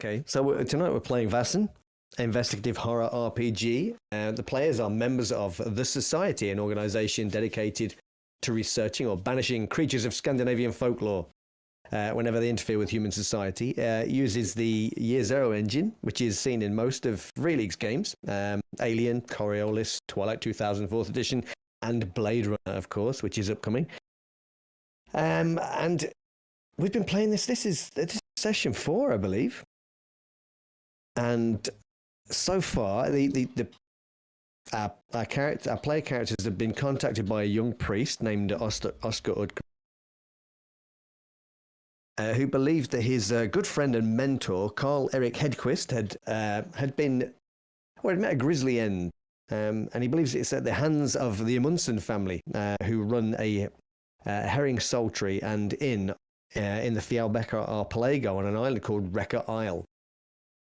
Okay, so tonight we're playing Vaesen, investigative horror RPG. The players are members of The Society, an organization dedicated to researching or banishing creatures of Scandinavian folklore whenever they interfere with human society. Uses the Year Zero engine, which is seen in most of Free League's games. Alien, Coriolis, Twilight 2000 4th edition, and Blade Runner, of course, which is upcoming. And we've been playing this. This is session 4, I believe. And so far, our player characters have been contacted by a young priest named Oscar Udko, who believed that his good friend and mentor, Carl Erik Hedquist, had met a grisly end. And he believes it's at the hands of the Amundsen family, who run a herring saltery and inn in the Fjällbäckar archipelago on an island called Wrecker Isle.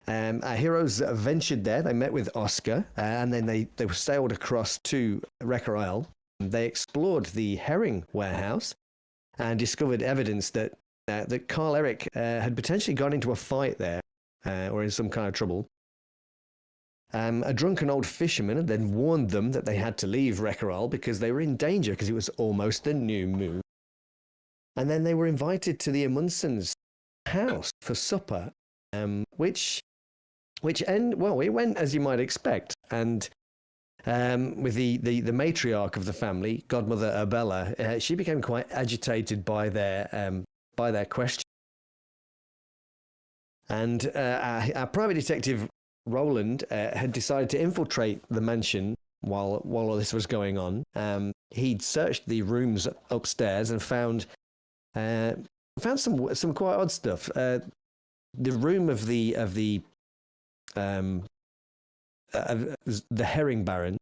Our heroes ventured there. They met with Oscar, and then they sailed across to Wrecker Isle. They explored the herring warehouse and discovered evidence that Carl Erik had potentially got into a fight there, or in some kind of trouble. A drunken old fisherman had then warned them that they had to leave Wrecker Isle because they were in danger because it was almost the new moon. And then they were invited to the Amundsens' house for supper, it went as you might expect. And with the matriarch of the family, Godmother Abella, she became quite agitated by their question. And our private detective Roland had decided to infiltrate the mansion while all this was going on. He'd searched the rooms upstairs and found some quite odd stuff. The room of the herring baron,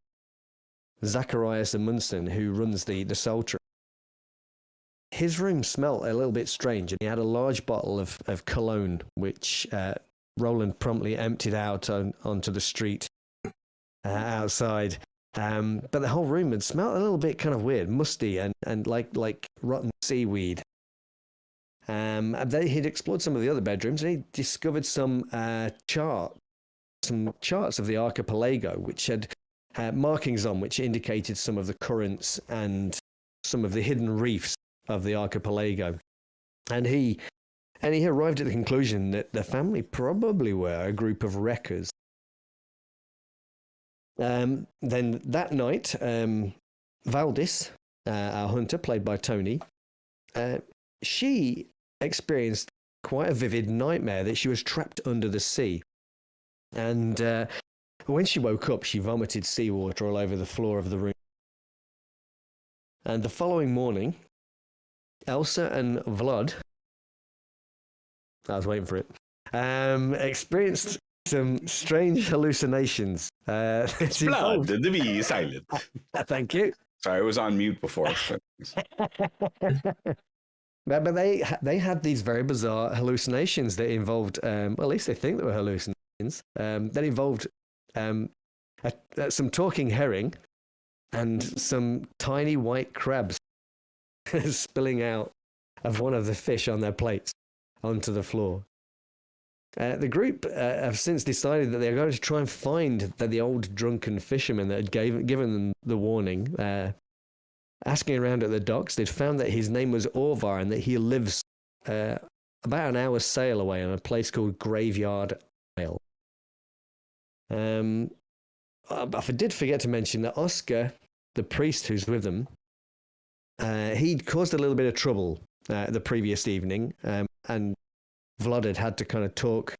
Zacharias Amundsen, who runs the saltery. His room smelt a little bit strange, and he had a large bottle of cologne, which Roland promptly emptied out onto the street outside. But the whole room had smelled a little bit kind of weird, musty, and like rotten seaweed. He'd explored some of the other bedrooms, and he discovered some charts of the archipelago, which had markings on which indicated some of the currents and some of the hidden reefs of the archipelago. And he arrived at the conclusion that the family probably were a group of wreckers. Then that night, Valdis, our hunter, played by Tony, she experienced quite a vivid nightmare that she was trapped under the sea. And when she woke up, she vomited seawater all over the floor of the room. And the following morning, Elsa and Vlad, I was waiting for it, experienced some strange hallucinations. Blood, the bee silent. Thank you. Sorry, I was on mute before. But they had these very bizarre hallucinations that involved, well, at least they think they were hallucinations, that involved some talking herring and some tiny white crabs spilling out of one of the fish on their plates onto the floor. The group have since decided that they're going to try and find the old drunken fisherman that had given them the warning. Asking around at the docks, they'd found that his name was Orvar and that he lives about an hour's sail away on a place called Graveyard Isle. I did forget to mention that Oscar, the priest who's with them, he'd caused a little bit of trouble the previous evening, and Vlad had to kind of talk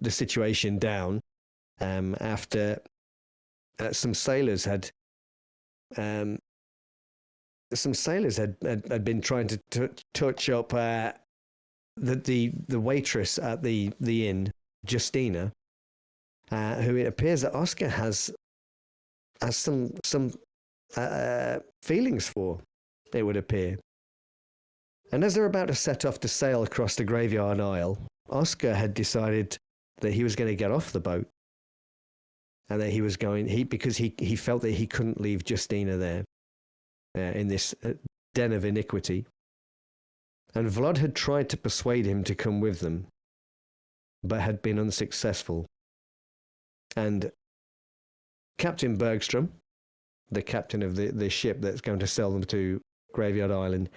the situation down after some sailors had been trying to touch up the waitress at the inn, Justina, who it appears that Oscar has some feelings for, it would appear. And as they're about to set off to sail across the Graveyard Isle, Oscar had decided that he was going to get off the boat, and that he was because he felt that he couldn't leave Justina there in this den of iniquity. And Vlad had tried to persuade him to come with them, but had been unsuccessful. And Captain Bergstrom, the captain of the ship that's going to sell them to Graveyard Island,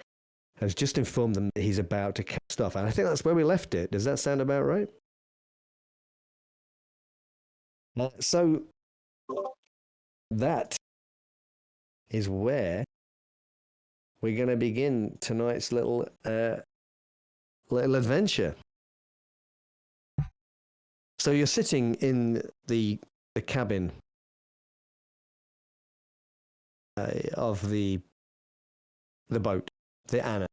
has just informed them that he's about to cast off. And I think that's where we left it. Does that sound about right? So that is where we're going to begin tonight's little adventure. So you're sitting in the cabin of the boat, the Anna.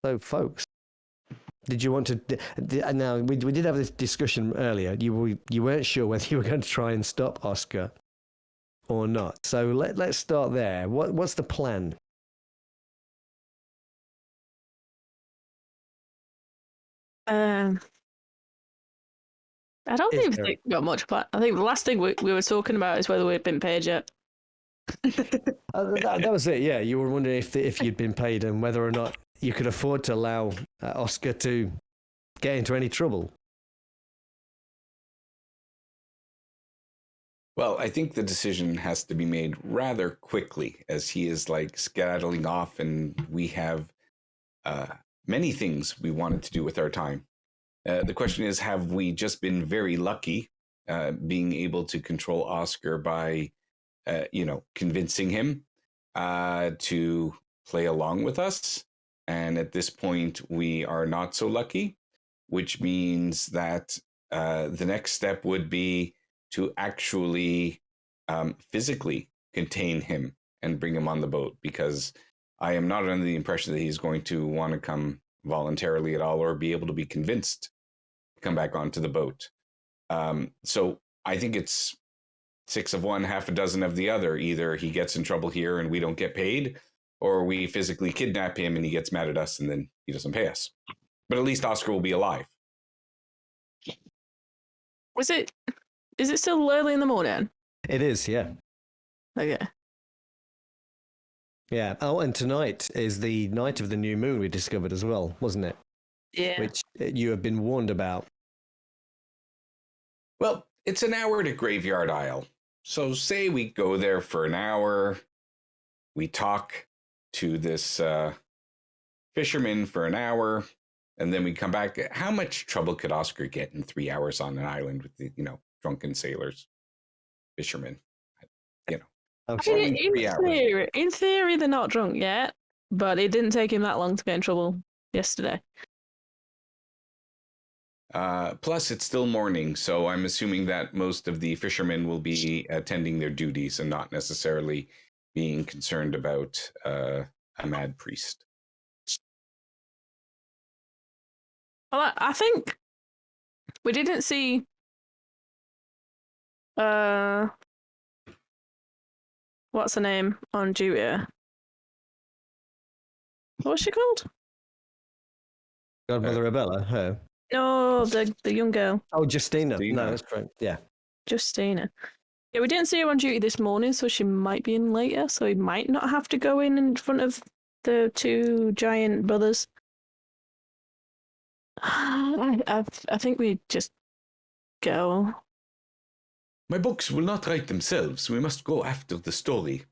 So, folks, did you want to? Now we did have this discussion earlier. You weren't sure whether you were going to try and stop Oscar or not. So let's start there. What's the plan? I don't think we've got much plan. I think the last thing we were talking about is whether we'd been paid yet. That was it. Yeah, you were wondering if you'd been paid and whether or not you could afford to allow Oscar to get into any trouble. Well, I think the decision has to be made rather quickly, as he is like skedaddling off, and we have many things we wanted to do with our time. The question is, have we just been very lucky being able to control Oscar by, convincing him to play along with us? And at this point, we are not so lucky, which means that the next step would be to actually physically contain him and bring him on the boat, because I am not under the impression that he's going to want to come voluntarily at all or be able to be convinced to come back onto the boat. So I think it's 6 of one, half a dozen of the other. Either he gets in trouble here and we don't get paid, or we physically kidnap him and he gets mad at us and then he doesn't pay us. But at least Oscar will be alive. Is it still early in the morning? It is, yeah. Okay. Yeah. Oh, and tonight is the night of the new moon we discovered as well, wasn't it? Yeah. Which you have been warned about. Well, it's an hour to Graveyard Isle. So say we go there for an hour, we talk to this fisherman for an hour, and then we come back. How much trouble could Oscar get in 3 hours on an island with the, drunken sailors, fishermen? In theory, they're not drunk yet, but it didn't take him that long to get in trouble yesterday. Plus, it's still morning, so I'm assuming that most of the fishermen will be attending their duties and not necessarily being concerned about a mad priest. Well, I think we didn't see. What's her name on duty? What was she called? Godmother Abella, her. No, the young girl. Oh, Justina. No, that's right. Yeah. Justina. Yeah, we didn't see her on duty this morning, so she might be in later, so he might not have to go in front of the 2 giant brothers. I think we just go. My books will not write themselves. We must go after the story.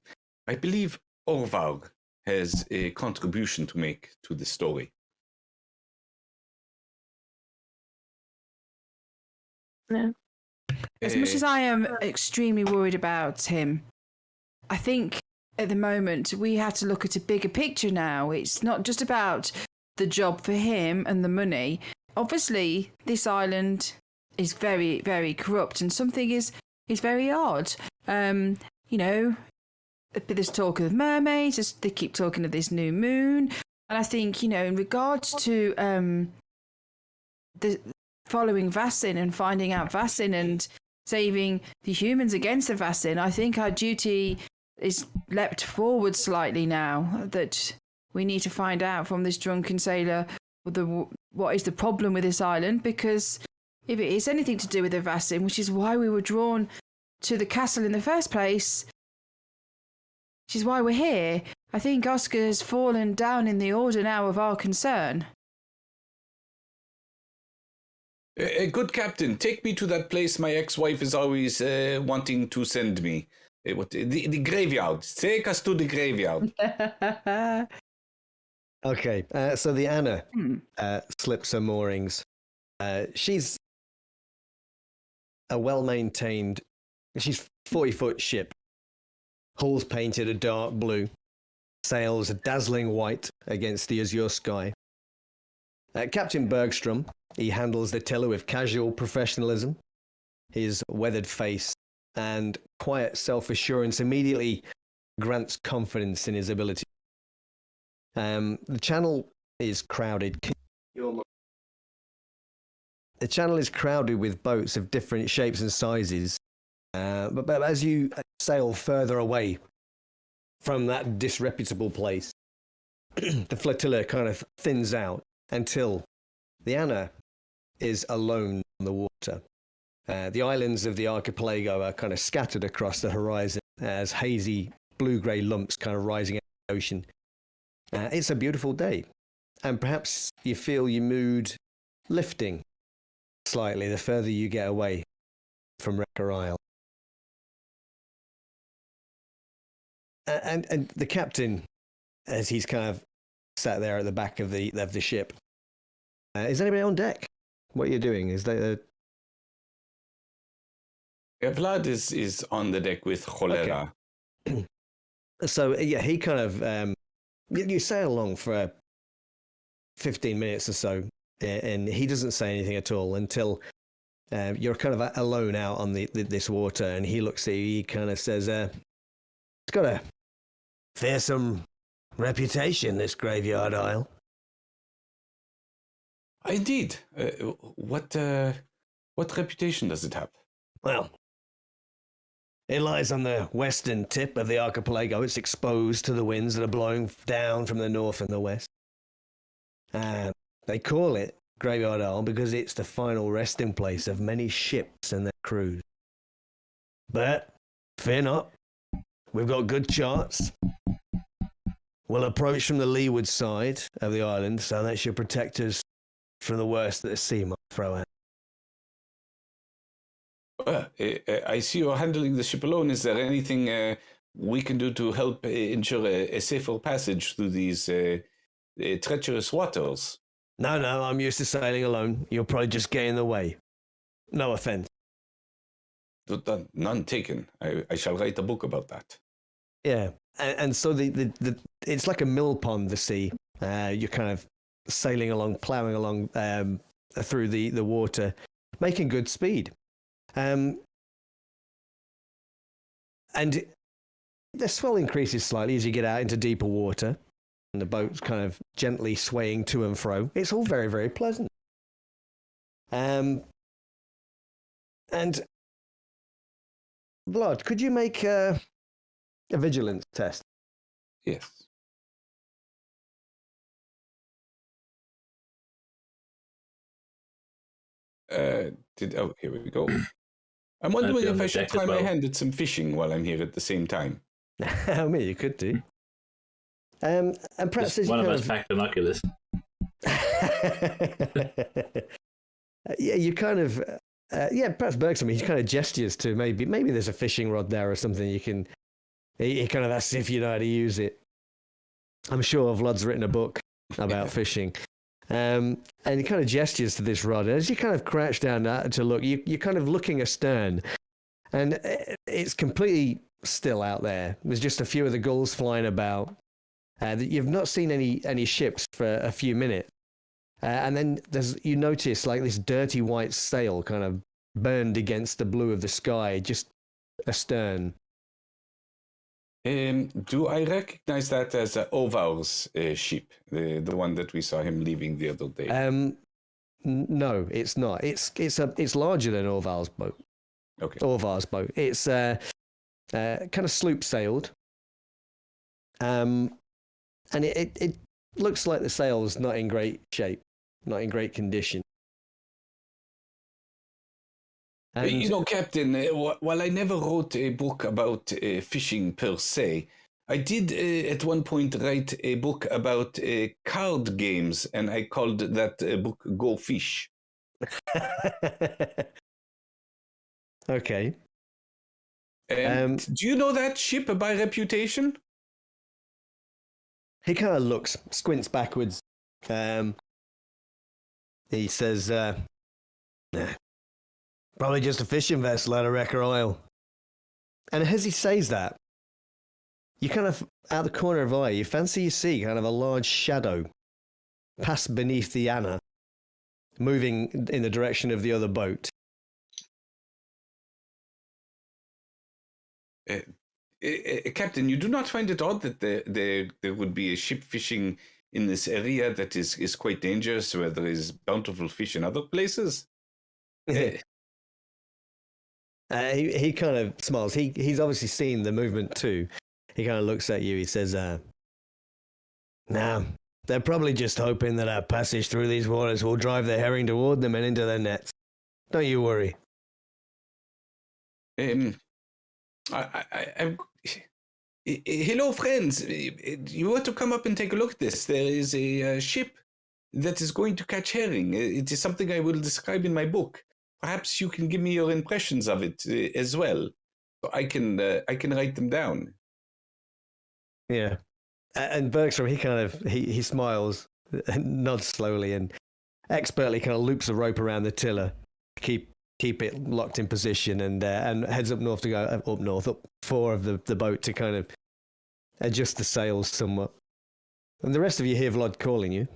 I believe Orvar has a contribution to make to the story. Yeah. As much as I am extremely worried about him, I think at the moment we have to look at a bigger picture now. It's not just about the job for him and the money. Obviously, this island is very, very corrupt, and something is very odd. There's talk of mermaids. They keep talking of this new moon, and I think in regards to the following Vaesen and finding out Vaesen and saving the humans against the Vaesen, I think our duty is leapt forward slightly now, that we need to find out from this drunken sailor what is the problem with this island, because if it is anything to do with the Vaesen, which is why we were drawn to the castle in the first place, which is why we're here, I think Oscar has fallen down in the order now of our concern. Good captain, take me to that place my ex-wife is always wanting to send me. The graveyard. Take us to the graveyard. Okay, so the Anna slips her moorings. She's a well-maintained, she's 40-foot ship. Hull's painted a dark blue. Sails a dazzling white against the azure sky. Captain Bergstrom, he handles the tiller with casual professionalism. His weathered face and quiet self-assurance immediately grants confidence in his ability. The channel is crowded. The channel is crowded with boats of different shapes and sizes. But as you sail further away from that disreputable place, the flotilla kind of thins out until the Anna is alone on the water. The islands of the archipelago are kind of scattered across the horizon as hazy blue-grey lumps kind of rising out of the ocean. It's a beautiful day, and perhaps you feel your mood lifting slightly the further you get away from Wrecker Isle. And the captain, as he's kind of sat there at the back of the ship, is anybody on deck? What are you doing? Is there? Vlad is on the deck with Cholera. Okay. So yeah, he kind of you sail along for 15 minutes or so, and he doesn't say anything at all until you're kind of alone out on this water, and he looks at you. He kind of says, "It's got a fearsome reputation, this graveyard isle." Indeed. What reputation does it have? Well, it lies on the western tip of the archipelago. It's exposed to the winds that are blowing down from the north and the west. They call it Graveyard Isle because it's the final resting place of many ships and their crews. But fear not, we've got good charts. We'll approach from the leeward side of the island, so that should protect us from the worst that the sea might throw at. I see you're handling the ship alone. Is there anything we can do to help ensure a safer passage through these treacherous waters? No, I'm used to sailing alone. You'll probably just get in the way. No offense. None taken. I shall write a book about that. Yeah, and so the it's like a mill pond, the sea. You're kind of sailing along, ploughing along through the water, making good speed. And the swell increases slightly as you get out into deeper water, and the boat's kind of gently swaying to and fro. It's all very, very pleasant. And Vlad, could you make a vigilance test? Yes. Here we go. I'm wondering if I should try my hand at some fishing while I'm here at the same time. I mean, you could do. And perhaps one of us packed binoculars. Yeah, you kind of, perhaps Bergstrom, he kind of gestures to maybe there's a fishing rod there or something you can, he kind of asks if you know how to use it. I'm sure Vlad's written a book about fishing. And he kind of gestures to this rod. As you kind of crouch down to look, you're kind of looking astern, and it's completely still out there. There's just a few of the gulls flying about. You've not seen any ships for a few minutes. And then you notice like this dirty white sail kind of burned against the blue of the sky, just astern. Do I recognize that as Ovar's ship, the one that we saw him leaving the other day? No, it's not. It's larger than Orvar's boat. Okay. Orvar's boat. It's kind of sloop sailed. And it looks like the sail's not in great shape, not in great condition. And, Captain, while I never wrote a book about fishing per se, I did at one point write a book about card games, and I called that book Go Fish. Okay. Do you know that ship by reputation? He kind of looks, squints backwards. He says, nah, probably just a fishing vessel out of Wrecker Oil. And as he says that, you kind of, out the corner of eye, you fancy you see kind of a large shadow pass beneath the Anna, moving in the direction of the other boat. Captain, you do not find it odd that there would be a ship fishing in this area that is quite dangerous, where there is bountiful fish in other places? He kind of smiles. He's obviously seen the movement too. He kind of looks at you. He says, nah, they're probably just hoping that our passage through these waters will drive the herring toward them and into their nets. Don't you worry. Hello, friends. You ought to come up and take a look at this. There is a ship that is going to catch herring. It is something I will describe in my book. Perhaps you can give me your impressions of it as well, so I can write them down. Yeah, and Bergstrom, he smiles, and nods slowly, and expertly kind of loops a rope around the tiller, keep it locked in position, and heads up north to go up fore of the boat to kind of adjust the sails somewhat. And the rest of you hear Vlad calling you.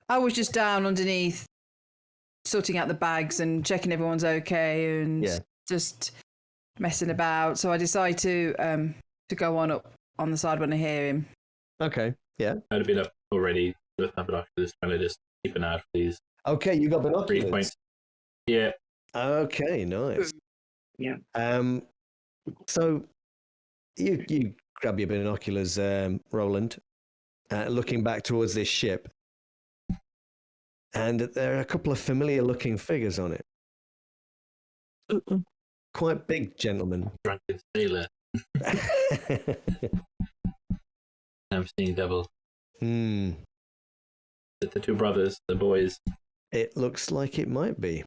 I was just down underneath, sorting out the bags and checking everyone's okay, and just messing about. So I decide to go on up on the side when I hear him. Okay, yeah. I'd have been up already with my binoculars, trying to just keep an eye out for these. Okay, you got binoculars. Yeah. Okay, nice. Yeah. So you grab your binoculars, Roland, looking back towards this ship, and there are a couple of familiar-looking figures on it. Quite big gentlemen. Drunken sailor. I'm seeing double. The two brothers, the boys. It looks like it might be.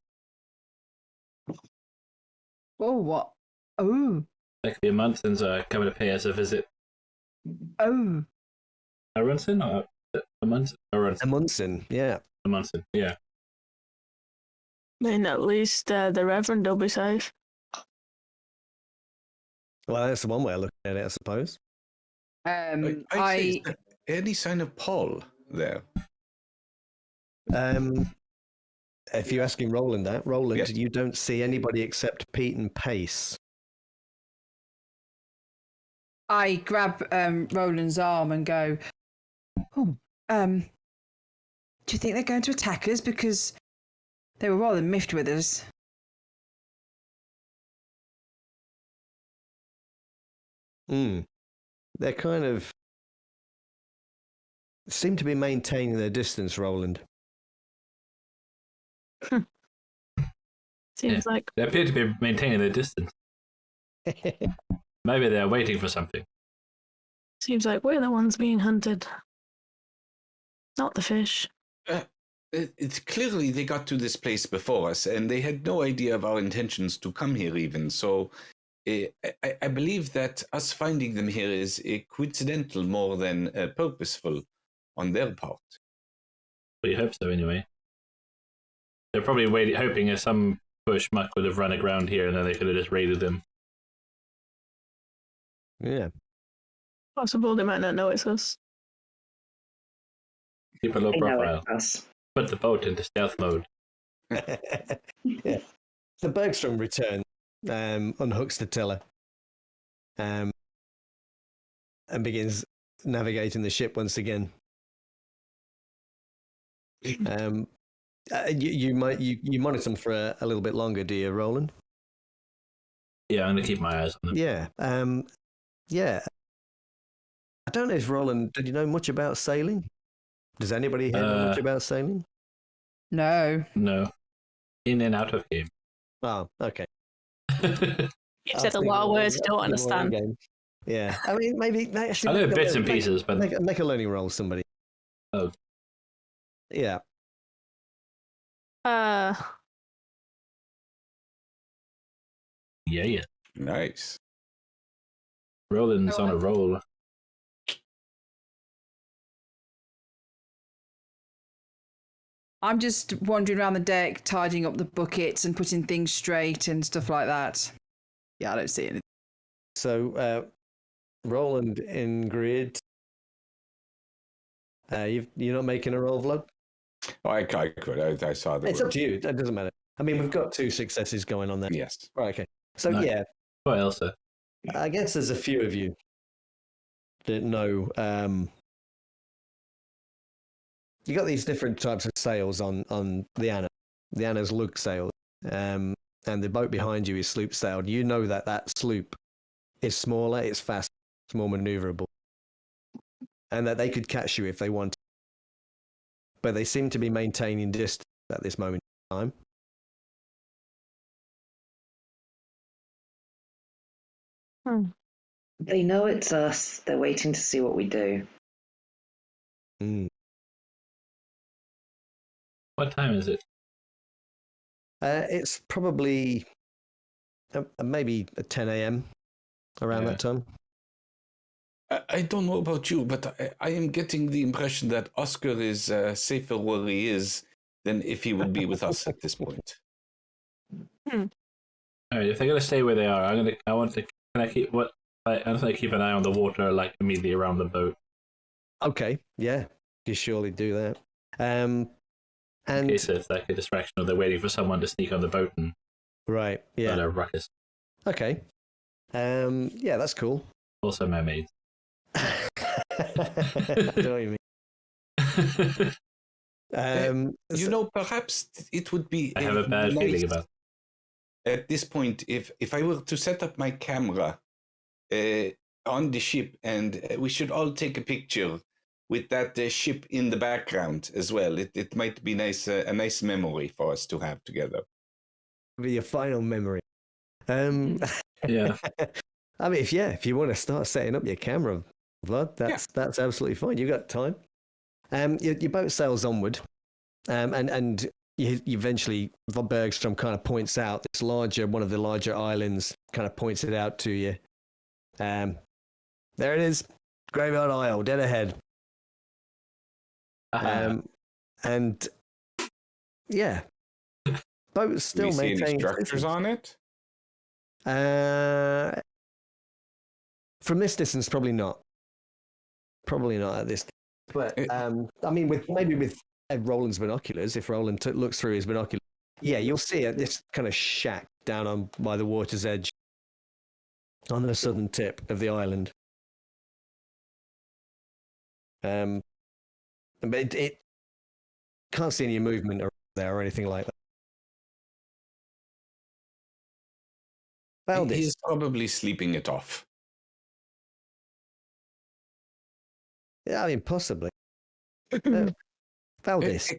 Oh, what? Oh. Like the Amundsons are coming to pay us a visit. Oh. Amundsen or Amundsen? Amundsen, yeah. Amundsen, yeah. Then at least the Reverend will be safe. Well, that's one way of looking at it, I suppose. Is there any sign of Paul there? If you're asking Roland that, Yes. you don't see anybody except Pete and Pace. I grab Roland's arm and go, do you think they're going to attack us? Because they were rather miffed with us. They're kind of seem to be maintaining their distance, Roland. Seems like They appear to be maintaining their distance. Maybe they're waiting for something. seems like we're the ones being hunted, not the fish. It's clearly they got to this place before us, and they had no idea of our intentions to come here even. So I believe that us finding them here is coincidental more than purposeful on their part. We hope so, anyway. They're probably hoping if some bush muck would have run aground here, and then they could have just raided them. Yeah. Possible they might not know it's us. Keep a low I know profile. it's us. Put the boat into stealth mode. Yeah. The Bergstrom returns, unhooks the tiller, and begins navigating the ship once again. You monitor them for a little bit longer, do you, Roland? Yeah, I'm going to keep my eyes on them. Yeah. Yeah. I don't know if Roland, did you know much about sailing? Does anybody here know much about sailing? No. No. In and out of game. Oh, okay. You've said a lot of words I don't understand. Yeah, I mean, maybe actually. I know bits and pieces, but make a learning roll, somebody. Oh, yeah. Yeah. Nice. Roland's on a roll. I'm just wandering around the deck, tidying up the buckets and putting things straight and stuff like that. Yeah, I don't see anything. So, Roland, Ingrid, you're not making a roll, Vlad? Oh, I could. I saw that. It's up to you. That doesn't matter. I mean, we've got 2 successes going on there. Yes. Right, okay. So, No. yeah. What else? I guess there's a few of you that know. You got these different types of sails on the Anna. The Anna's lug sail, and the boat behind you is sloop sailed. You know that sloop is smaller, it's faster, it's more maneuverable, and that they could catch you if they wanted. But they seem to be maintaining distance at this moment in time. They know it's us. They're waiting to see what we do. What time is it? It's probably maybe at 10 a.m. around that time. I don't know about you, but I am getting the impression that Oscar is safer where he is than if he would be with us at this point. All right, if they're gonna stay where they are, I want to keep an eye on the water, like immediately around the boat. Okay, yeah, you surely do that. And in case it's like a distraction, or they're waiting for someone to sneak on the boat and right, yeah, a ruckus. Okay, yeah, that's cool. Also, mermaids. I don't know what you mean. Perhaps it would be. I have a bad feeling about it. At this point, if I were to set up my camera on the ship, and we should all take a picture with that ship in the background as well. It might be nice, a nice memory for us to have together. Be your final memory. Yeah. I mean, if you want to start setting up your camera, Vlad, that's absolutely fine. You've got time. Your boat sails onward, and you eventually, Bergstrom kind of points out this one of the larger islands, kind of points it out to you. There it is, Graveyard Isle, dead ahead. And yeah, boat still maintains. maintains Any structures on it? From this distance, probably not. Probably not at this. But I mean, with Roland's binoculars, if Roland looks through his binoculars, yeah, you'll see this kind of shack down by the water's edge, on the southern tip of the island. But it can't see any movement around there or anything like that. He's probably sleeping it off. Yeah, I mean, possibly. Valdis.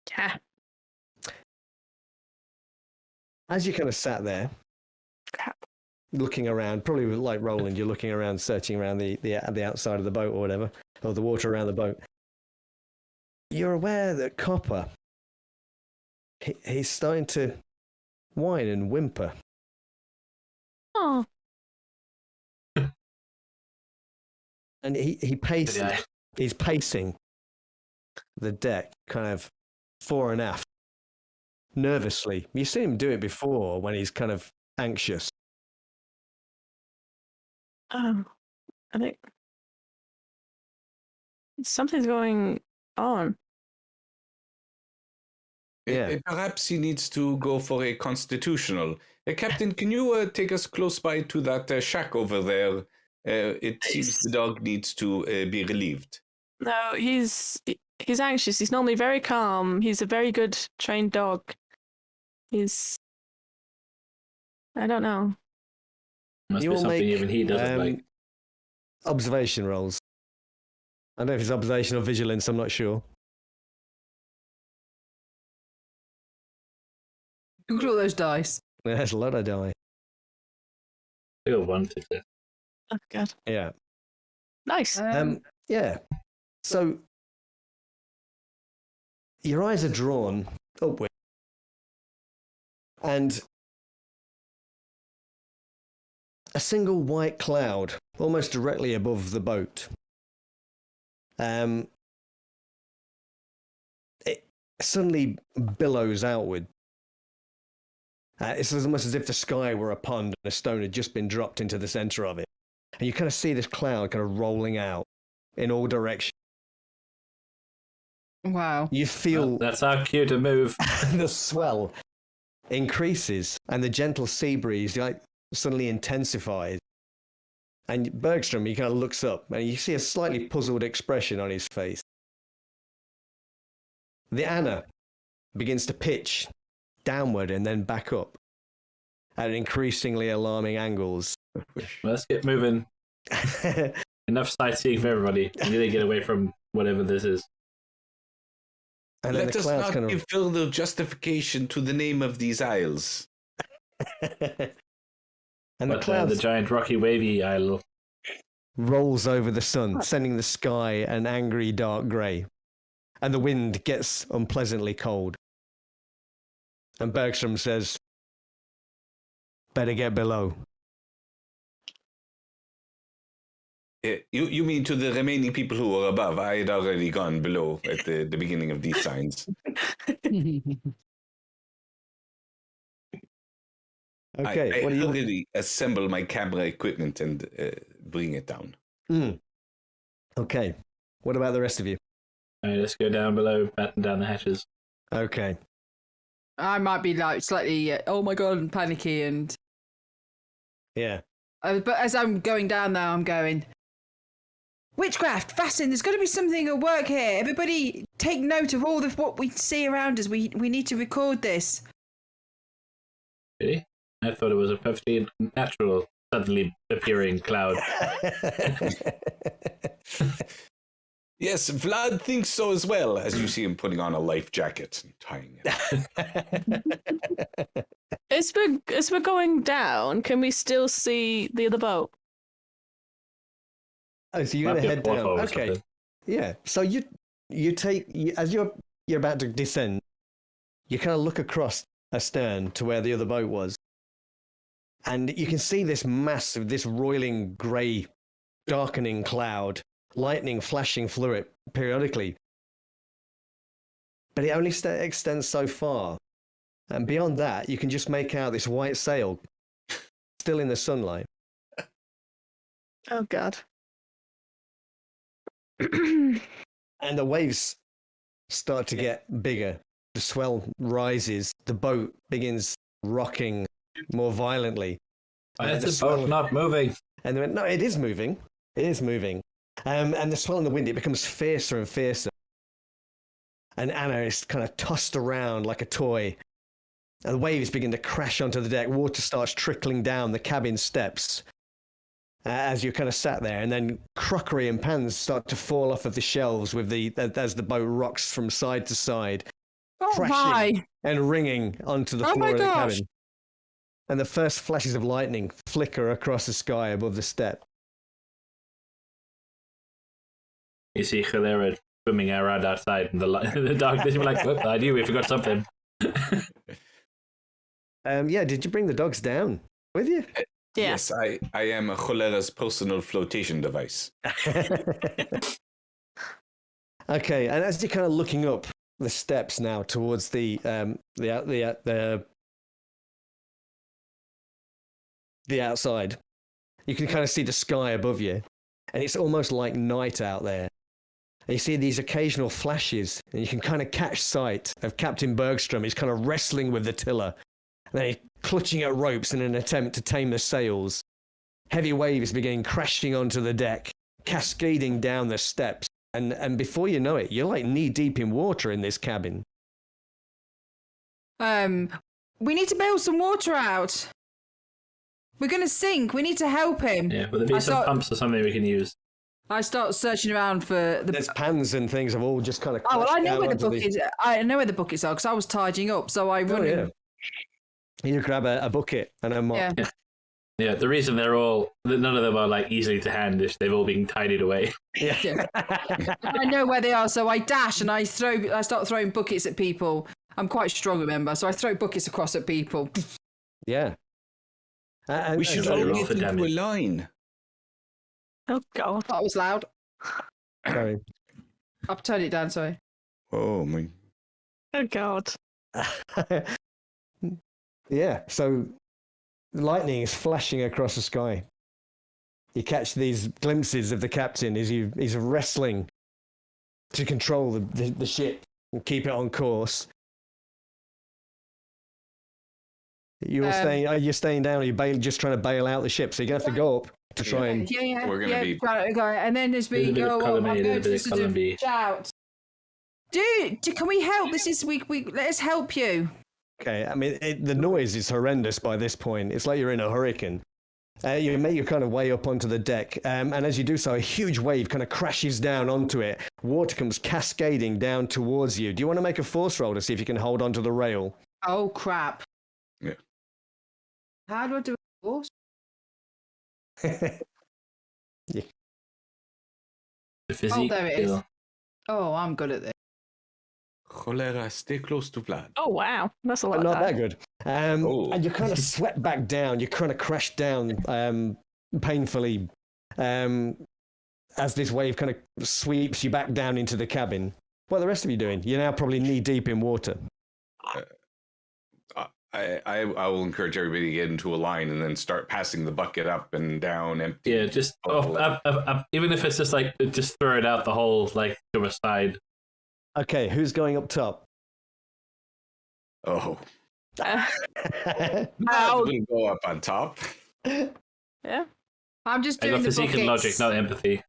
Yeah. As you kind of sat there, looking around, probably like Roland, you're looking around, searching around the outside of the boat or whatever, or the water around the boat. You're aware that Copper, he's starting to whine and whimper. Oh. And he paces. He's pacing the deck, kind of fore and aft, nervously. You've seen him do it before when he's kind of anxious. I think something's going on. Yeah. Perhaps he needs to go for a constitutional. Captain, can you take us close by to that shack over there? It seems the dog needs to be relieved. No, he's anxious. He's normally very calm. He's a very good trained dog. I don't know. Must be something even he doesn't like. Observation rolls. I don't know if it's observation or vigilance, I'm not sure. Look at all those dice. There's a lot of die. I got 1 success. Oh god. Yeah. Nice. Yeah. So your eyes are drawn upward, and a single white cloud, almost directly above the boat. It suddenly billows outward. It's almost as if the sky were a pond and a stone had just been dropped into the center of it. And you kind of see this cloud kind of rolling out in all directions. Wow. You feel That's our cue to move. the swell increases and the gentle sea breeze like suddenly intensifies. And Bergstrom, he kind of looks up and you see a slightly puzzled expression on his face. The Anna begins to pitch downward and then back up at increasingly alarming angles. Let's get moving. Enough sightseeing for everybody. We need to get away from whatever this is. And then Let the us clouds not kind give further justification to the name of these isles. and the But clouds the giant rocky wavy isle. rolls over the sun, sending the sky an angry dark grey. And the wind gets unpleasantly cold. And Bergstrom says, better get below. You mean to the remaining people who were above? I had already gone below at the beginning of these signs. Okay, I what do you... already assemble my camera equipment and bring it down. Okay, what about the rest of you? All right, let's go down below, batten down the hatches. Okay. I might be like slightly, oh my god, and panicky, and Yeah. but as I'm going down there, I'm going, witchcraft, Vaesen, there's got to be something at work here. Everybody, take note of all of what we see around us. We need to record this. Really? I thought it was a perfectly natural, suddenly appearing cloud. Yes, Vlad thinks so as well, as you see him putting on a life jacket and tying it. As we're going down, can we still see the other boat? Oh, so you're Might going to be a head down. porthole or Okay. something. Yeah. So you as you're about to descend, you kind of look across astern to where the other boat was. And you can see this massive, this roiling grey, darkening cloud, lightning flashing through it periodically. But it only extends so far. And beyond that, you can just make out this white sail still in the sunlight. Oh god. And the waves start to get bigger. The swell rises. The boat begins rocking more violently. Why is the the boat swell- not moving? And they went, no, it is moving. It is moving. And the swell in the wind, it becomes fiercer and fiercer. And Anna is kind of tossed around like a toy. And the waves begin to crash onto the deck. Water starts trickling down the cabin steps as you're kind of sat there. And then crockery and pans start to fall off of the shelves with as the boat rocks from side to side, Oh crashing my! and ringing onto the Oh floor my of the gosh. cabin. And the first flashes of lightning flicker across the sky above the step. You see Hilera swimming around outside in the darkness. You're like, "Whoop, I knew we forgot something." Yeah, did you bring the dogs down with you? Yeah. Yes, I am a Cholera's personal flotation device. Okay, and as you're kind of looking up the steps now towards the outside, you can kind of see the sky above you, and it's almost like night out there. And you see these occasional flashes, and you can kind of catch sight of Captain Bergstrom. He's kind of wrestling with the tiller, and then he's clutching at ropes in an attempt to tame the sails. Heavy waves begin crashing onto the deck, cascading down the steps, and before you know it, you're like knee-deep in water in this cabin. We need to bail some water out. We're going to sink. We need to help him. Yeah, will there be some pumps or something we can use? I start searching around for the. There's pans and things have all just kind of. Oh well, I know crashed where down the onto buckets. I know where the buckets are because I was tidying up. So I run. Oh, yeah. You grab a bucket and a mop. Yeah. Yeah, the reason none of them are like easily to hand is they've all been tidied away. Yeah. I know where they are, so I dash and I start throwing buckets at people. I'm quite strong, remember, so I throw buckets across at people. Yeah. We should so all roll get for into a damage. line. Oh god. That was loud. Sorry. I've turned it down, sorry. Oh my! Oh god. Yeah, so lightning is flashing across the sky. You catch these glimpses of the captain as he's wrestling to control the ship and keep it on course. Are you staying down? Or are you just trying to bail out the ship? So you're going to have to go up to try and... Yeah. We're gonna be- And then as we go on, I'm going to sort of shout. Dude, can we help? Let us help you. Okay, I mean, the noise is horrendous by this point. It's like you're in a hurricane. You make your kind of way up onto the deck, and as you do so, a huge wave kind of crashes down onto it. Water comes cascading down towards you. Do you want to make a force roll to see if you can hold onto the rail? Oh, crap. Yeah. How do I do a force? The physique. there it is. skill. Oh, I'm good at this. Cholera, stay close to Vlad. Oh wow, that's a lot. Not that good. Oh. And you kind of swept back down. You kind of crashed down painfully as this wave kind of sweeps you back down into the cabin. What are the rest of you doing? You're now probably knee deep in water. I will encourage everybody to get into a line and then start passing the bucket up and down empty. Yeah, just even if it's just like just throw it out the hole like to a side. Okay, who's going up top? Oh, Ow. we'll go up on top. Yeah. I'm just I doing got the physique and buckets. logic, not empathy.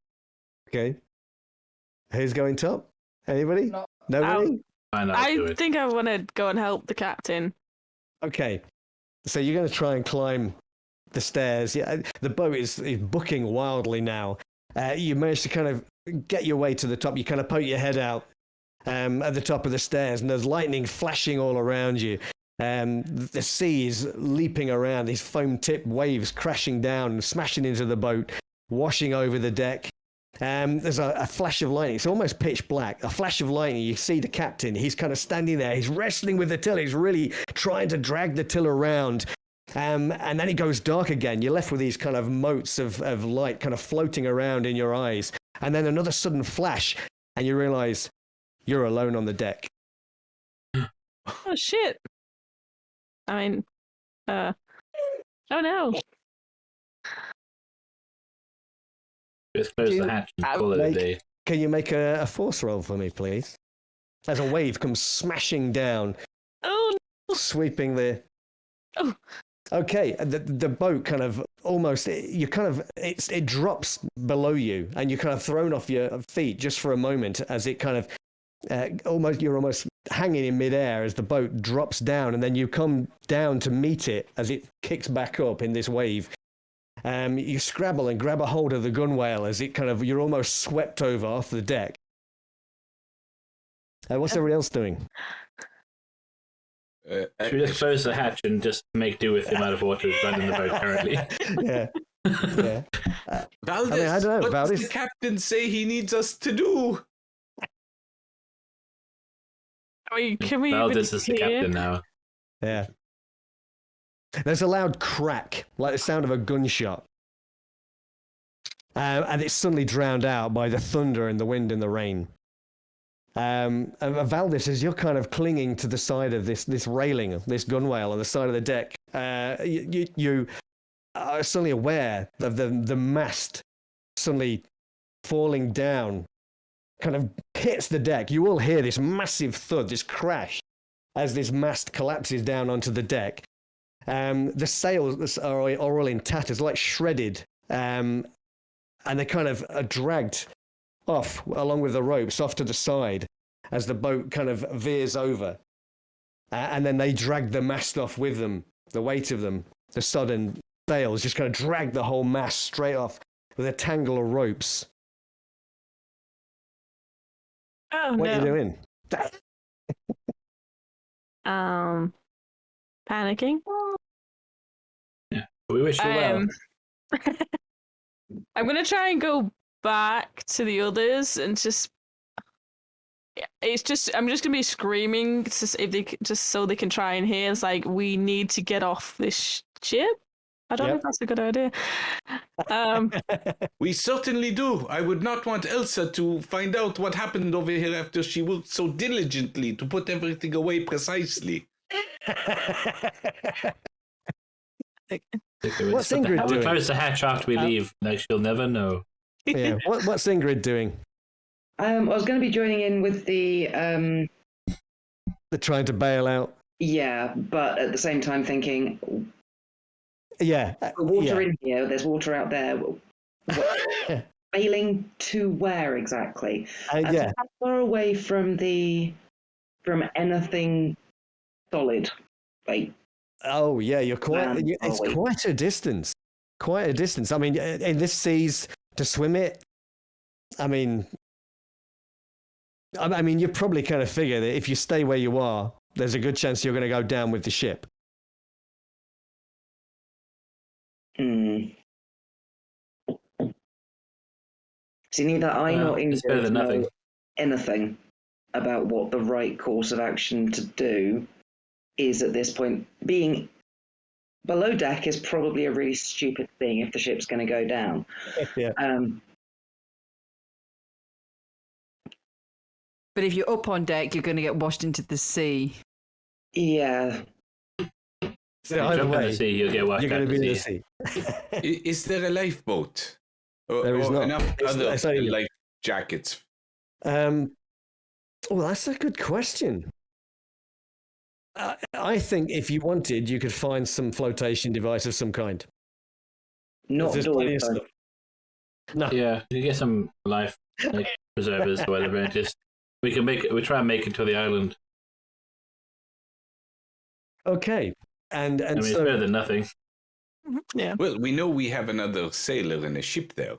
Okay. Who's going top? Anybody? No. Nobody? Fine, I'll do I it. think I want to go and help the captain. Okay. So you're going to try and climb the stairs. Yeah, the boat is booking wildly now. You manage to kind of get your way to the top. You kind of poke your head out at the top of the stairs, and there's lightning flashing all around you. The sea is leaping around, these foam-tipped waves crashing down and smashing into the boat, washing over the deck. There's a flash of lightning. It's almost pitch black. A flash of lightning. You see the captain. He's kind of standing there. He's wrestling with the tiller. He's really trying to drag the tiller around. And then it goes dark again. You're left with these kind of motes of light kind of floating around in your eyes. And then another sudden flash, and you realize you're alone on the deck. Oh shit. I mean, oh no. Just close the hatch and call it a day. Can you make a force roll for me, please? As a wave comes smashing down, Oh sweeping the... Oh. Okay, the boat kind of almost, it drops below you, and you're kind of thrown off your feet just for a moment as it kind of, you're almost hanging in midair as the boat drops down, and then you come down to meet it as it kicks back up in this wave. You scrabble and grab a hold of the gunwale as it kind of, you're almost swept over off the deck. What's everybody else doing? Should we just close the hatch and just make do with the amount of water that's running the boat currently? Yeah. Yeah. Valdez, I don't know, what does Valdez. the captain say he needs us to do? I mean, can we Valdez even is the hear? captain now. Yeah. There's a loud crack, like the sound of a gunshot. And it's suddenly drowned out by the thunder and the wind and the rain. And Valdez, as you're kind of clinging to the side of this railing, this gunwale on the side of the deck, you are suddenly aware of the mast suddenly falling down, kind of hits the deck. You all hear this massive thud, this crash, as this mast collapses down onto the deck. The sails are all in tatters, like shredded, and they kind of are dragged off along with the ropes off to the side as the boat kind of veers over. And then they drag the mast off with them, the weight of them. The sodden sails just kind of drag the whole mast straight off with a tangle of ropes. Oh What no. are you doing? panicking. Yeah, we wish you well. I'm gonna try and go back to the others and just. I'm just gonna be screaming if they just so they can try and hear. It's like we need to get off this ship. I don't know if that's a good idea. We certainly do. I would not want Elsa to find out what happened over here after she worked so diligently to put everything away precisely. What's Ingrid doing? We'll close the hatch after we leave. Like she'll never know. Yeah. What's Ingrid doing? I was going to be joining in with the. They're trying to bail out. Yeah, but at the same time thinking. Yeah. Water in here. There's water out there. Bailing to where exactly? Yeah. How far away from anything solid? Like. Oh yeah, you're quite. It's quite a distance. Quite a distance. I mean, in this seas to swim it. I mean, you probably kind of figure that if you stay where you are, there's a good chance you're going to go down with the ship. See, neither I nor Ingrid know anything about what the right course of action to do is at this point. Being below deck is probably a really stupid thing if the ship's going to go down. Yeah. But if you're up on deck, you're going to get washed into the sea. Yeah. So either way, in the sea, you'll get washed you're going to be in the sea. Is there a lifeboat? There is not. Enough other life jackets? Well, that's a good question. I think if you wanted, you could find some flotation device of some kind. Not doing No. Yeah, you get some life preservers or whatever, and just we try and make it to the island. Okay. And I mean, so, it's better than nothing. Yeah. Well, we know we have another sailor in a ship there.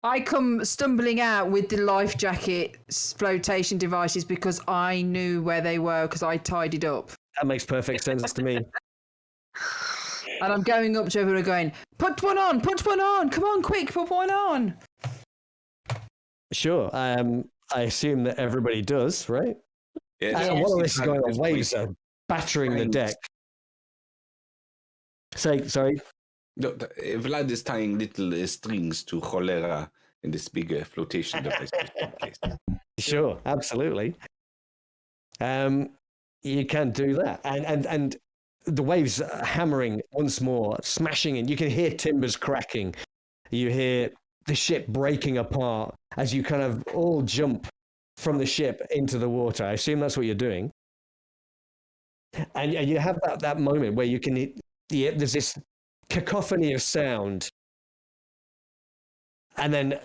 I come stumbling out with the life jacket flotation devices because I knew where they were because I tidied up. that makes perfect sense to me. And I'm going up to everyone going, put one on, come on, quick, put one on. Sure. I assume that everybody does, right? Yes. While this is going on, waves are battering the deck. Sorry. No, Vlad is tying little strings to cholera in this big flotation device. Sure, absolutely. You can do that, and the waves are hammering once more, smashing in. You can hear timbers cracking. You hear the ship breaking apart as you kind of all jump from the ship into the water. I assume that's what you're doing, and you have that moment where you can. There's this cacophony of sound, and then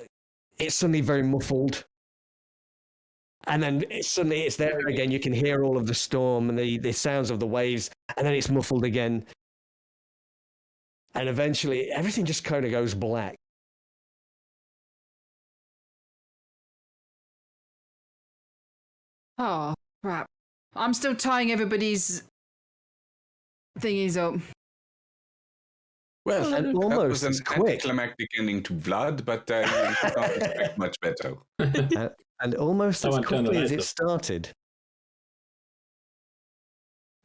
it's suddenly very muffled, and then it's there again. You can hear all of the storm and the sounds of the waves, and then it's muffled again, and eventually everything just kind of goes black. Oh, crap. I'm still tying everybody's thingies up. Well, And that almost was an as quick. anticlimactic ending to Vlad, but I did not expect much better. And almost as Someone turned the quickly as it lights started.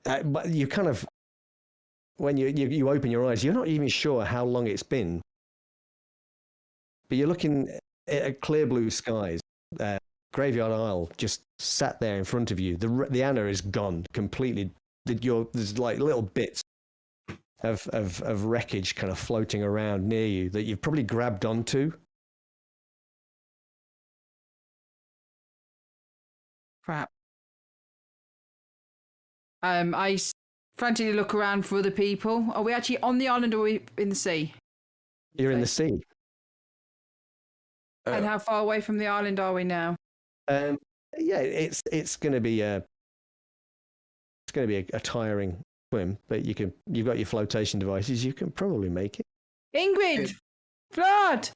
But you kind of, when you open your eyes, you're not even sure how long it's been. But you're looking at clear blue skies. Graveyard Isle just sat there in front of you. The Anna is gone completely. There's like little bits of wreckage kind of floating around near you that you've probably grabbed onto. Crap. I frantically look around for other people. Are we actually on the island or are we in the sea? You're in the sea. And how far away from the island are we now? Yeah, it's going to be a tiring swim, but you've got your flotation devices. You can probably make it. Ingrid! Vlad!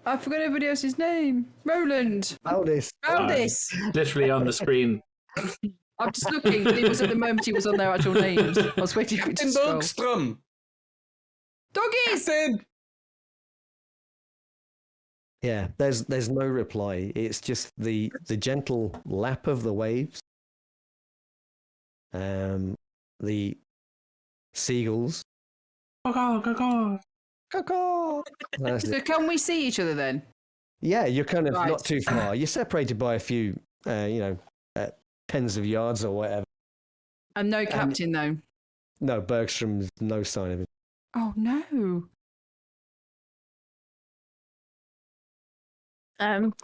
I forgot everybody else's name. Roland! Aldis. Aldis! Literally on the screen. I'm just looking, but it was at the moment he was on their actual names. I was waiting for it to Captain scroll. Bergstrom. Doggies! Captain. Yeah, there's no reply. It's just the gentle lap of the waves. The seagulls. Caw-caw. That's So it. can we see each other then? Yeah, you're kind of Right. not too far. You're separated by a few, tens of yards or whatever. And no captain, though. No, Bergstrom's no sign of it. Oh, no.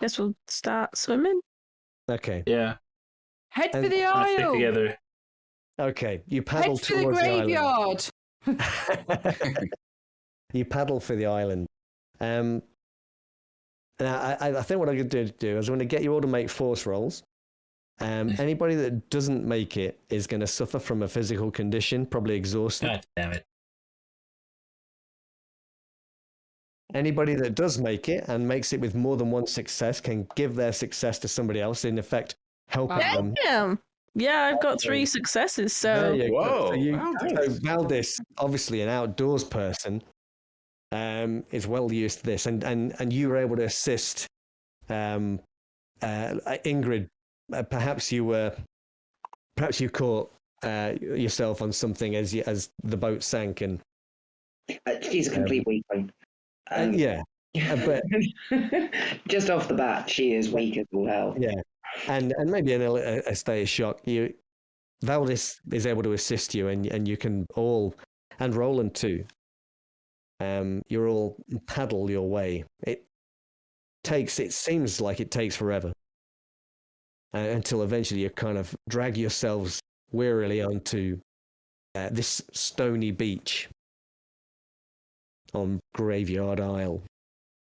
Guess we'll start swimming. Okay. Yeah. Head for And- the Let's stick aisle. together. Okay, you paddle Head for the towards graveyard. island. You paddle for the island. Now, I think what I'm going to do is I'm going to get you all to make force rolls. Anybody that doesn't make it is going to suffer from a physical condition, probably exhausted. God damn it. Anybody that does make it and makes it with more than one success can give their success to somebody else, in effect, helping them. Damn. Yeah, I've got 3 successes, There so you go. Whoa, So, Valdis. Valdis, obviously an outdoors person, is well used to this, and you were able to assist Ingrid. Perhaps you caught yourself on something as the boat sank, and She's a complete weakling. yeah, but Just off the bat, she is weak as all hell. yeah, and maybe in a state of shock, Valdis is able to assist you, and you can all, and Roland too. You're all paddle your way. It seems like it takes forever until eventually you kind of drag yourselves wearily onto this stony beach on Graveyard Isle.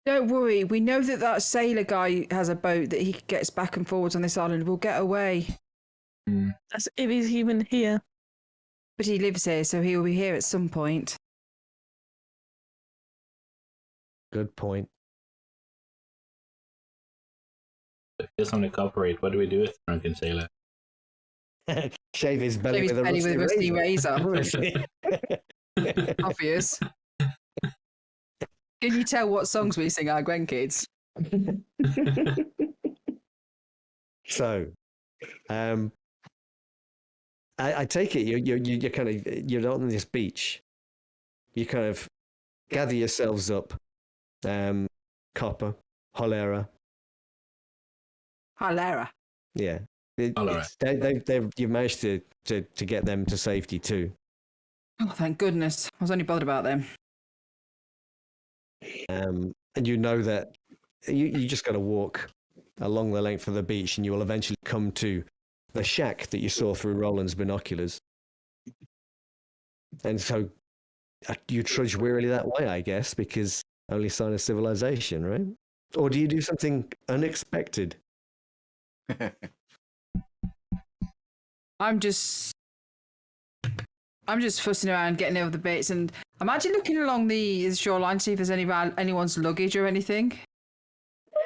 Don't worry. We know that sailor guy has a boat that he gets back and forwards on this island. We'll get away. that's if he's even here. But he lives here, so he will be here at some point. Good point. If there's something to cooperate, what do we do with Drunken Sailor? Shave his belly Shave his with a belly with a rusty razor. Obvious. Can you tell what songs we sing our grandkids? So, I take it you're on this beach. You kind of gather yourselves up. Copper, Holera, Halera. yeah. Holera. You've managed to get them to safety too. Oh, thank goodness. I was only bothered about them. And you know that you just got to walk along the length of the beach, and you will eventually come to the shack that you saw through Roland's binoculars. And so you trudge wearily that way, I guess, because only sign of civilization, right? Or do you do something unexpected? I'm just fussing around, getting over the bits, and I'm actually looking along the shoreline to see if there's anyone's luggage or anything.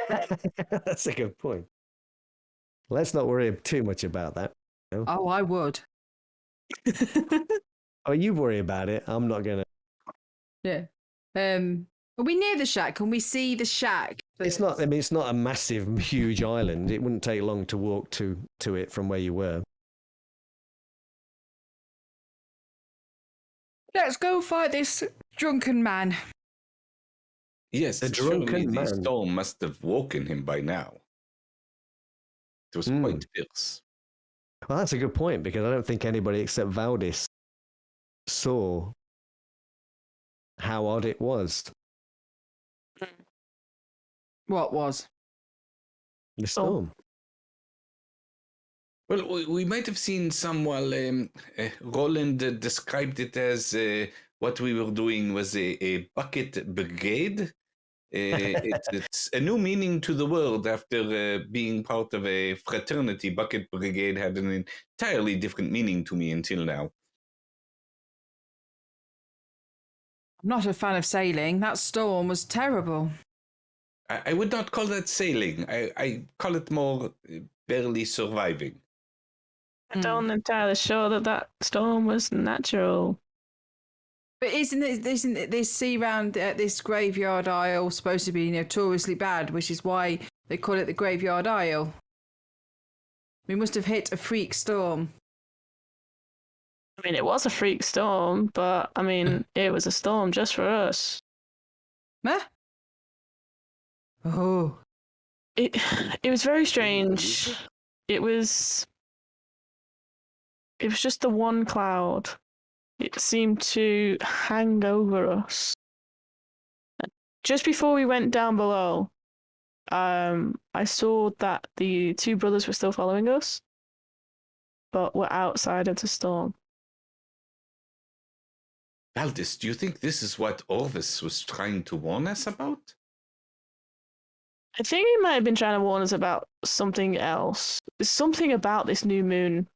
That's a good point. Let's not worry too much about that. Oh, I would. Oh, you worry about it. I'm not gonna. Yeah. Are we near the shack? Can we see the shack? It's not. I mean, it's not a massive, huge island. It wouldn't take long to walk to it from where you were. Let's go fight this drunken man. Yes, The surely drunken the man. storm must have woken him by now. It was quite fierce. Well, that's a good point, because I don't think anybody except Valdis saw how odd it was. What was? The storm. Well, we might have seen some while Roland described it as what we were doing was a bucket brigade. It's a new meaning to the word after being part of a fraternity. Bucket brigade had an entirely different meaning to me until now. I'm not a fan of sailing. That storm was terrible. I would not call that sailing. I call it more barely surviving. I don't entirely sure that storm was natural. But isn't this sea round at this graveyard isle supposed to be notoriously bad, which is why they call it the graveyard isle? We must have hit a freak storm. I mean, it was a freak storm, but I mean, it was a storm just for us. Huh? Oh. It was very strange. It was just the one cloud. It seemed to hang over us. Just before we went down below, I saw that the two brothers were still following us, but were outside of the storm. Valdis, do you think this is what Orvis was trying to warn us about? I think he might have been trying to warn us about something else. There's something about this new moon.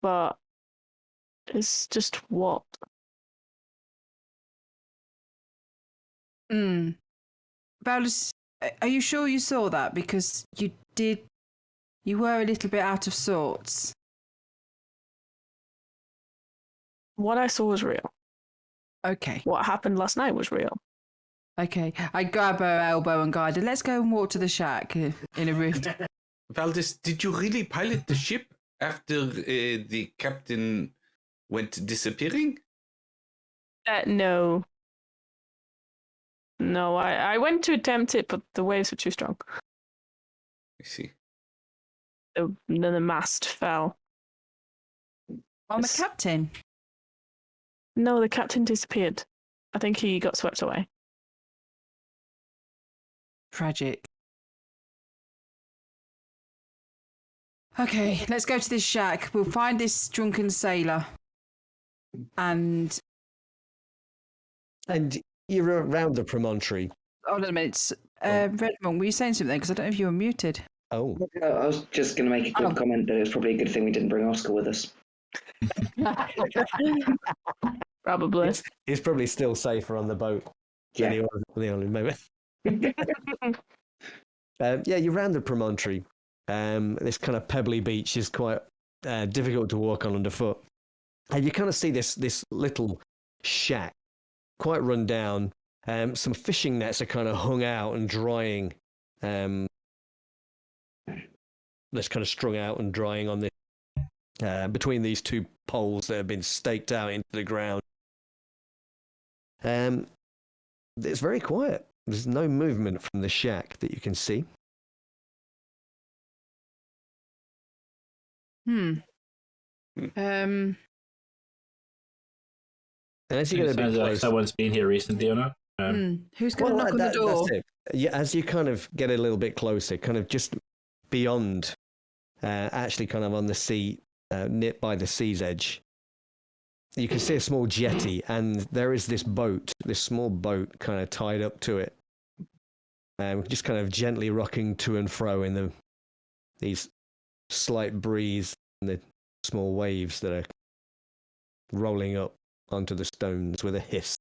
But it's just what? Valdis, are you sure you saw that? Because you were a little bit out of sorts. What I saw was real. Okay. What happened last night was real. Okay. I grab her elbow and guide her. Let's go and walk to the shack in a rift. Valdis, did you really pilot the ship after the captain went disappearing? No. No, I went to attempt it, but the waves were too strong. I see. Then the mast fell. On the captain? No, the captain disappeared. I think he got swept away. Tragic. Okay, let's go to this shack. We'll find this drunken sailor. And you're around the promontory. hold on a minute. Redmond, were you saying something? Because I don't know if you were muted. Oh. No, I was just going to make a quick comment that it was probably a good thing we didn't bring Oscar with us. Probably. He's probably still safer on the boat than he was at the only moment. You're around the promontory. This kind of pebbly beach is quite difficult to walk on underfoot. And you kind of see this little shack, quite run down. Some fishing nets are kind of hung out and drying. That's kind of strung out and drying on this between these two poles that have been staked out into the ground. It's very quiet. There's no movement from the shack that you can see. Sounds like someone's been here recently or not. Who's going to knock on the door? That's it. Yeah, as you kind of get a little bit closer, kind of just beyond, actually kind of on the sea, nipped by the sea's edge, you can see a small jetty, and there is this small boat kind of tied up to it, just kind of gently rocking to and fro in these slight breeze and the small waves that are rolling up onto the stones with a hiss.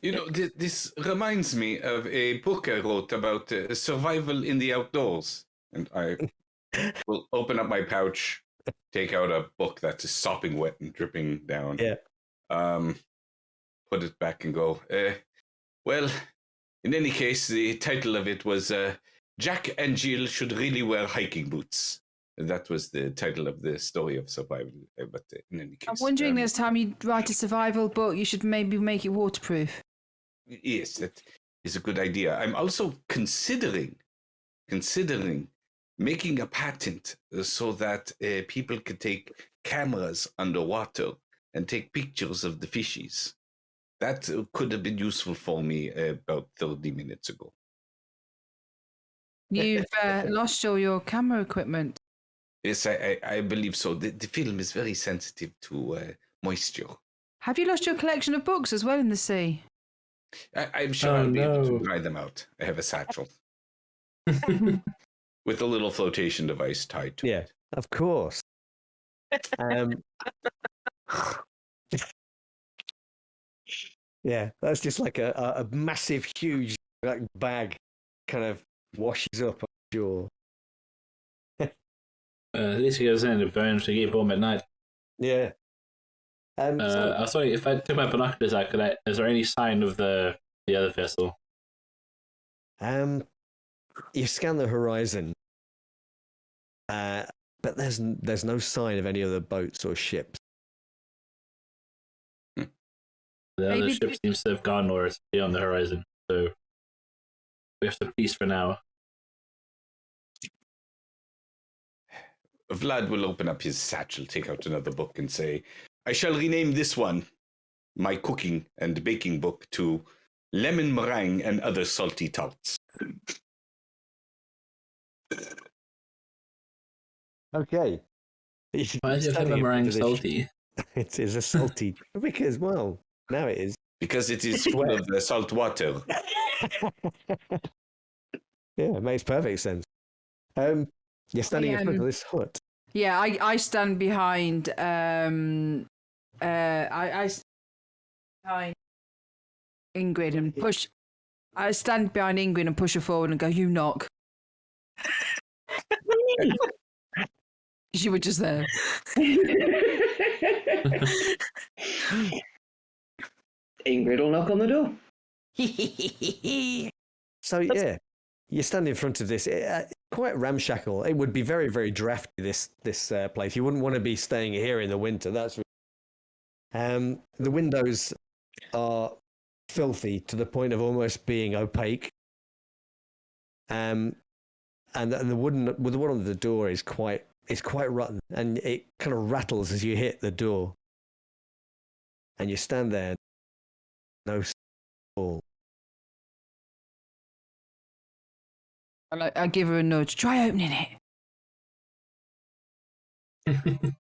You know, this reminds me of a book I wrote about survival in the outdoors. And I will open up my pouch, take out a book that's sopping wet and dripping down. Yeah. Put it back and go, well, in any case, the title of it was Jack and Jill Should Really Wear Hiking Boots. That was the title of the story of survival. But in any case, I'm wondering next time you write a survival book, you should maybe make it waterproof. Yes, that is a good idea. I'm also considering making a patent so that people could take cameras underwater and take pictures of the fishies. That could have been useful for me about 30 minutes ago. You've lost all your camera equipment. Yes, I believe so. The film is very sensitive to moisture. Have you lost your collection of books as well in the sea? I'm sure I'll be able to dry them out. I have a satchel with a little flotation device tied to it. Yeah, of course. Yeah, that's just like a massive, huge like bag, kind of washes up. I'm sure. At least he goes in and burns to keep warm at night. Yeah. I was wondering if I took my binoculars out, is there any sign of the other vessel? You scan the horizon, but there's no sign of any other boats or ships. The other ship seems to have gone or it's beyond the horizon, so we have to peace for now. Vlad will open up his satchel, take out another book, and say, I shall rename this one, my cooking and baking book, to Lemon Meringue and Other Salty Tarts. Okay. Why is your lemon meringue salty? It is a salty, because, well, now it is. Because it is full of salt water. Yeah, it makes perfect sense. You're standing in front of this hut. Yeah, I stand behind. I behind Ingrid and push. I stand behind Ingrid and push her forward and go, "You knock." You were just there. Ingrid will knock on the door. So yeah, you stand in front of this, quite ramshackle. It would be very, very drafty, this place. You wouldn't want to be staying here in the winter. That's the windows are filthy to the point of almost being opaque. And the one on the door is quite rotten, and it kind of rattles as you hit the door. And you stand there, no soul. And I give her a nudge. Try opening it.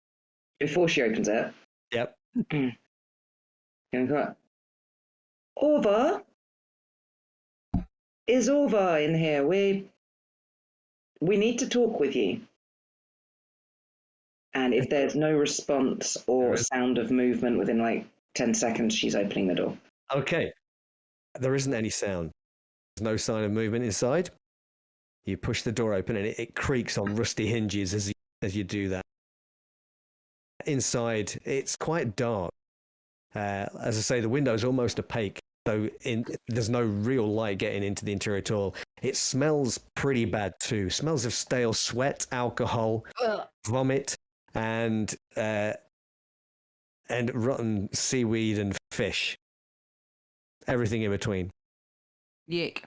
Before she opens it. Yep. Orva? Is Orva in here? We need to talk with you. And if there's no response or sound of movement within like 10 seconds, she's opening the door. Okay. There isn't any sound. There's no sign of movement inside. You push the door open and it creaks on rusty hinges as you do that. Inside, it's quite dark. As I say, the window's almost opaque, so there's no real light getting into the interior at all. It smells pretty bad too. Smells of stale sweat, alcohol, vomit, and rotten seaweed and fish. Everything in between. Yick.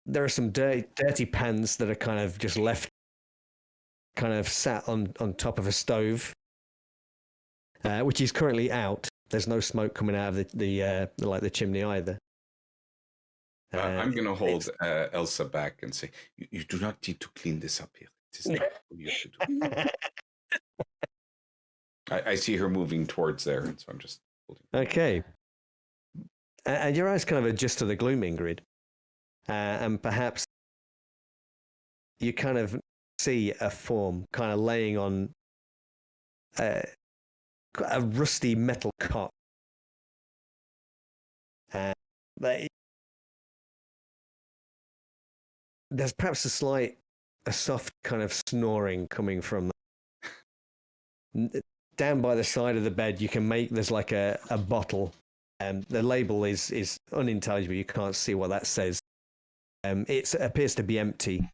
There are some dirty pans that are kind of just left, kind of sat on top of a stove, which is currently out. There's no smoke coming out of the chimney either. I'm going to hold Elsa back and say, you do not need to clean this up here. It is not for you to do. I see her moving towards there, and so I'm just holding. Okay. And your eyes kind of adjust to the gloom, Ingrid. And perhaps you kind of see a form kind of laying on a rusty metal cot. There's perhaps a soft kind of snoring coming from down by the side of the bed. There's like a bottle. The label is unintelligible. You can't see what that says. It appears to be empty.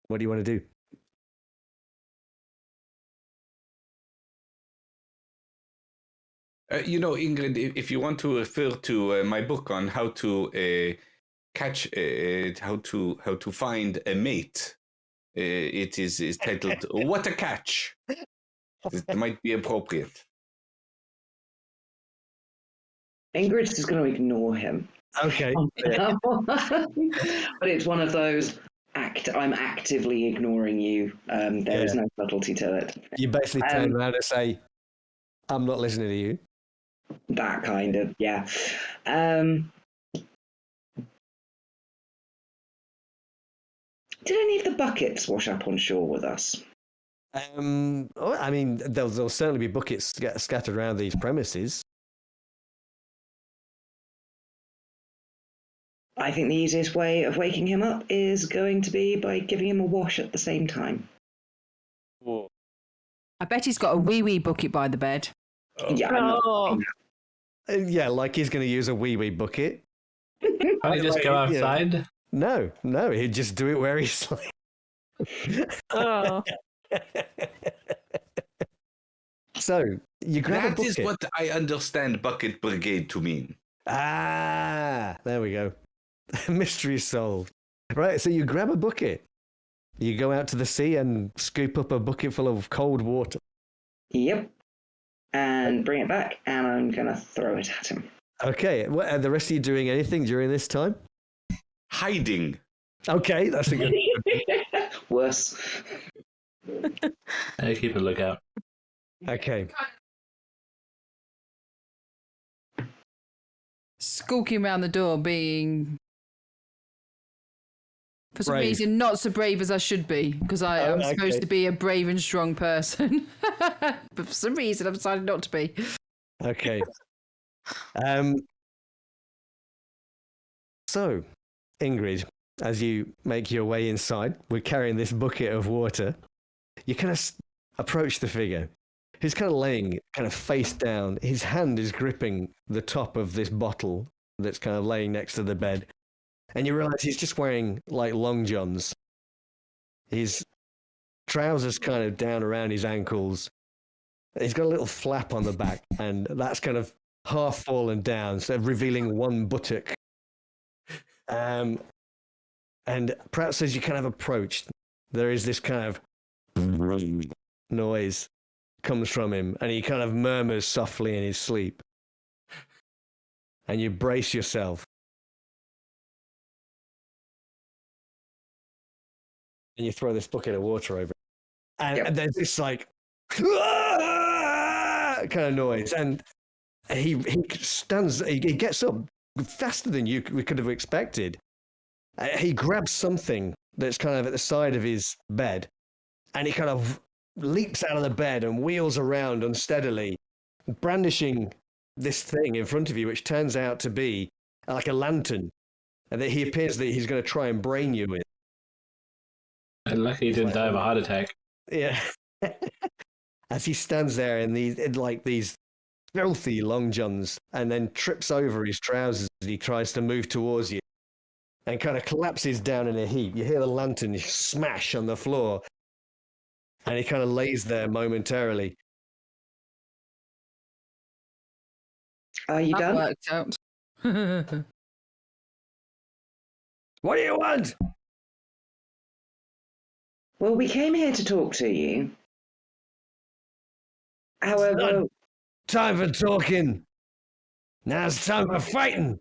What do you want to do? Ingrid, if you want to refer to my book on how to how to find a mate, it is titled "What a Catch." It might be appropriate. Ingrid's just going to ignore him. Okay. But it's one of those I'm actively ignoring you. There is no subtlety to it. You basically turn around and say, I'm not listening to you. That kind of, yeah. Did any of the buckets wash up on shore with us? I mean, there'll certainly be buckets scattered around these premises. I think the easiest way of waking him up is going to be by giving him a wash at the same time. I bet he's got a wee bucket by the bed. Yeah, I'm not. Yeah, like he's going to use a wee bucket. Can't he just go outside? No, he'd just do it where he's sleeping. Oh. So you grab a That bucket. is what I understand bucket brigade to mean. Ah, there we go. Mystery solved. Right, so you grab a bucket. You go out to the sea and scoop up a bucket full of cold water. Yep. And bring it back, and I'm going to throw it at him. Okay, are the rest of you doing anything during this time? Hiding. Okay, that's a good. Worse. Keep a lookout. Okay. Skulking around the door, being for some Brave. reason not so brave as I should be, because I'm supposed to be a brave and strong person. But for some reason I've decided not to be. Okay. So, Ingrid, as you make your way inside, we're carrying this bucket of water. You kind of approach the figure. He's kind of laying kind of face down. His hand is gripping the top of this bottle that's kind of laying next to the bed. And you realize he's just wearing like long johns. His trousers kind of down around his ankles. He's got a little flap on the back, and that's kind of half fallen down, so revealing one buttock. And perhaps as you kind of approach, there is this kind of noise comes from him, and he kind of murmurs softly in his sleep. And you brace yourself. And you throw this bucket of water over it. And there's this like kind of noise. And he gets up faster than we could have expected. He grabs something that's kind of at the side of his bed, and he kind of leaps out of the bed and wheels around unsteadily, brandishing this thing in front of you, which turns out to be like a lantern, and that he appears that he's going to try and brain you with. And lucky he didn't die of a heart attack. Yeah. As he stands there in these filthy long johns, and then trips over his trousers as he tries to move towards you, and kind of collapses down in a heap. You hear the lantern smash on the floor, and he kind of lays there momentarily. Are you done? Worked out. What do you want? Well, we came here to talk to you. However, Time for talking. Now it's time for fighting.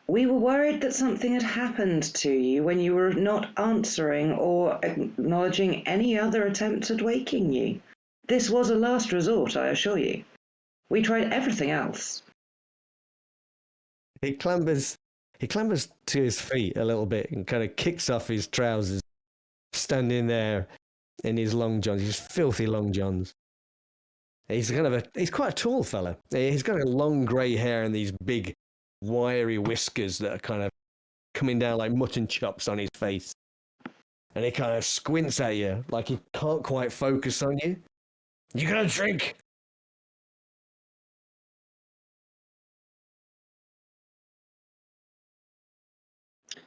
we were worried that something had happened to you when you were not answering or acknowledging any other attempts at waking you. This was a last resort, I assure you. We tried everything else. He clambers to his feet a little bit and kind of kicks off his trousers, standing there in his long johns, his filthy long johns. He's quite a tall fella. He's got a long grey hair and these big, wiry whiskers that are kind of coming down like mutton chops on his face. And he kind of squints at you like he can't quite focus on you. You got a drink?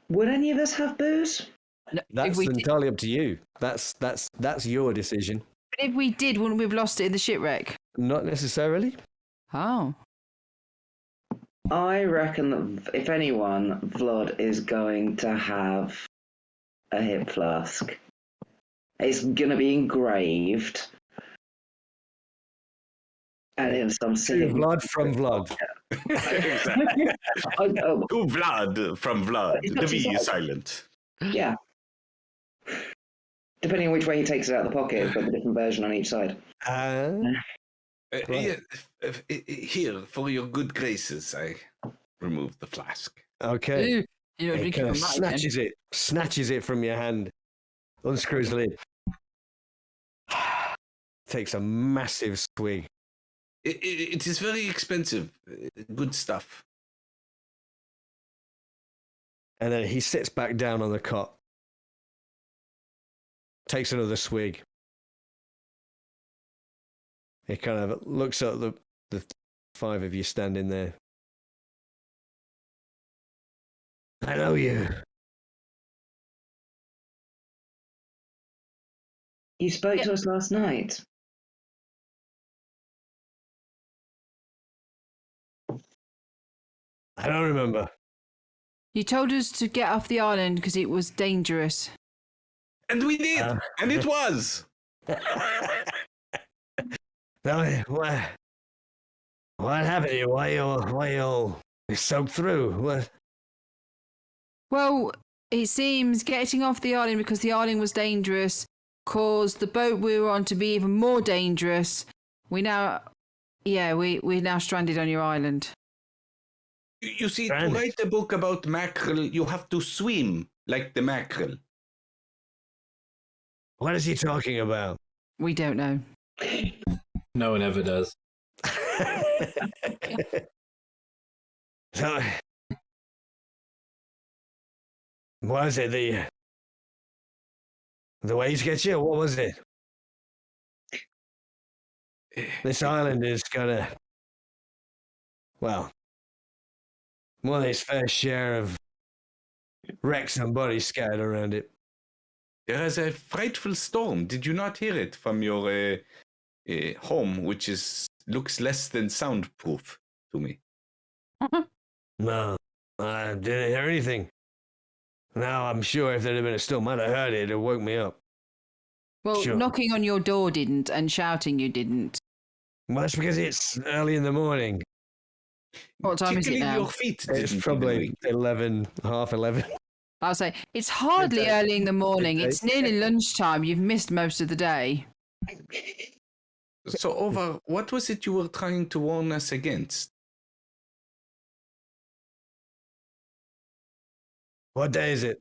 Would any of us have booze? That's entirely up to you. That's your decision. But if we did, wouldn't we have lost it in the shipwreck? Not necessarily. Oh. I reckon that if anyone, Vlad is going to have a hip flask. It's going to be engraved. And in some silly... Blood from Vlad. Exactly. To Vlad from Vlad. The V is silent. Yeah. Depending on which way he takes it out of the pocket, it's got a different version on each side. Here, for your good graces, I remove the flask. Okay. Ooh, you don't He drink it kind of from mine, then. snatches it from your hand, unscrews the lid, takes a massive swig. It is very expensive. Good stuff. And then he sits back down on the cot, takes another swig. He kind of looks at the five of you standing there. I know you. You spoke to us last night. I don't remember. You told us to get off the island because it was dangerous. And we did! And it was! No, what happened to you? Why you all soaked through? What? Well, it seems getting off the island because the island was dangerous caused the boat we were on to be even more dangerous. We're now stranded on your island. You see, to write a book about mackerel, you have to swim like the mackerel. What is he talking about? We don't know. No one ever does. So, was it the waves get you? What was it? This island is gonna, well, more than its fair share of wrecks and bodies scattered around it. There is a frightful storm. Did you not hear it from your home, which looks less than soundproof to me? No, I didn't hear anything. Now, I'm sure if there had been a storm, I'd have heard it. It woke me up. Well, Sure. knocking on your door didn't, and shouting you didn't. Well, that's because it's early in the morning. What time is it Tickling now? your feet. It's didn't probably even 11, half 11. I'll say, it's hardly Midday. early in the morning. Midday. It's nearly lunchtime. You've missed most of the day. wake. So, Ova, what was it you were trying to warn us against? What day is it?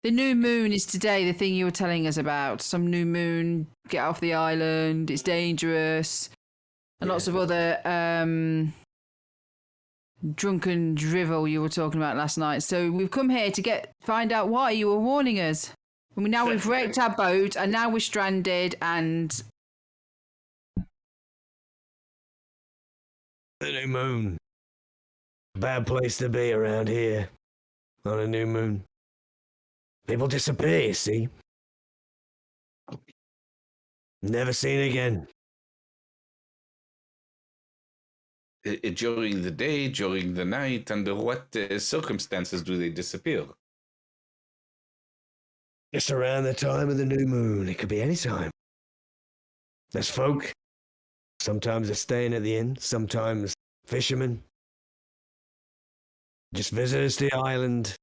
The new moon is today, the thing you were telling us about. Some new moon, get off the island, it's dangerous. And lots of other drunken drivel you were talking about last night. So we've come here to find out why you were warning us. And now we've wrecked our boat, and now we're stranded, and... The new moon. Bad place to be around here. On a new moon. People disappear, you see. Never seen again. During the day, during the night, under what circumstances do they disappear? Just around the time of the new moon. It could be any time. There's folk. Sometimes they're staying at the inn. Sometimes fishermen. Just visitors to the island.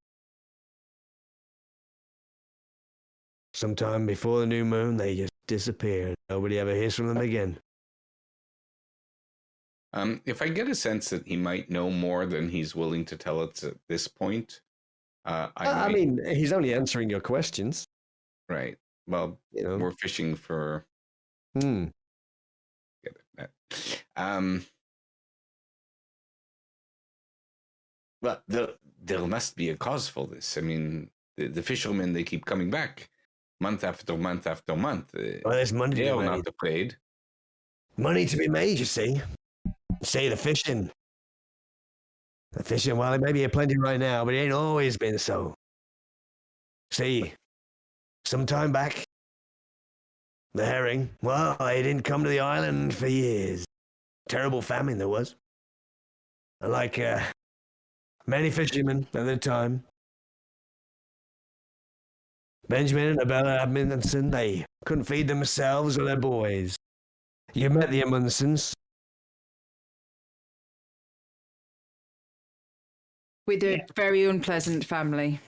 Sometime before the new moon, they just disappear. Nobody ever hears from them again. If I get a sense that he might know more than he's willing to tell us at this point, I mean, he's only answering your questions. Right. Well, You know. we're fishing for. Hmm. Get it. Well, there must be a cause for this. I mean, the fishermen, they keep coming back month after month after month. Well, there's money They to are be not made. afraid. Money to be made, you see. Say the fishing. The fishing, well, it may be plenty right now, but it ain't always been so. See, some time back, the herring, well, they didn't come to the island for years. Terrible famine there was. And like many fishermen at the time, Benjamin and Abella Amundsen, they couldn't feed themselves or their boys. You met the Amundsens. With a very unpleasant family.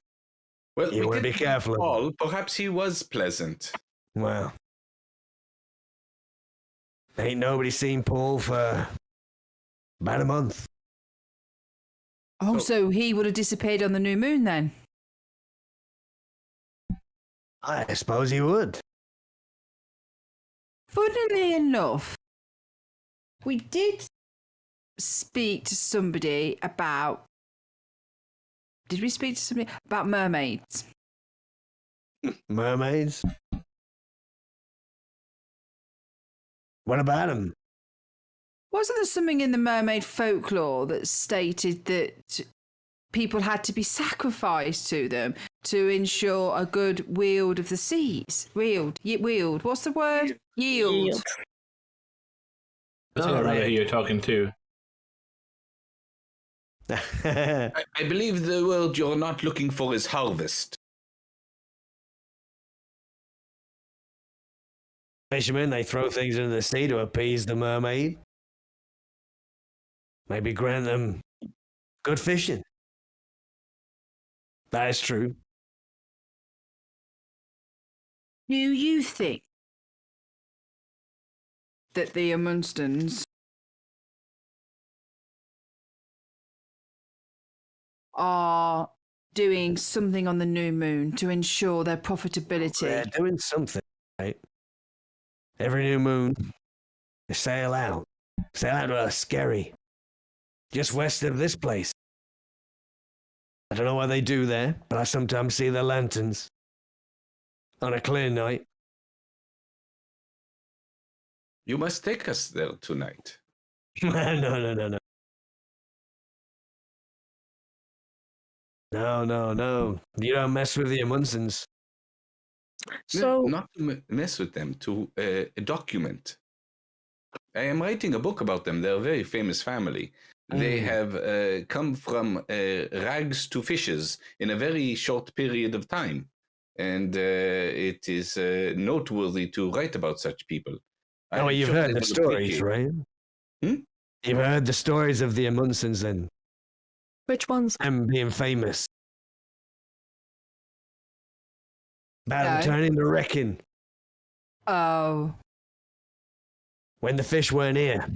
Well, You we wanna be didn't careful of recall. Perhaps he was pleasant. Well, Ain't nobody seen Paul for about a month. Oh, so he would have disappeared on the new moon then? I suppose he would. Funnily enough, we did speak to somebody about... Did we speak to somebody about mermaids? Mermaids? What about them? Wasn't there something in the mermaid folklore that stated that people had to be sacrificed to them to ensure a good wield of the seas? Wield. What's the word? Yield. I think I remember who you're talking to. I believe the word you're not looking for is harvest. Fishermen, they throw things into the sea to appease the mermaid. Maybe grant them good fishing. That is true. Do you think that the Amunstons are doing something on the new moon to ensure their profitability? They're doing something, right? Every new moon, they sail out to a skerry, just west of this place. I don't know what they do there, but I sometimes see their lanterns on a clear night. You must take us there tonight. No. No. You don't mess with the Amundsons. So, Not to mess with them, to document. I am writing a book about them. They're a very famous family. They have come from rags to fishes in a very short period of time. And it is noteworthy to write about such people. Oh, you've heard the stories, right? You've heard the stories of the Amundsons then. which ones? Them being famous. About them No. turning the wrecking Oh, when the fish weren't here.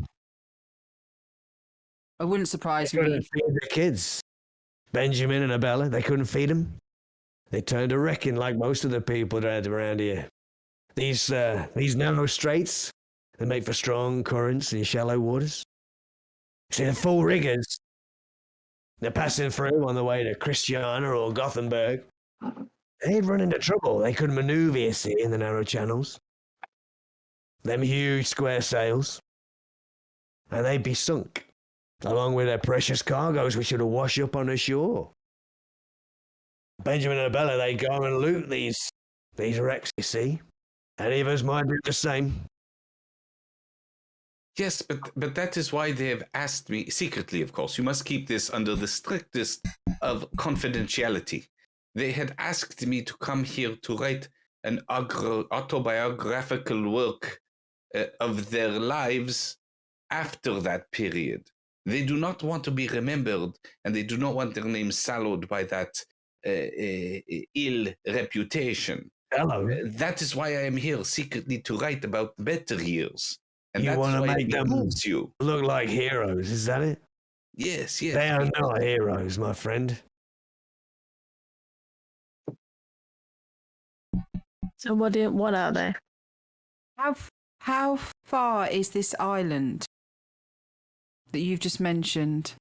it wouldn't surprise They me. couldn't feed the kids. Benjamin and Abella, they couldn't feed them. They turned to wrecking like most of the people that are around here. These narrow straits, they make for strong currents in shallow waters. See, the full riggers, they're passing through on the way to Christiana or Gothenburg. They'd run into trouble. They couldn't maneuver, you see, in the narrow channels. Them huge square sails. And they'd be sunk, along with their precious cargoes which would wash up on the shore. Benjamin and Abella, they go and loot these wrecks, you see. Any of us might do the same. Yes, but that is why they have asked me, secretly, of course, you must keep this under the strictest of confidentiality. They had asked me to come here to write an autobiographical work of their lives after that period. They do not want to be remembered, and they do not want their names sullied by that ill reputation. Hello. That is why I am here secretly to write about better years. And You that want is to why make it them moves you. look like heroes, is that it? Yes. They are not heroes, my friend. So what are they? How far is this island that you've just mentioned?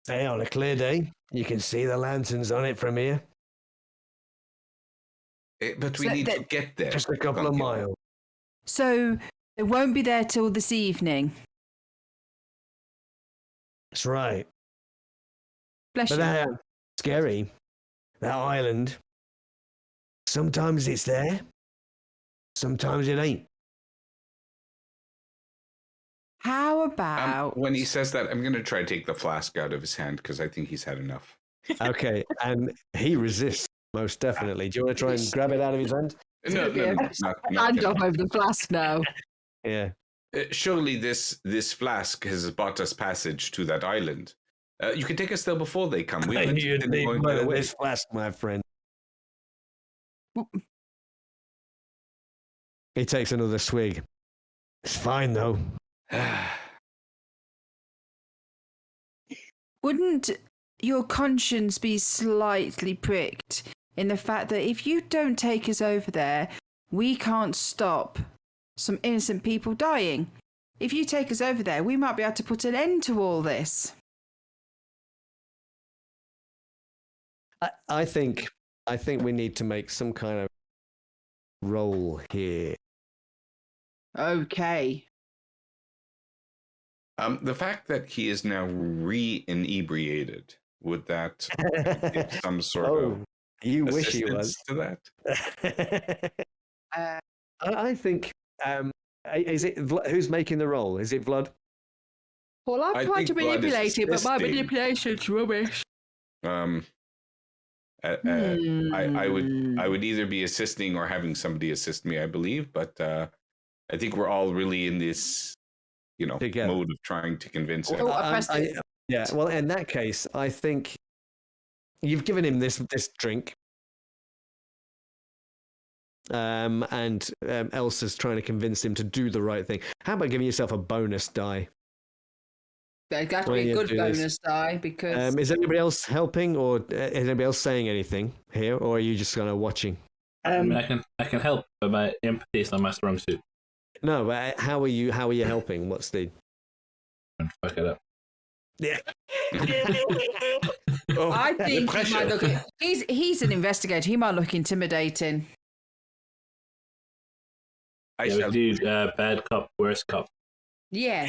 Hey, on a clear day, you can see the lanterns on it from here. But we So need to that- get there. Just a couple of miles. So it won't be there till this evening. That's right. Bless But you. that scary. That island. Sometimes it's there. Sometimes it ain't. How about When he says that, I'm going to try to take the flask out of his hand because I think he's had enough. Okay, and he resists most definitely. Do you want to try and grab it out of his hand? No, hand off over the flask now? Yeah. Surely this flask has bought us passage to that island. You can take us there before they come. We haven't You'd been need going one that of way. this flask, my friend. He takes another swig. It's fine, though. Wouldn't your conscience be slightly pricked in the fact that if you don't take us over there, we can't stop some innocent people dying? If you take us over there, we might be able to put an end to all this. I think we need to make some kind of roll here. Okay. The fact that he is now re-inebriated, would that give some sort of you wish he was to that? I think. Is it who's making the roll? Is it Vlad? Well, I'm trying to manipulate it, but my assisting. manipulation's rubbish. I would either be assisting or having somebody assist me, I believe, but I think we're all really in this, Together. mode of trying to convince him. Oh, I pressed it. Yeah. Well, in that case, I think you've given him this drink, and Elsa's trying to convince him to do the right thing. How about giving yourself a bonus die? There's got to be a good bonus die because. Is anybody else helping, or is anybody else saying anything here, or are you just kind of watching? I can help, but my empathy is not my strong suit. No, but how are you helping? What's the? Fuck it up. Yeah. I think he might look. He's an investigator. He might look intimidating. I shall do bad cop, worst cop. Yeah.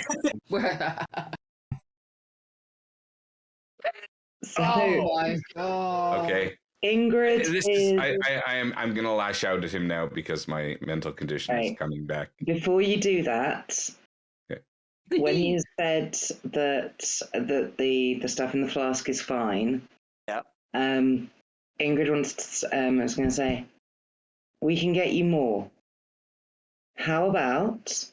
So, oh my god. Okay. Ingrid I'm gonna lash out at him now because my mental condition is coming back. Before you do that, when you said that the stuff in the flask is fine, yeah. Ingrid wants to, I was going to say, we can get you more. How about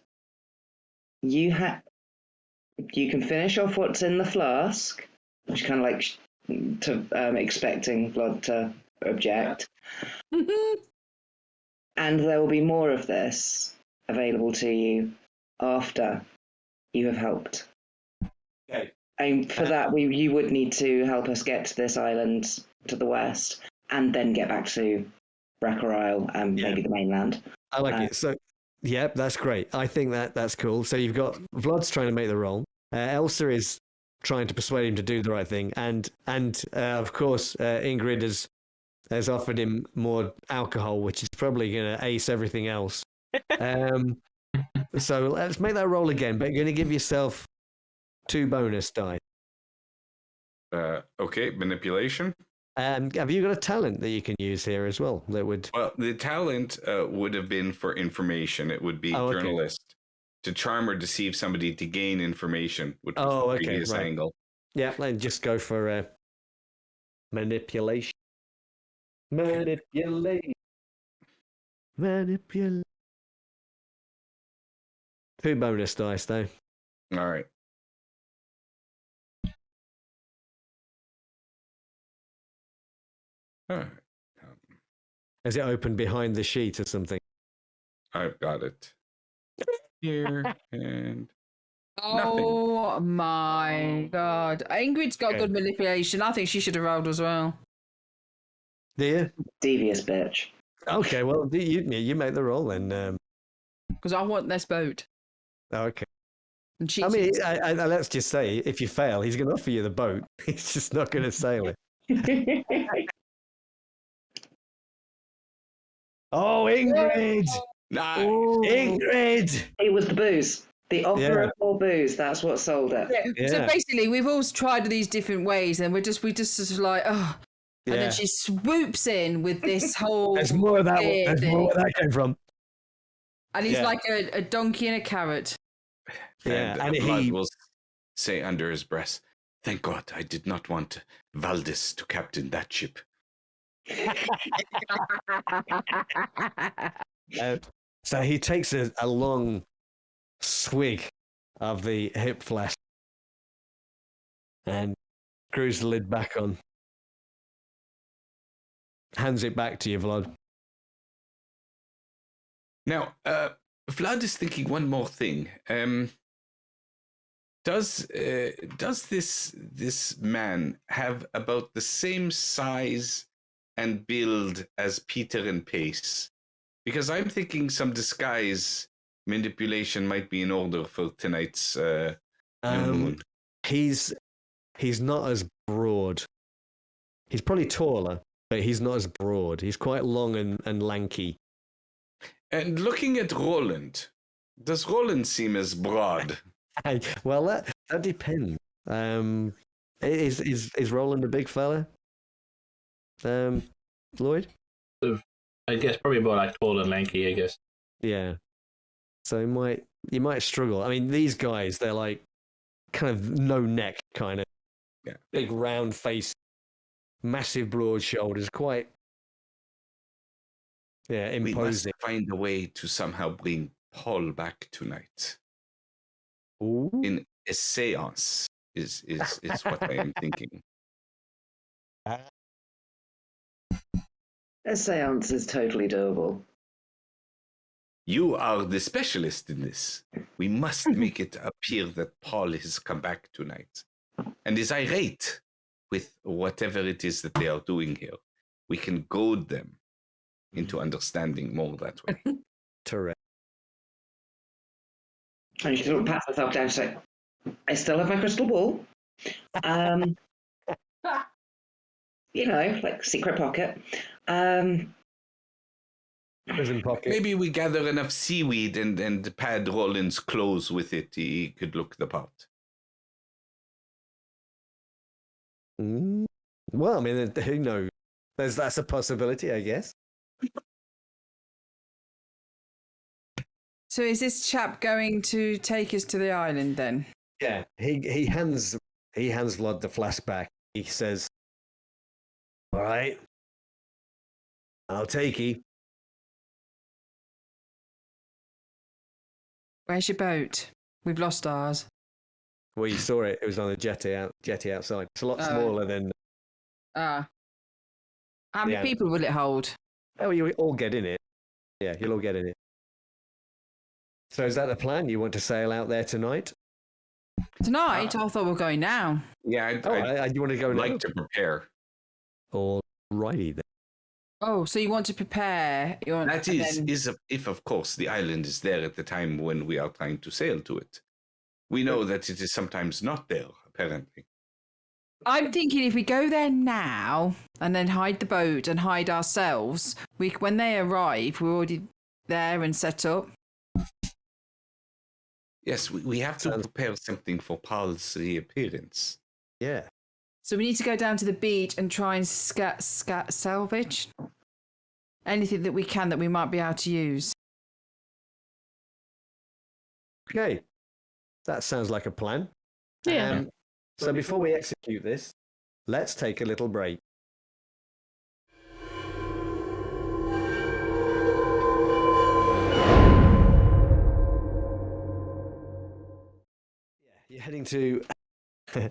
you can finish off what's in the flask, which is kind of like expecting Vlad to object. And there will be more of this available to you after you have helped. Okay. And for that, you would need to help us get to this island to the west, and then get back to Brecker Isle and maybe the mainland. I like it. So, yeah, that's great. I think that's cool. So you've got Vlad's trying to make the roll. Elsa is trying to persuade him to do the right thing, and of course Ingrid has offered him more alcohol, which is probably going to ace everything else. So let's make that roll again, but you're going to give yourself 2 bonus die. Okay, manipulation. Have you got a talent that you can use here as well? That would. Well, the talent would have been for information. It would be journalist. To charm or deceive somebody to gain information, which was the previous angle. Yeah, let's just go for manipulation. Manipulate. 2 bonus dice, though. All right. All right. Has it opened behind the sheet or something? I've got it here and oh my god, Ingrid's got good manipulation. I think she should have rolled as well. Do you? Devious bitch. Okay, well you make the roll then. Because I want this boat. Okay. And she. I mean, let's just say if you fail, he's going to offer you the boat. He's just not going to sail it. Oh, Ingrid! Nice. Ingrid! It was the booze. The offer of more booze. That's what sold it. Yeah. So basically, we've all tried these different ways, and we just sort of like, oh. And then she swoops in with this whole. There's more of that. There's more where that came from. And he's like a donkey and a carrot. Yeah, and he will say under his breath, "Thank God, I did not want Valdis to captain that ship." So he takes a long swig of the hip flask and screws the lid back on. Hands it back to you, Vlad. Now, Vlad is thinking one more thing. Does this man have about the same size and build as Peter and Pace? Because I'm thinking some disguise manipulation might be in order for tonight's new moon. He's not as broad. He's probably taller, but he's not as broad. He's quite long and lanky. And looking at Roland, does Roland seem as broad? Well, that depends. Is Roland a big fella? Lloyd? I guess probably more like tall and lanky, I guess. Yeah. So you might struggle. I mean, these guys, they're like kind of no neck, kind of big round face, massive broad shoulders, quite imposing. We must find a way to somehow bring Paul back tonight. Ooh. In a seance is what I am thinking. A seance is totally doable. You are the specialist in this. We must make it appear that Paul has come back tonight and is irate with whatever it is that they are doing here. We can goad them into understanding more that way. Correct. And you can pat myself down and say, I still have my crystal ball. Like secret pocket. Prison pocket. Maybe we gather enough seaweed and pad Roland's clothes with it. He could look the part. Well, I mean, who knows? That's a possibility, I guess. So is this chap going to take us to the island then? Yeah, he hands Vlad the flashback. He says, "All right, I'll take you." Where's your boat? We've lost ours. Well, you saw it. It was on a jetty outside. It's a lot smaller than. How many people will it hold? Oh, you all get in it. Yeah, you'll all get in it. So is that the plan? You want to sail out there tonight? Tonight? I thought we were going now. Yeah, you want to go like now? to prepare. Alrighty then. Oh, so you want to prepare? If of course the island is there at the time when we are trying to sail to it. We know that it is sometimes not there, apparently. I'm thinking if we go there now and then hide the boat and hide ourselves, when they arrive, we're already there and set up. Yes, we have to prepare something for Paul's reappearance. Yeah. So we need to go down to the beach and try and salvage anything that we can that we might be able to use. Okay. That sounds like a plan. Yeah. So before we execute this, let's take a little break. You're heading to a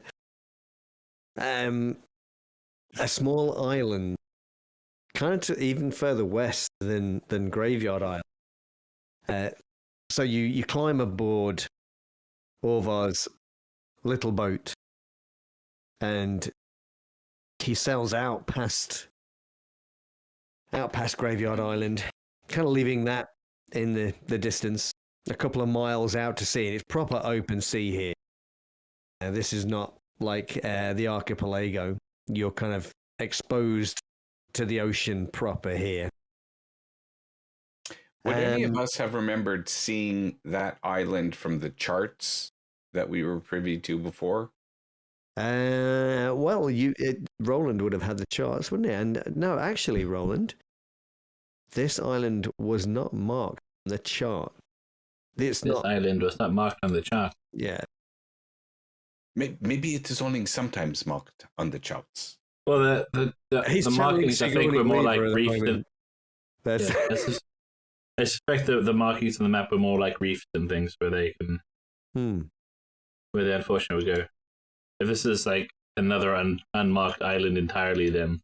small island, kind of even further west than Graveyard Island. So you climb aboard Orvar's little boat, and he sails out past Graveyard Island, kind of leaving that in the distance, a couple of miles out to sea. And it's proper open sea here. This is not like the archipelago. You're kind of exposed to the ocean proper here. Would any of us have remembered seeing that island from the charts that we were privy to before? Well, Roland would have had the charts, wouldn't he? And no, actually, Roland, this island was not marked on the chart. This island was not marked on the chart. Yeah. Maybe it is only sometimes marked on the charts. Well, the markings, I think, were more like reefed. I suspect the markings on the map were more like reefs and things where they can, where they unfortunately would go. If this is like another unmarked island entirely, then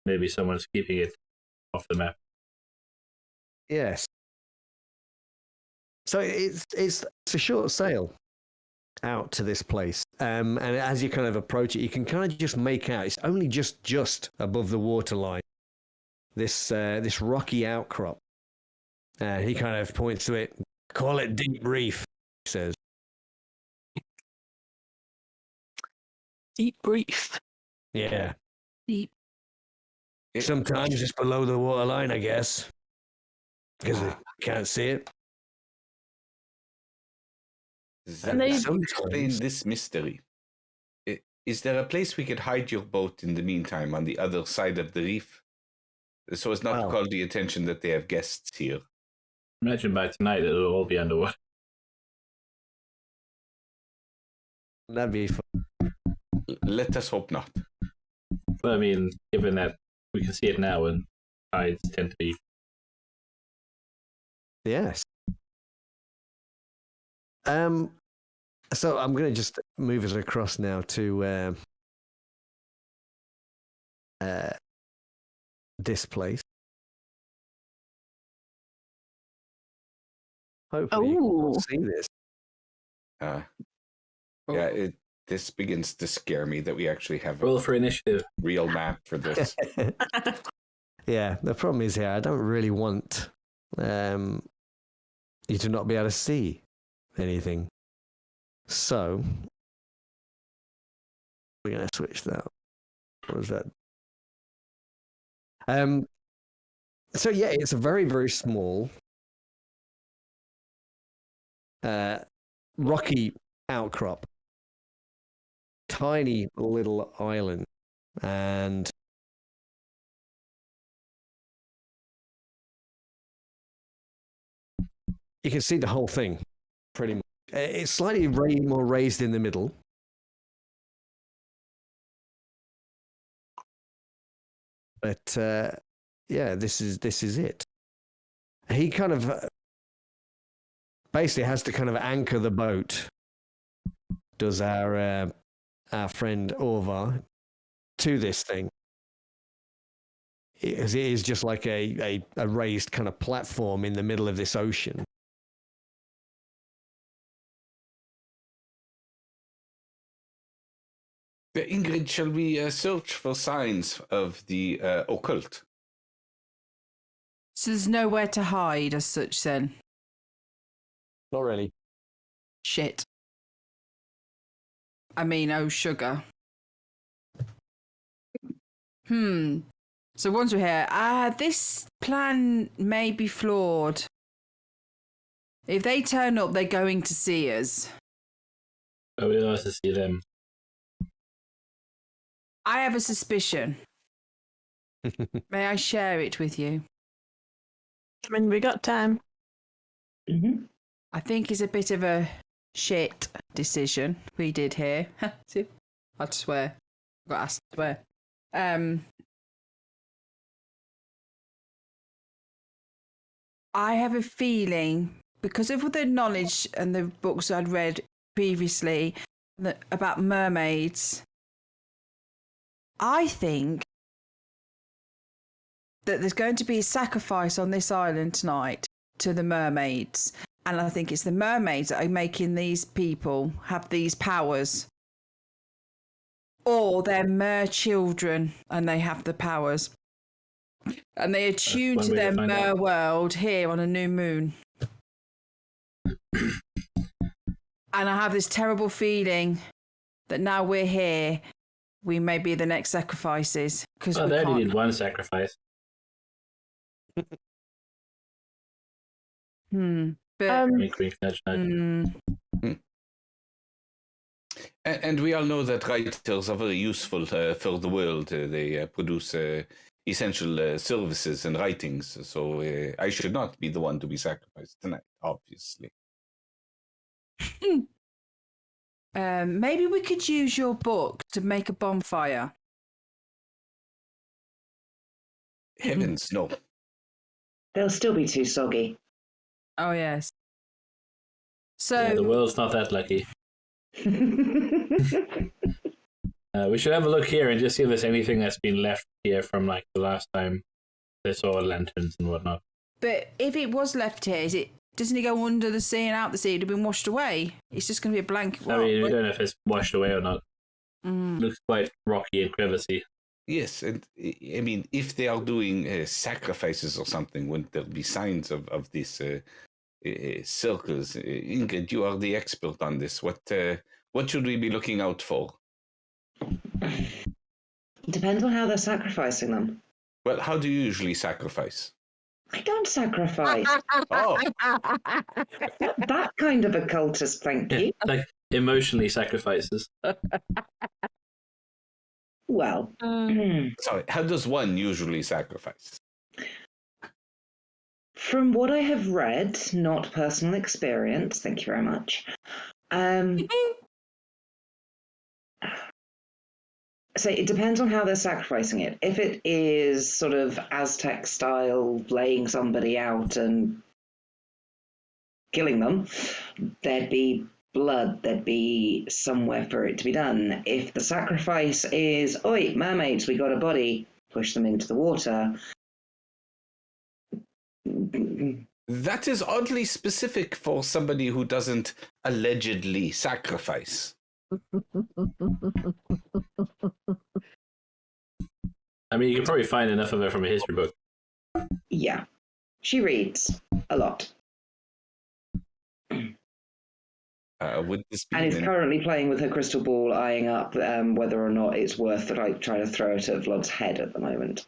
maybe someone's keeping it off the map. Yes. So it's a short sail out to this place, and as you kind of approach it, you can kind of just make out it's only just above the waterline. This rocky outcrop. He kind of points to it. Call it Deep Reef, he says. Deep Reef. Yeah. Deep. Sometimes it's below the waterline, I guess, because you can't see it. That explain this mystery. Is there a place we could hide your boat in the meantime on the other side of the reef, so as not to call the attention that they have guests here? Imagine by tonight it'll all be underwater. That'd be fun. Let us hope not. But I mean, given that we can see it now and tides tend to be... Yes. So I'm going to just move us across now to this place. Hopefully you can see this. Yeah, this begins to scare me that we actually have Roll for initiative. Real map for this. Yeah, the problem is here, I don't really want you to not be able to see anything. So we're going to switch that. What was that? So yeah, it's a very, very small rocky outcrop. Tiny little island. And you can see the whole thing, pretty much. It's slightly more raised in the middle. But yeah, this is it. He kind of basically has to kind of anchor the boat. Does our friend Orvar to this thing? It is just like a raised kind of platform in the middle of this ocean. Ingrid, shall we search for signs of the occult? So there's nowhere to hide as such then? Not really. Shit. I mean, oh sugar. So once we're here, this plan may be flawed. If they turn up, they're going to see us. But we'll also see them. I have a suspicion. May I share it with you? I mean, we got time. Mm-hmm. I think it's a bit of a shit decision we did here. I'd swear. I've got to swear. I have a feeling, because of the knowledge and the books I'd read previously about mermaids, I think that there's going to be a sacrifice on this island tonight to the mermaids. And I think it's the mermaids that are making these people have these powers. Or they're mer children and they have the powers. And they attune to their mer world here on a new moon. And I have this terrible feeling that now we're here, we may be the next sacrifices. Because they only did one sacrifice. But, And we all know that writers are very useful for the world. They produce essential services and writings. So I should not be the one to be sacrificed tonight, obviously. Maybe we could use your book to make a bonfire. Heavens, no. They'll still be too soggy. Oh, yes. So yeah, the world's not that lucky. We should have a look here and just see if there's anything that's been left here from like the last time they saw lanterns and whatnot. But if it was left here, doesn't he go under the sea and out the sea? It'd have been washed away. It's just going to be a blank. I mean, we don't know if it's washed away or not. Looks quite rocky and crevicey. Yes, and I mean, if they are doing sacrifices or something, wouldn't there be signs of these circles? Ingrid, you are the expert on this. What should we be looking out for? Depends on how they're sacrificing them. Well, how do you usually sacrifice? I don't sacrifice. Oh, That kind of a cultist, thank you. Like emotionally sacrifices. Well, sorry. How does one usually sacrifice? from what I have read, not personal experience, thank you very much. So it depends on how they're sacrificing it. If it is sort of Aztec style, laying somebody out and killing them, there'd be blood, there'd be somewhere for it to be done. If the sacrifice is, oi, mermaids, we got a body, push them into the water. That is oddly specific for somebody who doesn't allegedly sacrifice. I mean, you can probably find enough of it from a history book. Yeah, she reads a lot. Would this be And is currently playing with her crystal ball, eyeing up whether or not it's worth like trying to throw it at Vlod's head at the moment.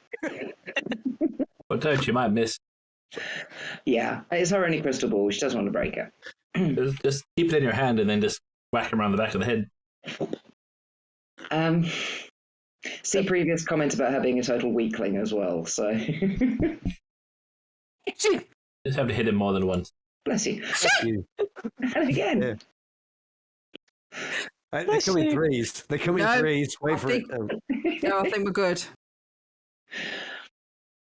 Well, don't you might miss. Yeah, it's her only crystal ball. She doesn't want to break it. Just keep it in your hand and then just whack him around the back of the head. See previous comment about her being a total weakling as well, so... Just have to hit him more than once. Bless you. And again. Yeah. They come in threes. They come in threes. Wait for it. No, I think we're good.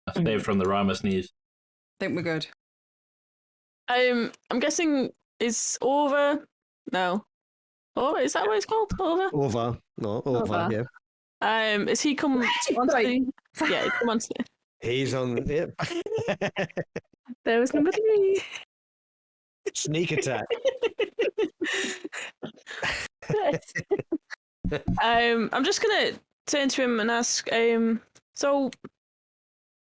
I saved from the Rama sneeze. I think we're good. I'm guessing is over. No. Oh, is that what it's called? Over. Over. No, over. Yeah. Is he come onto the... Yeah, he come onto the... He's on. Yep. There was number 3. Sneak attack. I'm just gonna turn to him and ask. So,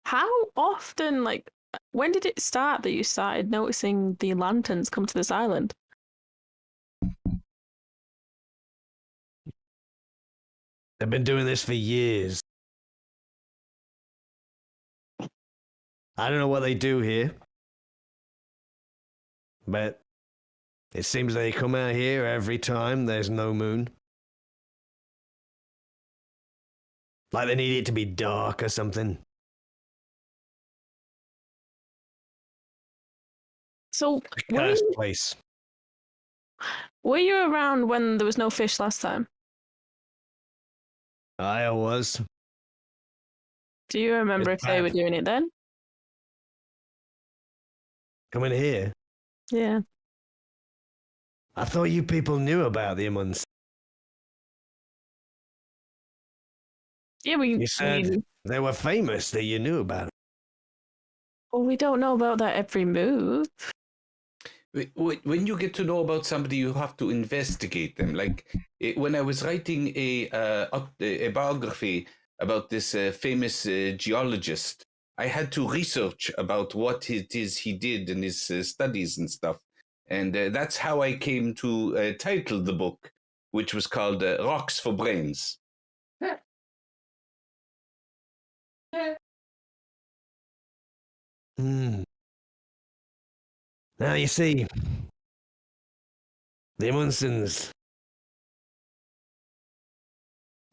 how often, like, when did it start that you started noticing the lanterns come to this island? They've been doing this for years. I don't know what they do here, but it seems they come out here every time there's no moon. Like they need it to be dark or something. So, Cursed place. were you around when there was no fish last time? I was. Do you remember if It's they bad. were doing it then? Coming here. Yeah. I thought you people knew about the Amunds. Yeah, You said they were famous, that you knew about it. Well, we don't know about that every move. When you get to know about somebody, you have to investigate them. Like when I was writing a biography about this famous geologist, I had to research about what it is he did in his studies and stuff. And that's how I came to title the book, which was called Rocks for Brains. Now you see, the Amundsons,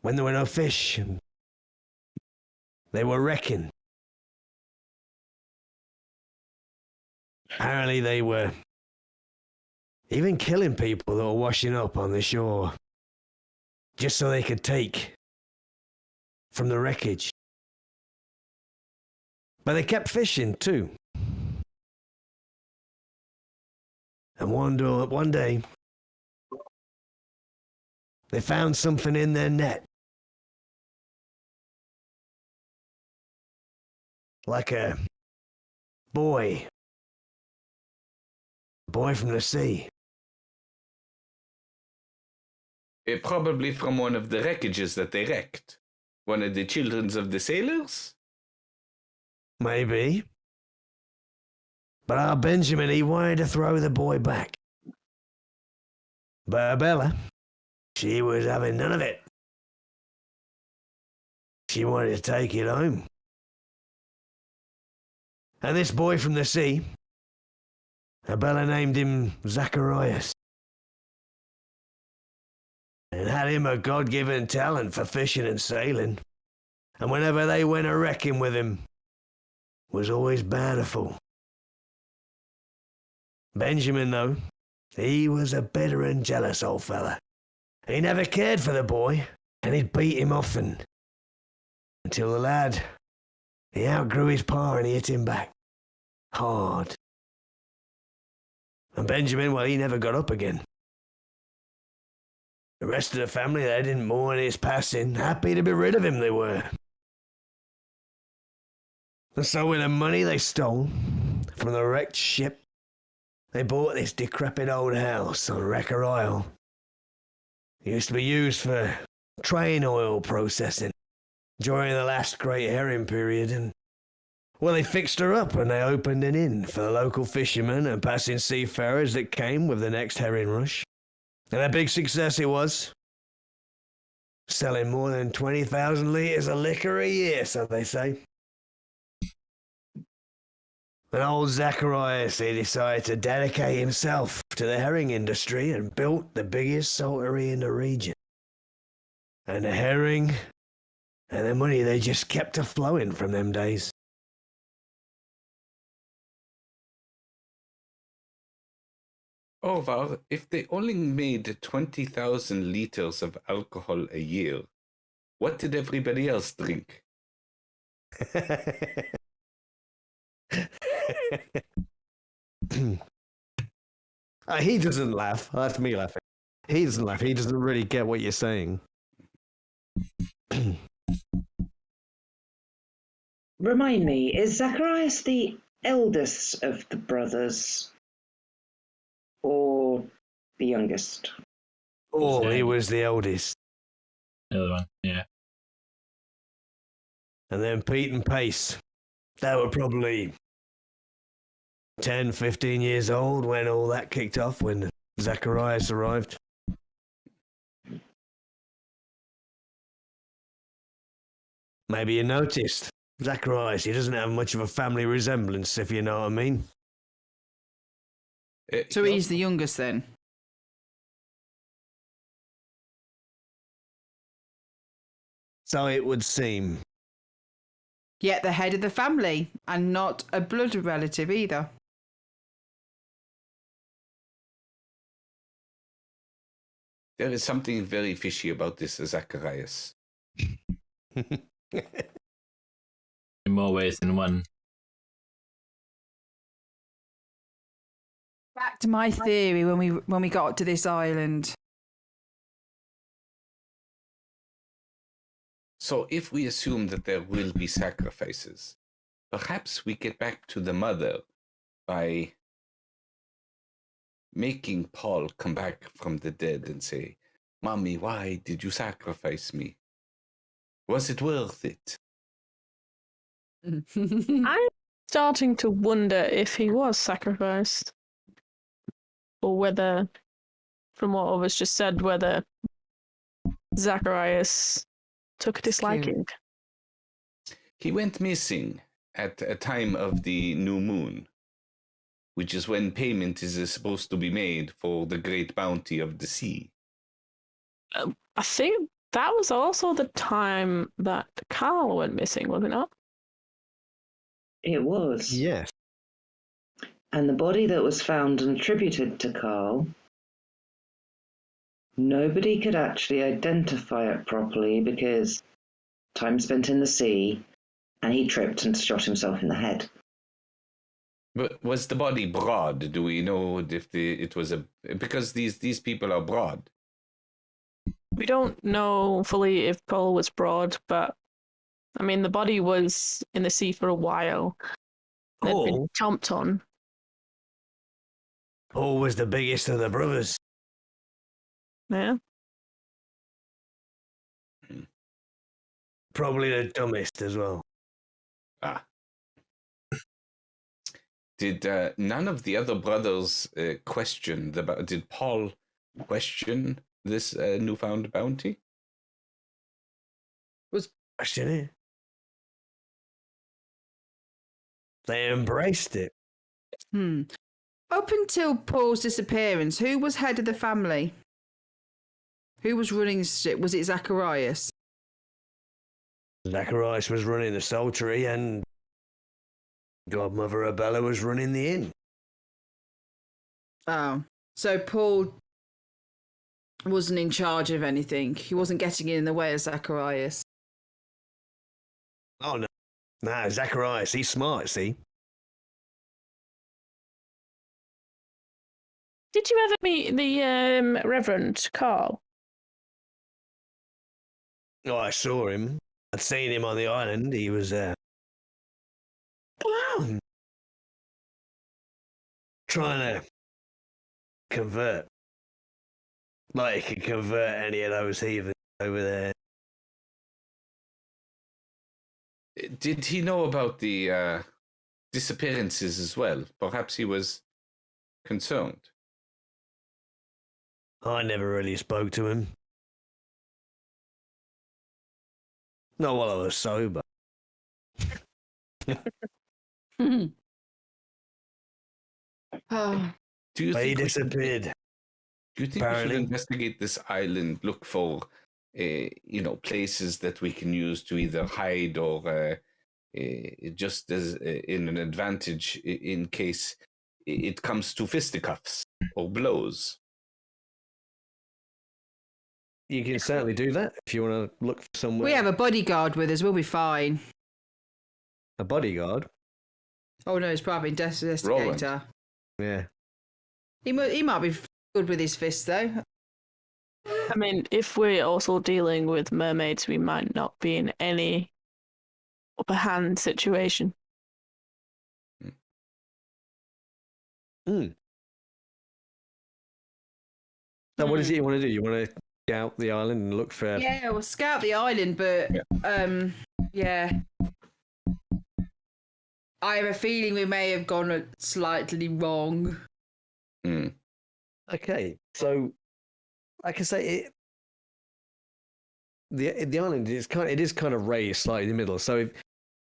when there were no fish, they were wrecking. Apparently they were even killing people that were washing up on the shore, just so they could take from the wreckage. But they kept fishing too. And one day, they found something in their net. Like a boy Boy from the sea. Probably from one of the wreckages that they wrecked. One of the children of the sailors? Maybe. But our Benjamin, he wanted to throw the boy back. But Bella, she was having none of it. She wanted to take it home. And this boy from the sea, Bella named him Zacharias. And had him a God-given talent for fishing and sailing. And whenever they went a-wrecking with him, was always bountiful. Benjamin, though, he was a bitter and jealous old fella. He never cared for the boy, and he'd beat him often. Until the lad, he outgrew his pa and he hit him back. Hard. And Benjamin, well, he never got up again. The rest of the family, they didn't mourn his passing. Happy to be rid of him, they were. And so with the money they stole from the wrecked ship, they bought this decrepit old house on Wrecker Isle. It used to be used for train oil processing during the last Great Herring period, and well, they fixed her up and they opened an inn for the local fishermen and passing seafarers that came with the next herring rush. And a big success it was, selling more than 20,000 litres of liquor a year, so they say. And old Zacharias, he decided to dedicate himself to the herring industry and built the biggest saltery in the region. And the herring and the money, they just kept a-flowing from them days. Orvar, if they only made 20,000 liters of alcohol a year, what did everybody else drink? He doesn't laugh. That's me laughing. He doesn't laugh. He doesn't really get what you're saying. Remind me, is Zacharias the eldest of the brothers or the youngest? Oh, he was the eldest. The other one, yeah. And then Pete and Pace, they were probably 10, 15 years old when all that kicked off, when Zacharias arrived. Maybe you noticed, Zacharias, he doesn't have much of a family resemblance, if you know what I mean. So he's the youngest then? So it would seem. Yet the head of the family, and not a blood relative either. There is something very fishy about this Zacharias. In more ways than one. Back to my theory when we got to this island. So if we assume that there will be sacrifices, perhaps we get back to the mother by making Paul come back from the dead and say, "Mommy, why did you sacrifice me? Was it worth it?" I'm starting to wonder if he was sacrificed. Or whether, from what others just said, whether Zacharias took a disliking. He went missing at a time of the new moon, which is when payment is supposed to be made for the great bounty of the sea. I think that was also the time that Carl went missing, was it not? It was. Yes. And the body that was found and attributed to Carl, nobody could actually identify it properly because time spent in the sea, and he tripped and shot himself in the head. But was the body broad? Do we know if it was because these people are broad? We don't know fully if Paul was broad, but I mean the body was in the sea for a while. It had been chomped on. Paul was the biggest of the brothers. Yeah. Probably the dumbest as well. Ah. Did none of the other brothers question did Paul question this newfound bounty? Was Question it. They embraced it. Up until Paul's disappearance, who was head of the family? Who was running the ship? Was it Zacharias? Zacharias was running the Saltery and Godmother Abella was running the inn. Oh, so Paul wasn't in charge of anything. He wasn't getting in the way of Zacharias. Oh, no. No, Zacharias, he's smart, see? Did you ever meet the Reverend Carl? Oh, I saw him. I'd seen him on the island. He was, trying to convert. Like he could convert any of those heathens over there. Did he know about the disappearances as well? Perhaps he was concerned. I never really spoke to him. Not while I was sober. Oh, Do you But he think disappeared. we should apparently. investigate this island, look for places that we can use to either hide or just as in an advantage in case it comes to fisticuffs or blows? You can certainly do that if you want to look for somewhere. we have a bodyguard with us. We'll be fine. a bodyguard. Oh no, it's probably investigator. Yeah. He might be good with his fists though. I mean, if we're also dealing with mermaids, we might not be in any upper hand situation. So what is it you want to do? You want to scout the island and look for... Yeah, we'll scout the island, but yeah. I have a feeling we may have gone slightly wrong. Okay, so like I say, the island is kind of raised slightly in the middle. So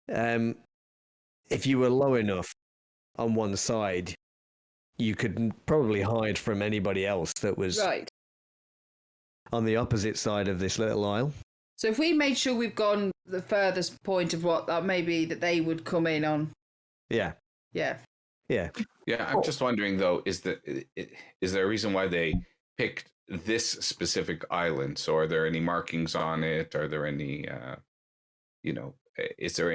if you were low enough on one side, you could probably hide from anybody else that was Right. on the opposite side of this little isle. So if we made sure we've gone the furthest point of what that may be that they would come in on. Yeah. Yeah. Yeah. Yeah, I'm just wondering though, is there a reason why they picked this specific island? So are there any markings on it? Are there any are there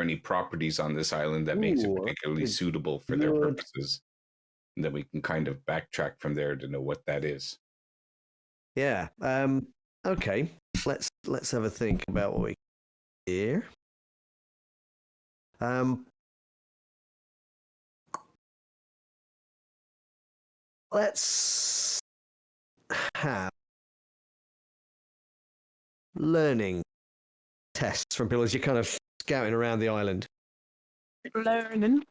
any properties on this island that makes it particularly suitable for their purposes? And then we can kind of backtrack from there to know what that is. Yeah. Okay. Let's have a think about what we here. Let's have learning tests from people as you're kind of scouting around the island. Learning.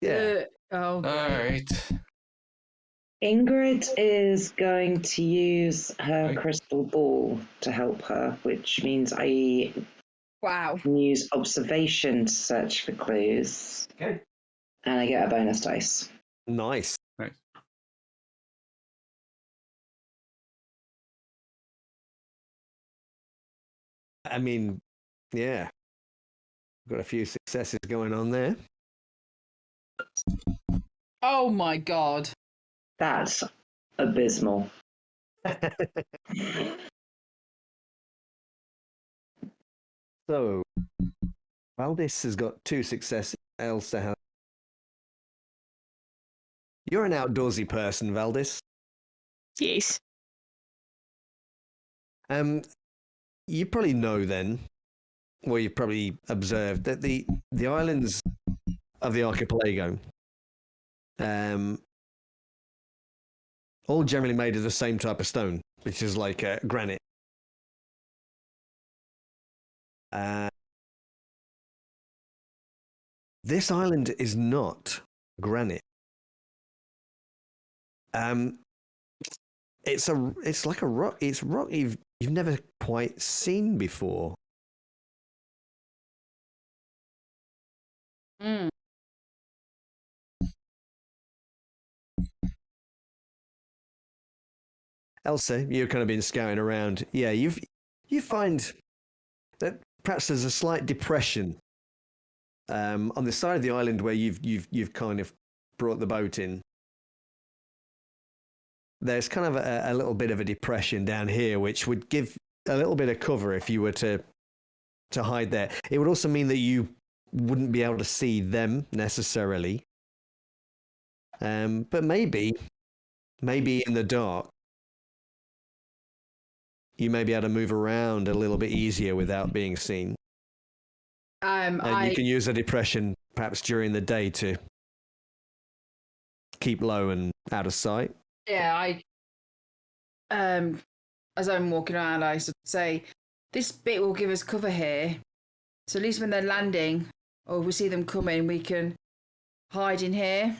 Yeah. All right. Ingrid is going to use her crystal ball to help her, which means I can use observation to search for clues. Okay. And I get a bonus dice. Nice. I mean, yeah. Got a few successes going on there. Oh my god. That's abysmal. So, Valdis has got 2 successes. Elsa has... You're an outdoorsy person, Valdis. Yes. You probably know then, or you've probably observed, that the islands of the archipelago all generally made of the same type of stone, which is like granite. This island is not granite. It's like a rock. It's rock you've never quite seen before. Mm. Elsa, you've kind of been scouting around. Yeah, you find that perhaps there's a slight depression on the side of the island where you've kind of brought the boat in. There's kind of a little bit of a depression down here, which would give a little bit of cover if you were to hide there. It would also mean that you wouldn't be able to see them necessarily. But maybe in the dark, you may be able to move around a little bit easier without being seen. And you can use a depression perhaps during the day to keep low and out of sight. Yeah, as I'm walking around, I sort of say, this bit will give us cover here. So at least when they're landing, or we see them coming, we can hide in here.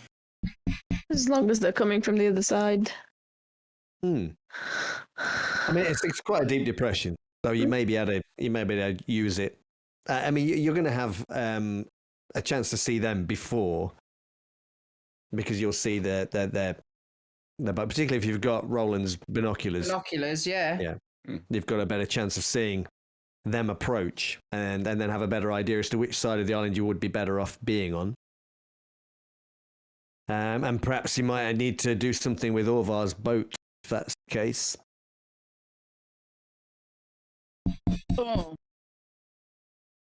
As long as they're coming from the other side. I mean, it's quite a deep depression, so you may be able to use it. I mean, you're going to have a chance to see them before, because you'll see their but particularly if you've got Roland's binoculars. Binoculars, yeah. Yeah, you've got a better chance of seeing them approach, and then have a better idea as to which side of the island you would be better off being on. And perhaps you might need to do something with Orvar's boat, if that's the case. Oh.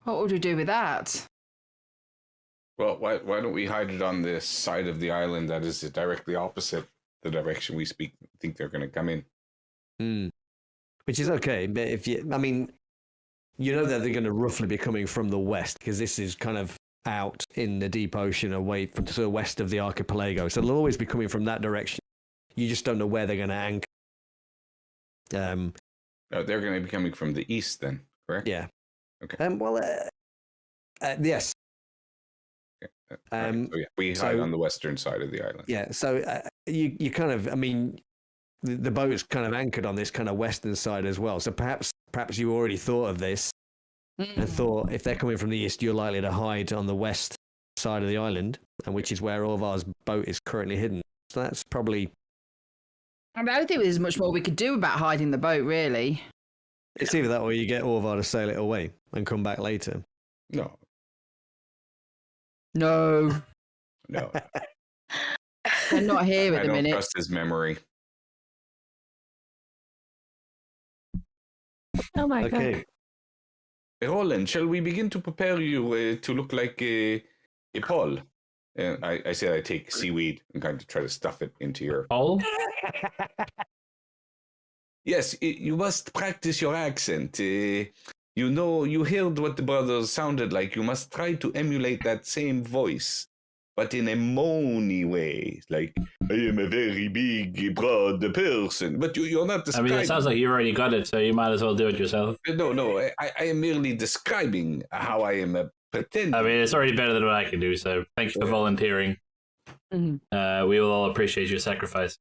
What would we do with that? Well, why don't we hide it on this side of the island that is directly opposite the direction we think they're going to come in? Which is okay, but you know that they're going to roughly be coming from the west, because this is kind of out in the deep ocean away from to the west of the archipelago. So they'll always be coming from that direction. You just don't know where they're going to anchor. No, they're going to be coming from the east then, correct? Yeah. Okay. Yes. Okay. So yeah, we hide on the western side of the island. Yeah. So you kind of, the boat's kind of anchored on this kind of western side as well. So perhaps you already thought of this and thought if they're coming from the east, you're likely to hide on the west side of the island, and which is where Orvar's boat is currently hidden. So that's probably. I don't think there's much more we could do about hiding the boat, really. It's either that or you get Orvar to sail it away and come back later. No. No. No. They're not here at the minute. I don't trust his memory. Oh my god. Okay. Roland, shall we begin to prepare you to look like a Paul? And I said I take seaweed and kind of try to stuff it into your... Paul? Yes, you must practice your accent. You heard what the brothers sounded like. You must try to emulate that same voice, but in a moany way. Like, I am a very big, broad person. But you're not describing... I mean, it sounds like you already got it, so you might as well do it yourself. No, I am merely describing how I am a pretend. I mean, it's already better than what I can do, so thank you for volunteering. Mm-hmm. We will all appreciate your sacrifice.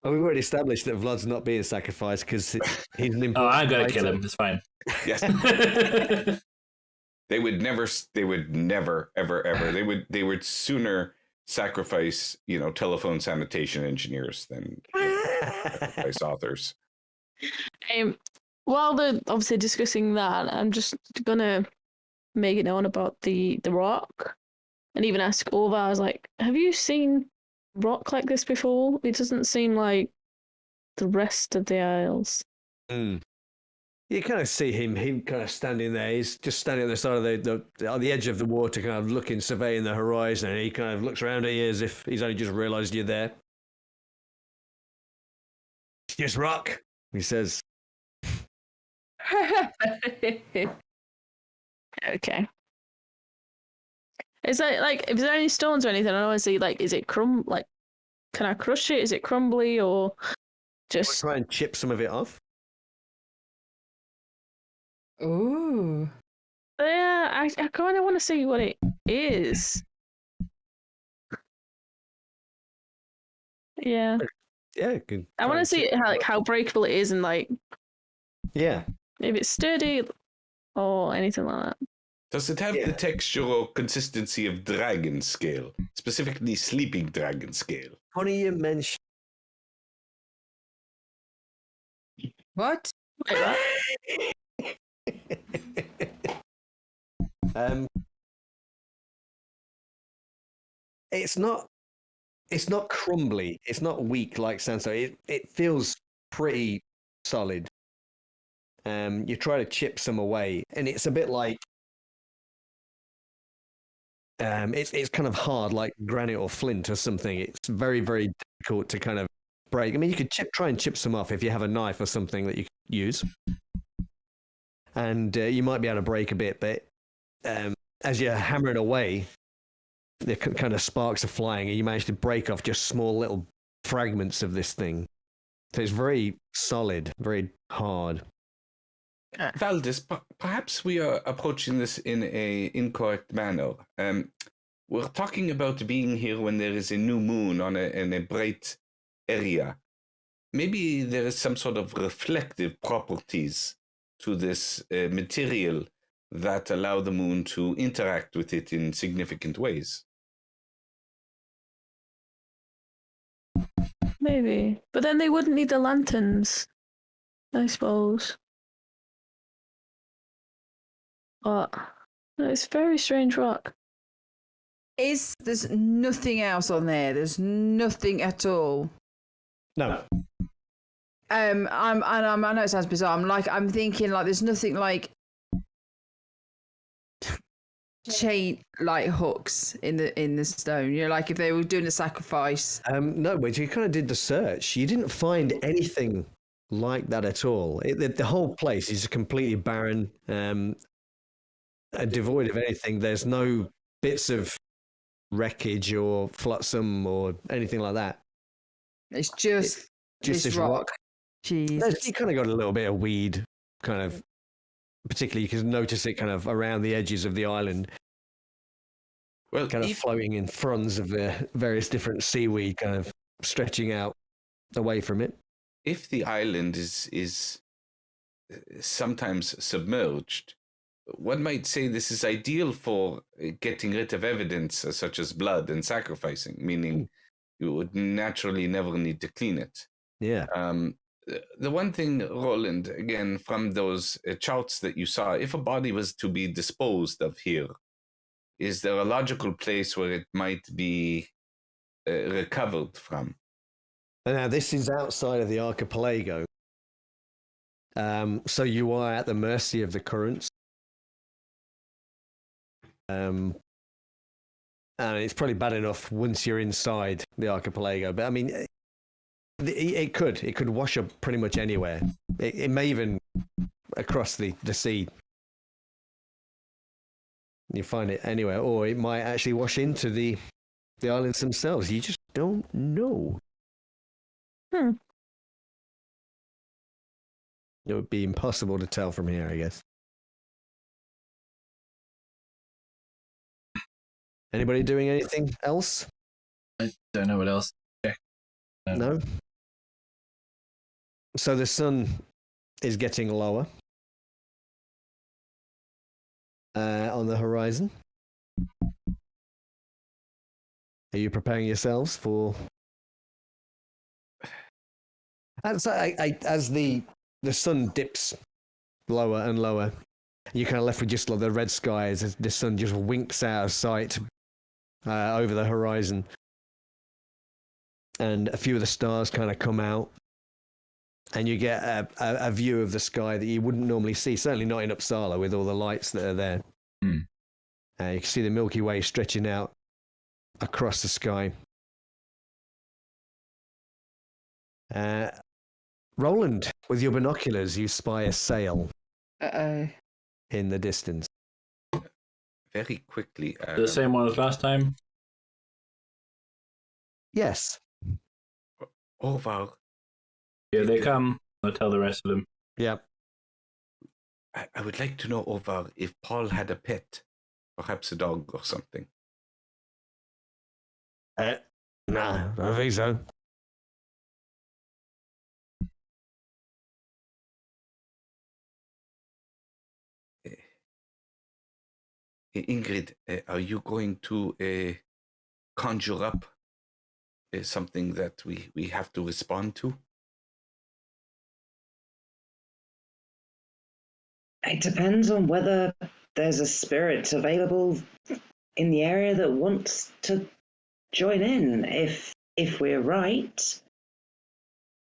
Well, we've already established that Vlad's not being sacrificed because he's an important. Oh, I'm going to fighter. kill him. It's fine. Yes. They would never, ever. They would sooner sacrifice, telephone sanitation engineers than sacrifice authors. While they're obviously discussing that, I'm just gonna make it known about the rock, and even ask Orvar. I was like, "Have you seen rock like this before? It doesn't seem like the rest of the isles." You kind of see him kind of standing there. He's just standing at the side of on the edge of the water, kind of looking, surveying the horizon. And he kind of looks around at you as if he's only just realised you're there. It's just rock, he says. Okay. Is that like, if there any stones or anything? I want to see, like, is it like, can I crush it? Is it crumbly or just try and chip some of it off? Ooh. Yeah, I kind of want to see what it is. Yeah. Yeah, good. I want to see how breakable it is and like. Yeah. If it's sturdy or anything like that. Does it have the texture or consistency of dragon scale, specifically sleeping dragon scale? Funny you mention. What? Wait, what? It's not crumbly. It's not weak like sandstone. It feels pretty solid. You try to chip some away, and it's a bit like it's kind of hard, like granite or flint or something. It's very, very difficult to kind of break. I mean, you could try and chip some off if you have a knife or something that you could use, and you might be able to break a bit. But as you hammer it away, the kind of sparks are flying, and you manage to break off just small little fragments of this thing. So it's very solid, very hard. Valdis, perhaps we are approaching this in an incorrect manner. We're talking about being here when there is a new moon in a bright area. Maybe there is some sort of reflective properties to this material that allow the moon to interact with it in significant ways. Maybe. But then they wouldn't need the lanterns, I suppose. But it's very strange rock. There's nothing else on there? There's nothing at all. No. I know it sounds bizarre. I'm thinking like there's nothing like chain like hooks in the stone. You know, like if they were doing a sacrifice. No, but you kind of did the search. You didn't find anything like that at all. The whole place is completely barren. Devoid of anything. There's no bits of wreckage or flotsam or anything like that. It's just this rock. Jeez. You kind of got a little bit of weed, kind of, particularly you can notice it kind of around the edges of the island. Well, kind of floating in fronds of the various different seaweed, kind of stretching out away from it. If the island is sometimes submerged, one might say this is ideal for getting rid of evidence such as blood and sacrificing, meaning you would naturally never need to clean it. Yeah. The one thing, Roland, again, from those charts that you saw, if a body was to be disposed of here, is there a logical place where it might be recovered from? Now, this is outside of the archipelago. So you are at the mercy of the currents. And it's probably bad enough once you're inside the archipelago. But I mean, it could wash up pretty much anywhere. It may even across the sea. You find it anywhere, or it might actually wash into the islands themselves. You just don't know. It would be impossible to tell from here, I guess. Anybody doing anything else? I don't know what else. No? So the sun is getting lower on the horizon. Are you preparing yourselves for... As the sun dips lower and lower, you're kind of left with just like the red skies as the sun just winks out of sight over the horizon. And a few of the stars kind of come out. And you get a view of the sky that you wouldn't normally see, certainly not in Uppsala with all the lights that are there. You can see the Milky Way stretching out across the sky. Roland, with your binoculars, you spy a sail in the distance. very quickly. The same one as last time? Yes. Over. Here they come. I'll tell the rest of them. Yeah. I would like to know, Over, if Paul had a pet. Perhaps a dog or something. No, I don't think so. Ingrid, are you going to conjure up something that we have to respond to? It depends on whether there's a spirit available in the area that wants to join in. If we're right,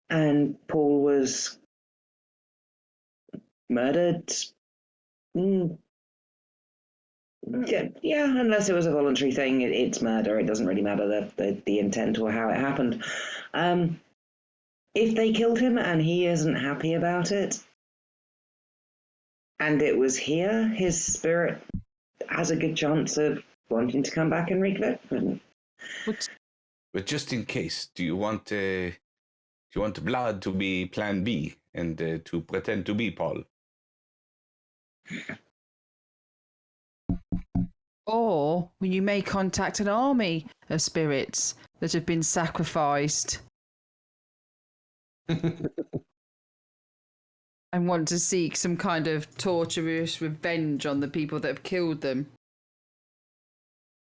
and Paul was murdered, yeah, unless it was a voluntary thing, it's murder. It doesn't really matter the intent or how it happened. If they killed him and he isn't happy about it, and it was here, his spirit has a good chance of wanting to come back and wreak vengeance. But just in case, do you want Blood to be Plan B and to pretend to be Paul? Or you may contact an army of spirits that have been sacrificed and want to seek some kind of torturous revenge on the people that have killed them.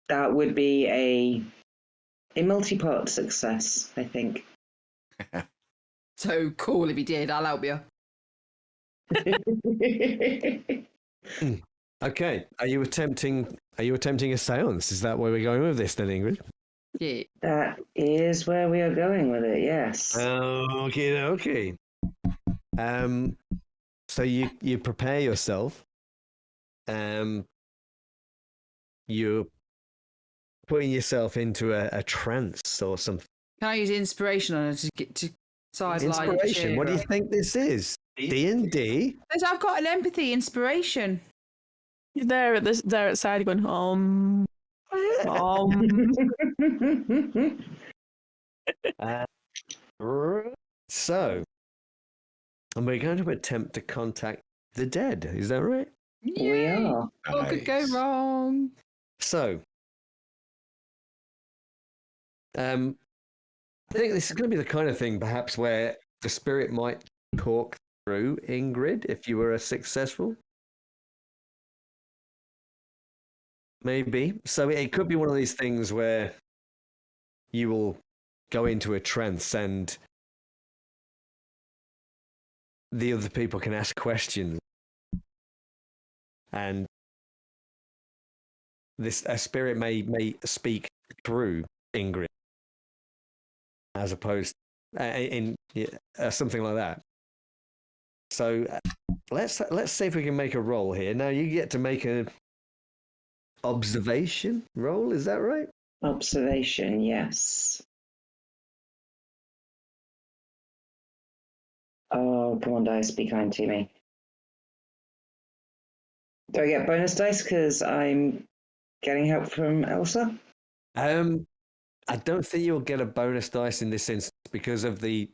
That would be a multi-part success, I think. So cool if he did. I'll help you. Okay. Are you attempting a seance? Is that where we're going with this then, Ingrid? Yeah. That is where we are going with it, yes. Okay. So you prepare yourself. You're putting yourself into a trance or something. Can I use inspiration on it to get to sideline? Inspiration. What do you think this is? D&D? I've got an empathy inspiration. They're at side going, So, and we're going to attempt to contact the dead. Is that right? We are. What could go wrong? So, I think this is going to be the kind of thing, perhaps, where the spirit might talk through Ingrid if you were successful. Maybe. So it could be one of these things where you will go into a trance and the other people can ask questions. And a spirit may speak through Ingrid as opposed in something like that. So let's see if we can make a roll here. Now you get to make a observation roll, is that right? Observation, yes. Oh, come on, dice, be kind to me. Do I get bonus dice because I'm getting help from Elsa? I don't think you'll get a bonus dice in this instance because of the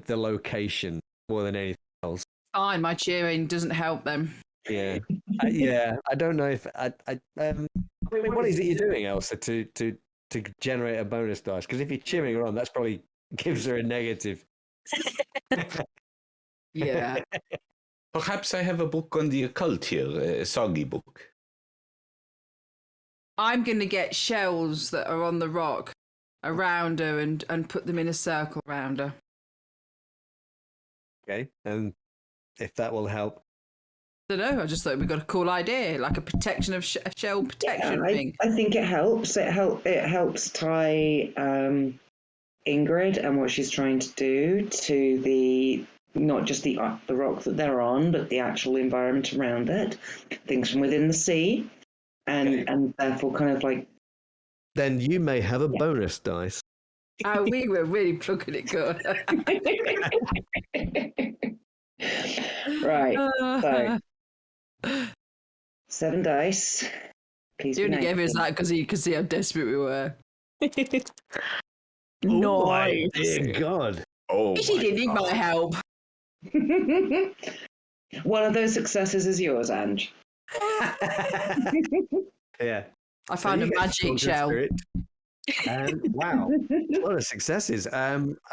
location more than anything else. Fine, my cheering doesn't help them. Yeah, yeah. I don't know if I mean, what is it you're doing, Elsa, to generate a bonus dice? Because if you're cheering her on, that's probably gives her a negative. Yeah. Perhaps I have a book on the occult here, a soggy book. I'm going to get shells that are on the rock around her and put them in a circle around her. Okay, and if that will help. I don't know. I just thought we got a cool idea, like a protection of shell protection thing. I think it helps. It helps tie Ingrid and what she's trying to do to the not just the rock that they're on, but the actual environment around it, things from within the sea, and therefore kind of like. Then you may have a bonus dice. Oh, we were really plucking it good. Right. So 7 dice. Please He be only nice. gave us that because he could see how desperate we were. Oh my Nice. dear God. Oh, He didn't need my help. One of those successes is yours, Ange. Yeah. I found a magic shell. Wow. A lot of successes.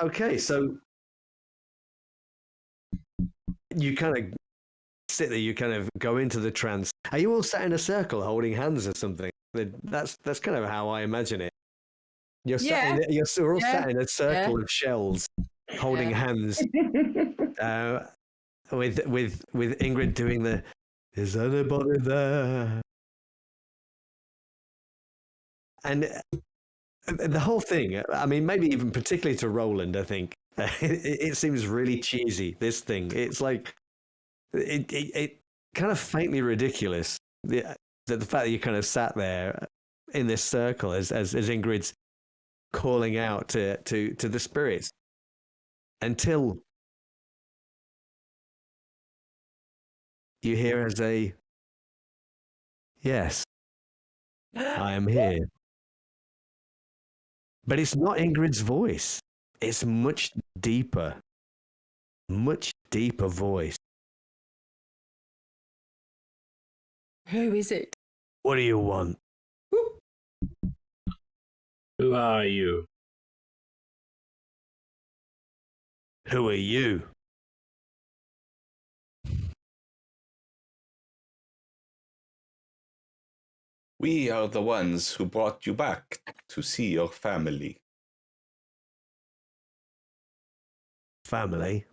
Okay, so you kind of sit there, you kind of go into the trance. Are you all sat in a circle holding hands or something? That's kind of how I imagine it. You're all sat in a circle of shells holding hands. With Ingrid doing the "Is anybody there?" And the whole thing, I mean, maybe even particularly to Roland, I think it seems really cheesy. This thing, it's like it kind of faintly ridiculous. The fact that you kind of sat there in this circle as Ingrid's calling out to the spirits until you hear as a "Yes, I am here." But it's not Ingrid's voice. It's much deeper voice. Who is it? What do you want? Who are you? Who are you? We are the ones who brought you back to see your family. Family?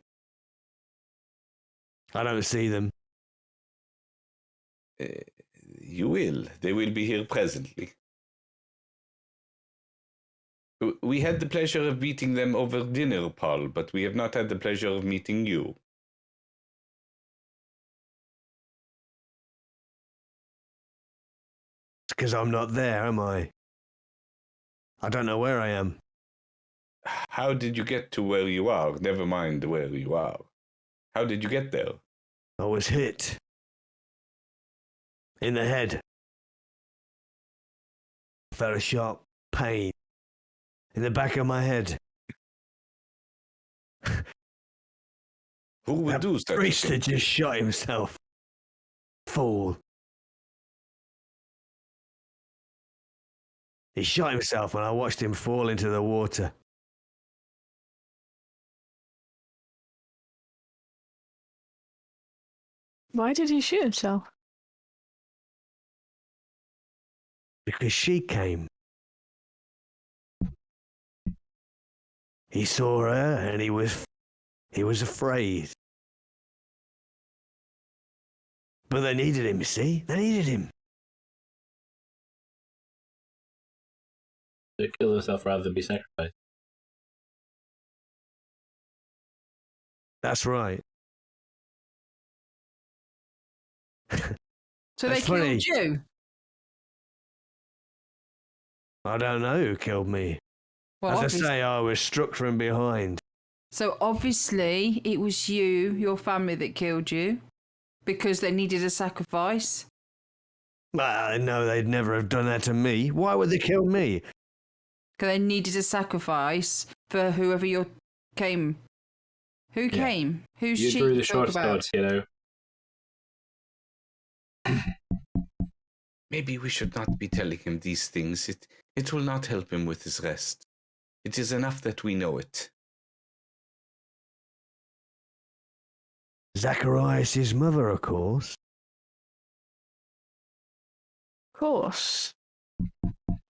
I don't see them. You will. They will be here presently. We had the pleasure of meeting them over dinner, Paul, but we have not had the pleasure of meeting you. It's because I'm not there, am I? I don't know where I am. How did you get to where you are? Never mind where you are. How did you get there? I was hit. In the head. Felt a sharp pain. In the back of my head. Who would do such a Priest thing? had just shot himself. Fool. He shot himself and I watched him fall into the water. Why did he shoot himself? Because she came. He saw her and he was afraid. But they needed him, you see? They needed him. To kill herself rather than be sacrificed. That's right. So they That's funny. killed you? I don't know who killed me. Well, As I say, I was struck from behind. So obviously it was you, your family, that killed you because they needed a sacrifice. Well, no, they'd never have done that to me. Why would they kill me? Because they needed a sacrifice for whoever you came. Who came? Who's You she drew the talk short about? sword, kiddo. Maybe we should not be telling him these things. It will not help him with his rest. It is enough that we know it. Zacharias' mother, of course. Of course.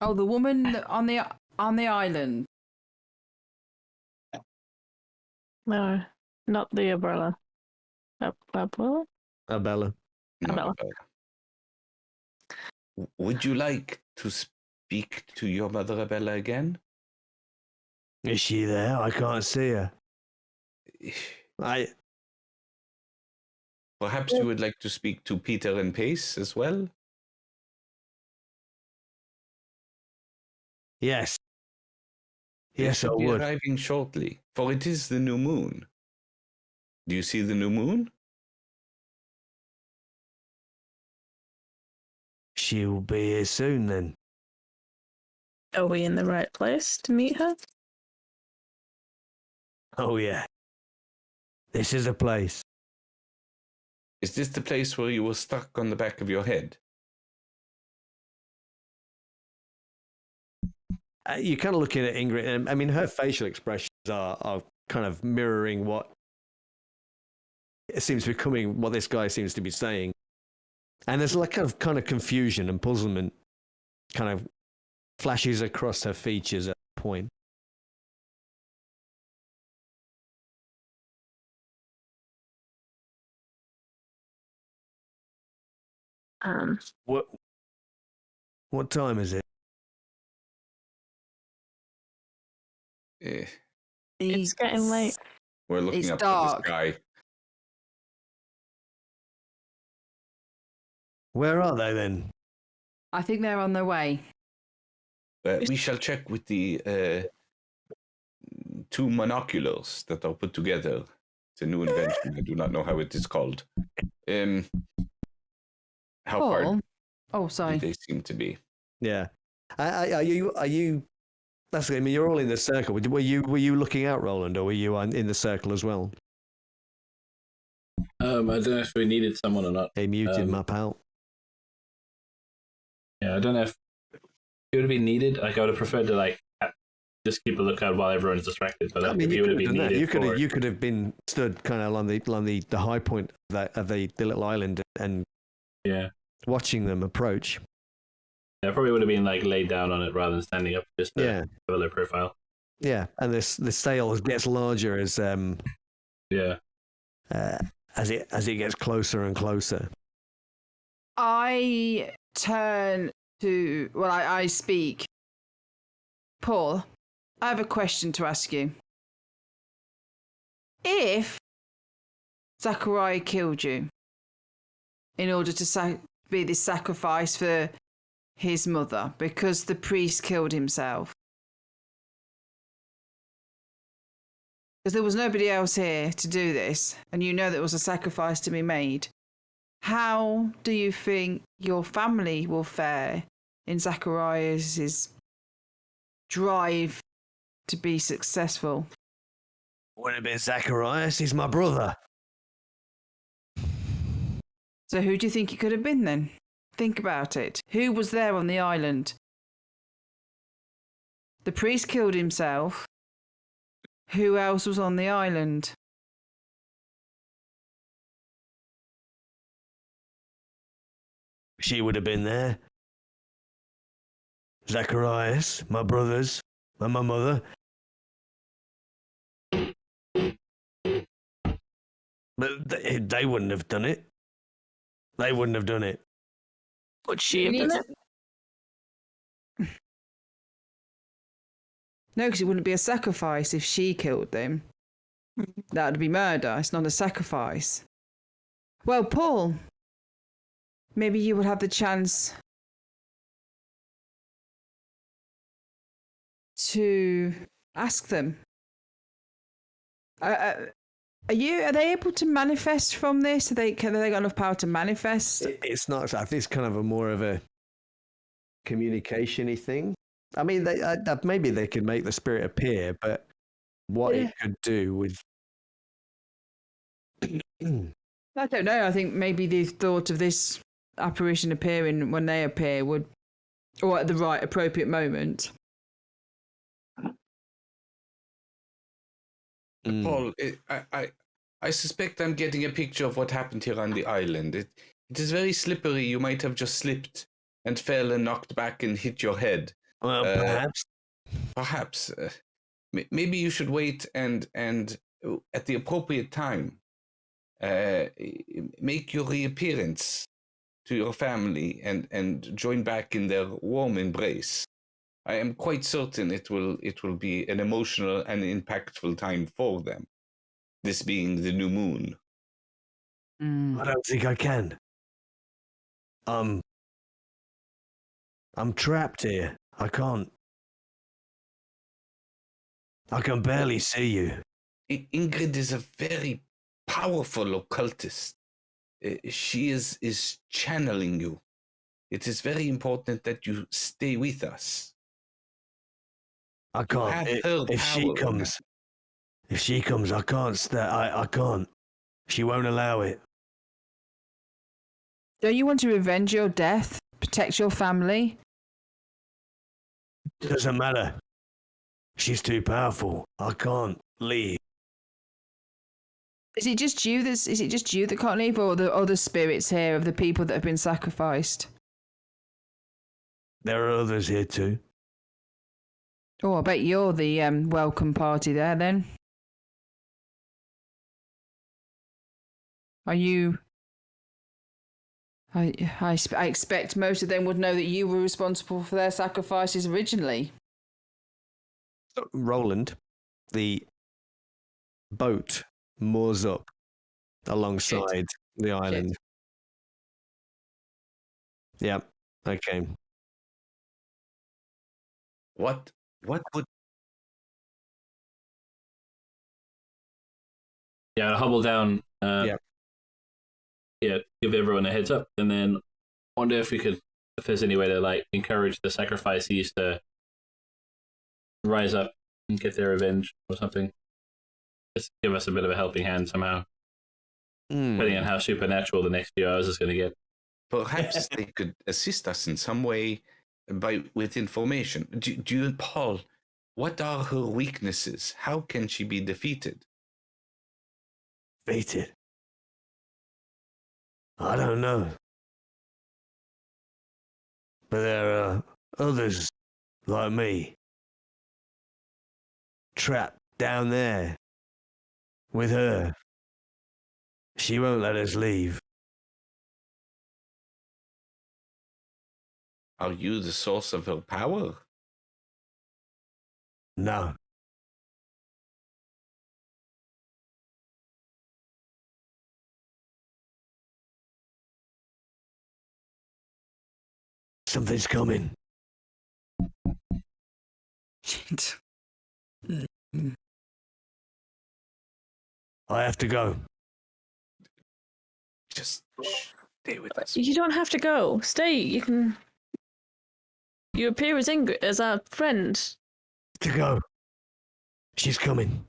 Oh, the woman on the island. No, not the umbrella. Umbrella? Abella. No, Abella. would you like to speak to your mother, Abella, again? Is she there? I can't see her. Perhaps you would like to speak to Peter and Pace as well? Yes. They Yes, I should be would. arriving shortly, for it is the new moon. Do you see the new moon? She'll be here soon then. Are we in the right place to meet her? Oh, yeah. This is a place. Is this the place where you were stuck on the back of your head? You're kind of looking at Ingrid, and I mean, her facial expressions are kind of mirroring what it seems to be coming, what this guy seems to be saying. And there's like kind of confusion and puzzlement kind of flashes across her features at a point. What time is it? It's getting late. We're looking It's up dark. to the sky. Where are they then? I think they're on their way. We shall check with the 2 monoculars that are put together. It's a new invention. I do not know how it is called. How far Oh, sorry. do they seem to be? Yeah. Are you? That's. I mean, you're all in the circle. Were you looking out, Roland, or were you in the circle as well? I don't know if we needed someone or not. He muted my pal. Yeah, I don't know if it would have been needed. Like, I would have preferred to just keep a lookout while everyone's distracted. But I mean, if you would could have have been done that. needed. You could have been stood kind of along the high point of the little island and watching them approach. Yeah, I probably would have been laid down on it rather than standing up just to have a low profile. Yeah, and the sail gets larger as as it gets closer and closer. I turn to, I speak. Paul, I have a question to ask you. If Zachariah killed you in order to be this sacrifice for his mother because the priest killed himself, because there was nobody else here to do this, and you know there was a sacrifice to be made, how do you think your family will fare in Zacharias' drive to be successful? Wouldn't have been Zacharias, he's my brother. So who do you think it could have been then? Think about it. Who was there on the island? The priest killed himself. Who else was on the island? She would have been there. Zacharias, my brothers, and my mother. But they wouldn't have done it. They wouldn't have done it. Would she have done it? No, because it wouldn't be a sacrifice if she killed them. That would be murder. It's not a sacrifice. Well, Paul, maybe you will have the chance to ask them. Are they able to manifest from this? Have they got enough power to manifest? It's not. I think it's kind of a more of a communication-y thing. I mean, maybe they could make the spirit appear, but what it could do with... I don't know. I think maybe the thought of this apparition appearing when they appear would, or at the right appropriate moment. Paul, I suspect I'm getting a picture of what happened here on the island. It is very slippery. You might have just slipped and fell and knocked back and hit your head. Well, perhaps. Perhaps. Maybe you should wait and at the appropriate time, make your reappearance to your family and join back in their warm embrace. I am quite certain it will be an emotional and impactful time for them. This being the new moon. I don't think I can. I'm trapped here. I can't. I can barely see you. Ingrid is a very powerful occultist. She is channeling you. it is very important that you stay with us. I can't. If she comes, I can't stay. I can't. She won't allow it. Don't you want to revenge your death? Protect your family? Doesn't matter. She's too powerful. I can't leave. Is it just you that can't leave, or the other spirits here of the people that have been sacrificed? There are others here too. Oh, I bet you're the welcome party there then. Are you... I expect most of them would know that you were responsible for their sacrifices originally. Roland, the boat moors up alongside the island. Shit. Yeah. Okay. What would... Yeah, I'll hobble down. Yeah, give everyone a heads up, and then wonder if there's any way to like encourage the sacrificees to rise up and get their revenge or something. Just give us a bit of a helping hand somehow. Depending on how supernatural the next few hours is going to get. Perhaps they could assist us in some way with information. Do you, Paul, what are her weaknesses? How can she be defeated? Defeated? I don't know. But there are others like me trapped down there with her. She won't let us leave. Are you the source of her power? No. Something's coming. Shit. I have to go. Just stay with us. You don't have to go. Stay. You appear as our friend. To go. She's coming.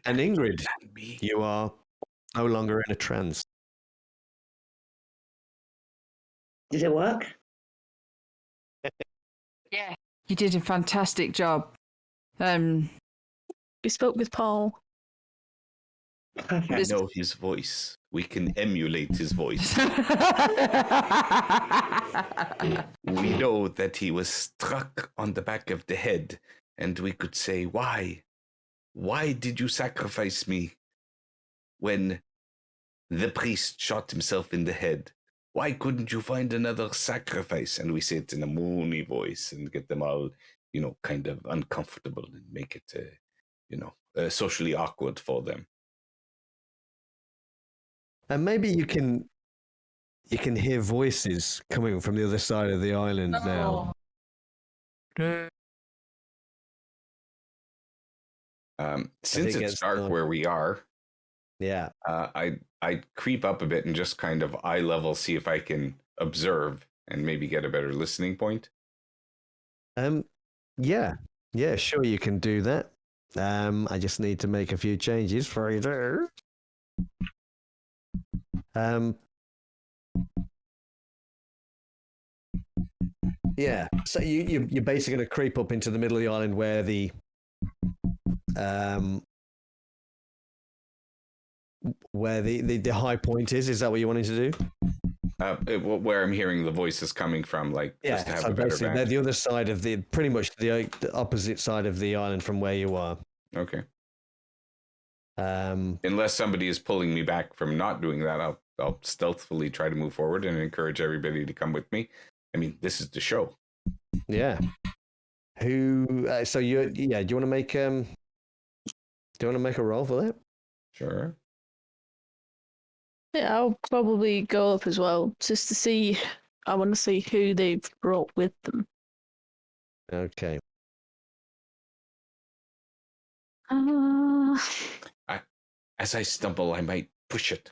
And Ingrid, you are no longer in a trance. Did it work? Yeah. You did a fantastic job. We spoke with Paul. Perfect. We know his voice. We can emulate his voice. We know that he was struck on the back of the head, and we could say, why? Why did you sacrifice me when the priest shot himself in the head? Why couldn't you find another sacrifice? And we say it in a moony voice and get them all, kind of uncomfortable and make it, socially awkward for them. And maybe you can hear voices coming from the other side of the island now. Since it's dark where we are, yeah, I'd creep up a bit and just kind of eye level, see if I can observe and maybe get a better listening point. Yeah, sure, you can do that. I just need to make a few changes for you there. Yeah, so you're basically going to creep up into the middle of the island where the high point is. Is that what you wanted to do? Where I'm hearing the voices coming from, just to have so a better basically they're the other side of pretty much the opposite side of the island from where you are. Okay. Unless somebody is pulling me back from not doing that, I'll stealthily try to move forward and encourage everybody to come with me. I mean, this is the show. Yeah. Who? So do you want to make a roll for that? Sure. Yeah, I'll probably go up as well, just to see. I want to see who they've brought with them. Okay. I as I stumble, I might push it.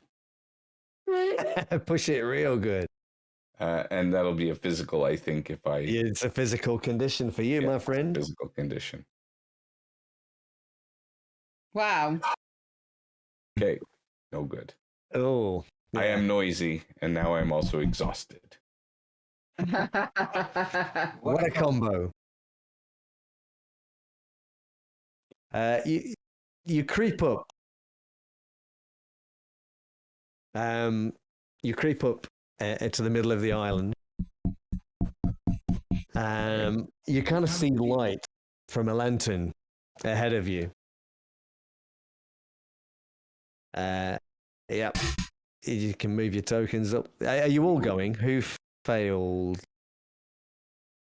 Push it real good. And that'll be a physical, I think, if I... It's a physical condition for you, my friend. Physical condition. Wow. Okay, no good. Oh. Yeah. I am noisy, and now I'm also exhausted. What a combo. You creep up. You creep up to the middle of the island. You kind of see light from a lantern ahead of you. Yep. You can move your tokens up. Are you all going? Who failed?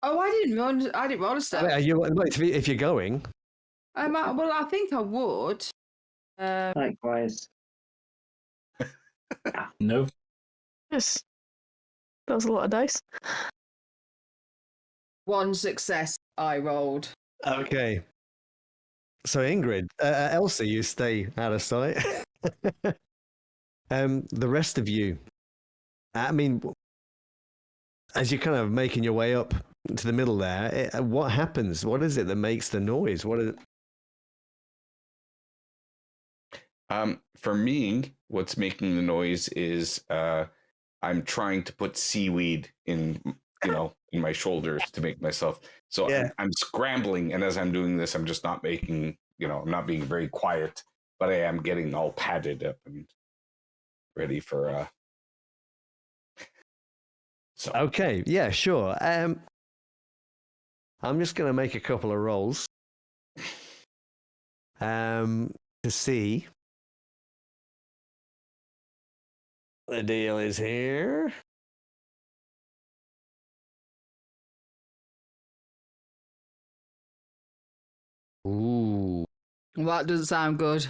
Oh, I didn't roll a step. Are you, if you're going? Well, I think I would. Likewise. No. Yes. That was a lot of dice. One success I rolled. Okay. So Ingrid, Elsie, you stay out of sight. The rest of you, I mean, as you're kind of making your way up to the middle there, what happens? What is it that makes the noise? What is it? For me, what's making the noise is I'm trying to put seaweed in my shoulders to make myself. So Yeah. I'm scrambling, and as I'm doing this, I'm just not making, I'm not being very quiet, but I am getting all padded up and ready for. So Okay, yeah, sure. I'm just going to make a couple of rolls to see. The deal is here. Ooh. Well, that doesn't sound good.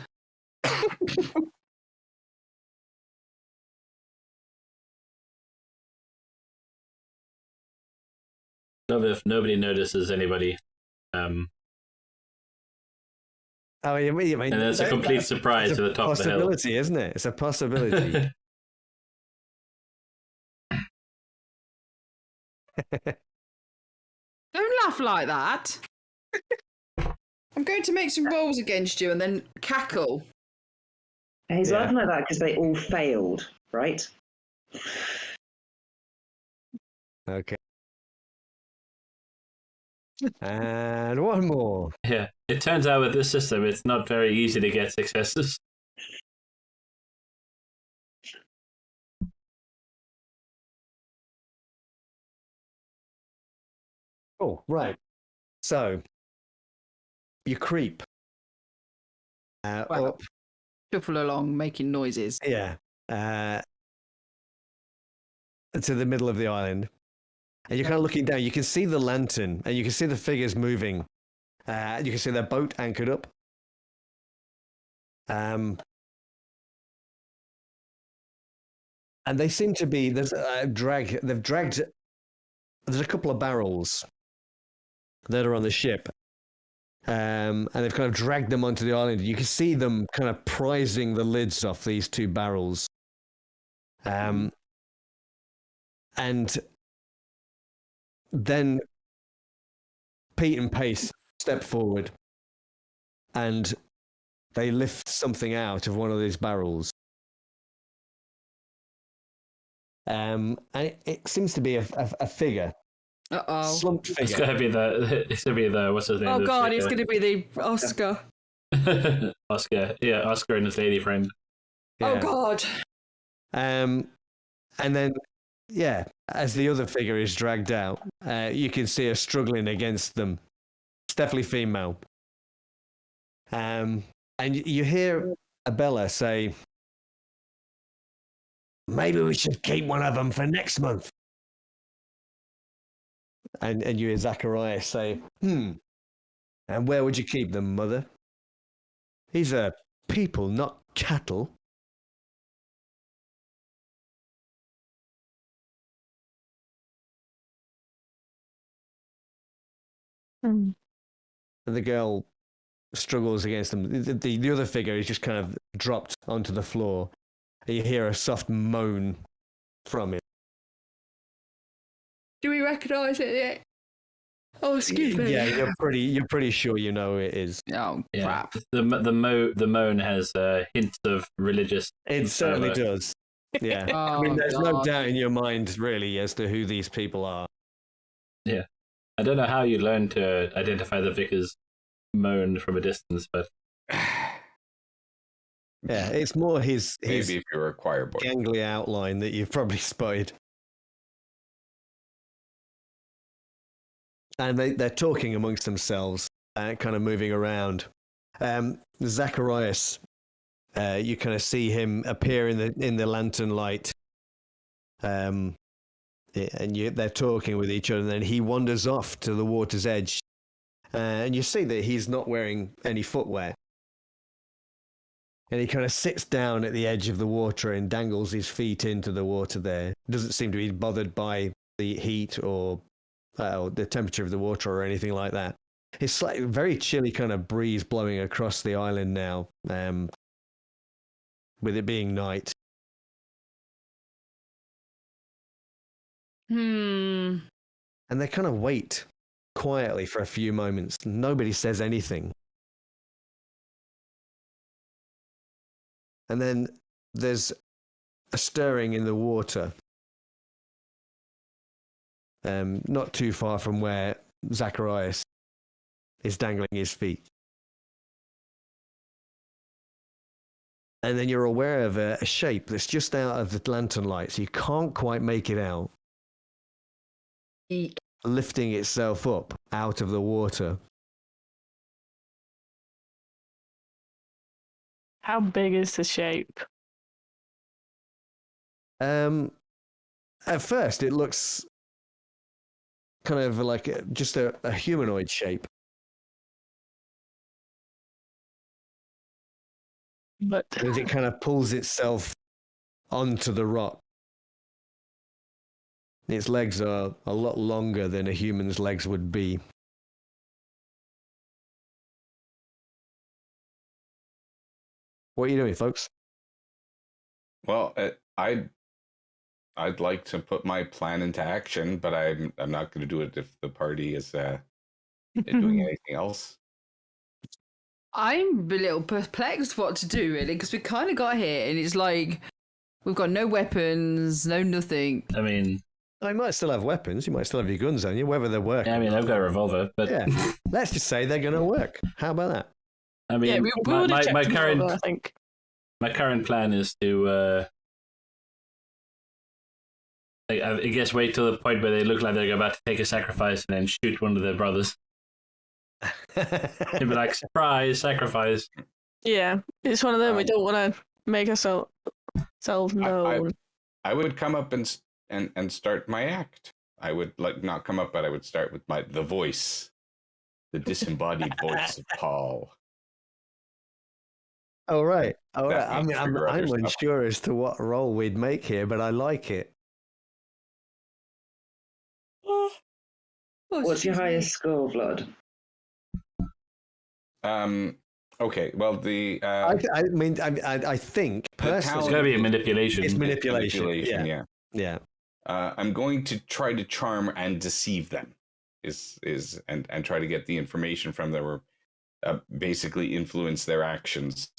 If nobody notices anybody. Oh, you mean, And that's a complete surprise to the top of the hill. Possibility, isn't it? It's a possibility. Don't laugh like that. I'm going to make some rolls against you and then cackle. He's Yeah. laughing like that because they all failed, right? Okay. And one more. Yeah. It turns out with this system, it's not very easy to get successes. Oh, right. So, you creep Wow. up. Shuffle along, making noises. Yeah. To the middle of the island. And you're kind of looking down. You can see the lantern and you can see the figures moving. You can see their boat anchored up. And they seem to be, there's a drag, they've dragged, there's a couple of barrels that are on the ship. And they've kind of dragged them onto the island. You can see them kind of prizing the lids off these two barrels. And then Pete and Pace step forward and they lift something out of one of these barrels. And it seems to be a figure. Uh-oh. Slumped figure. It's gonna be the what's his name? Oh, God, it's going to be the Oscar. Oscar. Yeah, Oscar and his lady friend. Yeah. Oh, God. And then, yeah, as the other figure is dragged out, you can see her struggling against them. It's definitely female. And you hear Abella say, maybe we should keep one of them for next month. And you hear Zacharias say, and where would you keep them, mother? These are people, not cattle. Hmm. And the girl struggles against them. The other figure is just kind of dropped onto the floor. And you hear a soft moan from him. Do we recognise it? Oh, excuse me. Yeah, you're pretty sure you know who it is. Oh, crap. The moan has hints of religious. It certainly does. Yeah. Oh, I mean, there's no God. doubt in your mind, really, as to who these people are. Yeah. I don't know how you learn to identify the vicar's moan from a distance, but Yeah, it's more his Maybe if you're a choir boy. gangly outline that you've probably spotted. And they're talking amongst themselves, kind of moving around. Zacharias, you kind of see him appear in the lantern light. And they're talking with each other, and then he wanders off to the water's edge. And you see that he's not wearing any footwear. And he kind of sits down at the edge of the water and dangles his feet into the water there. Doesn't seem to be bothered by the heat or the temperature of the water or anything like that. It's like a very chilly kind of breeze blowing across the island now, with it being night. Hmm. And they kind of wait quietly for a few moments. Nobody says anything. And then there's a stirring in the water. Not too far from where Zacharias is dangling his feet. And then you're aware of a shape that's just out of the lantern light, so you can't quite make it out. Eek. Lifting itself up out of the water. How big is the shape? At first, it looks kind of like just a humanoid shape. But As it kind of pulls itself onto the rock. Its legs are a lot longer than a human's legs would be. What are you doing, folks? Well, I'd like to put my plan into action, but I'm not going to do it if the party is doing anything else. I'm a little perplexed what to do, really, because we kind of got here and it's like we've got no weapons, no nothing. I mean, I might still have weapons. You might still have your guns on you, whether they work. I mean, I've got a revolver, but Yeah. Let's just say they're going to work. How about that? I mean, yeah, we would have my checked them current over, I think. my current plan is to, I guess, wait till the point where they look like they're about to take a sacrifice and then shoot one of their brothers. They'd be like, surprise, sacrifice. Yeah, it's one of them. We don't want to make ourselves known. I would come up and start my act. I would not come up, but I would start with the voice, the disembodied voice of Paul. All right. All right. That I mean, means I'm figure other stuff. unsure as to what role we'd make here, but I like it. What's your highest score, Vlad? Okay. Well, the I mean, I think The personally, It's talent- going to be a manipulation. it's manipulation. yeah. Yeah. I'm going to try to charm and deceive them, and try to get the information from them, or basically influence their actions.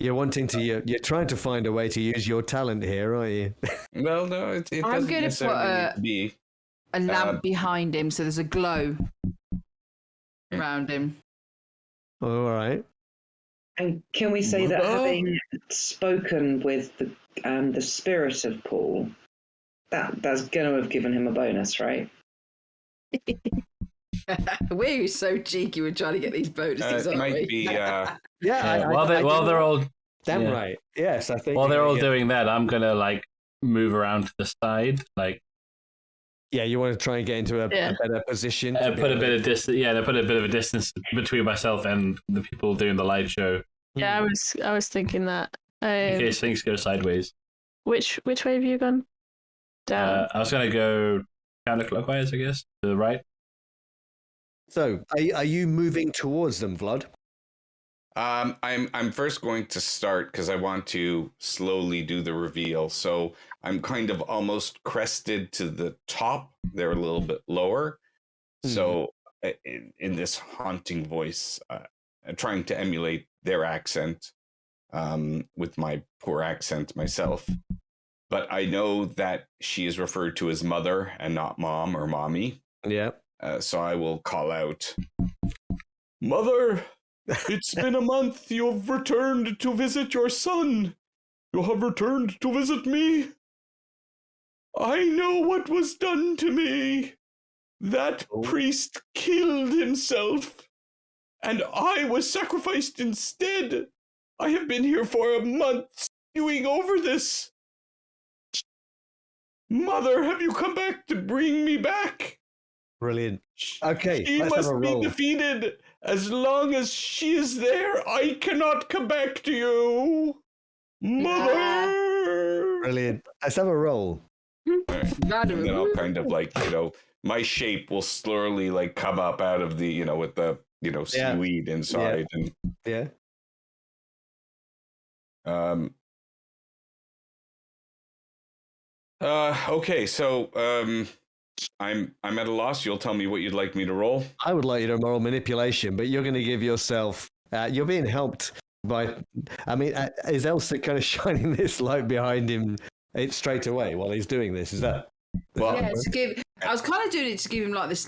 You're wanting to. You're trying to find a way to use your talent here, aren't you? Well, no, it I'm doesn't gonna necessarily put need to be. A lamp behind him, so there's a glow around him. All right. And can we say that having spoken with the spirit of Paul, that's going to have given him a bonus, right? We're so cheeky. We're trying to get these bonuses. It aren't might we? be. Yeah. While they're all damn yeah. right. Yes, I think. while they're all yeah. doing that, I'm gonna move around to the side, Yeah, you want to try and get into a better position. put a bit of distance. Yeah, put a bit of a distance between myself and the people doing the live show Yeah, I was thinking that. in case things go sideways. Which way have you gone? Down. I was gonna go counterclockwise, I guess, to the right. So, are you moving towards them, Vlad? I'm first going to start because I want to slowly do the reveal. So I'm kind of almost crested to the top. They're a little bit lower. So in this haunting voice, trying to emulate their accent with my poor accent myself. But I know that she is referred to as mother and not mom or mommy. Yeah. So I will call out, Mother! It's been a month. You've returned to visit your son. You have returned to visit me. I know what was done to me. That priest killed himself, and I was sacrificed instead. I have been here for a month stewing over this. Mother, have you come back to bring me back? Brilliant. Okay, she let's must have a be roll. defeated. As long as she is there, I cannot come back to you. Mother! Brilliant. Let's have a roll. Right. And then I'll kind of like, my shape will slowly like come up out of the, with the, seaweed inside. Yeah. And okay, so I'm at a loss. You'll tell me what you'd like me to roll. I would like you to roll manipulation, but you're going to give yourself. You're being helped by. I mean, is Elsa kind of shining this light behind him straight away while he's doing this? Is that? Well, Yeah, to give. I was kind of doing it to give him like this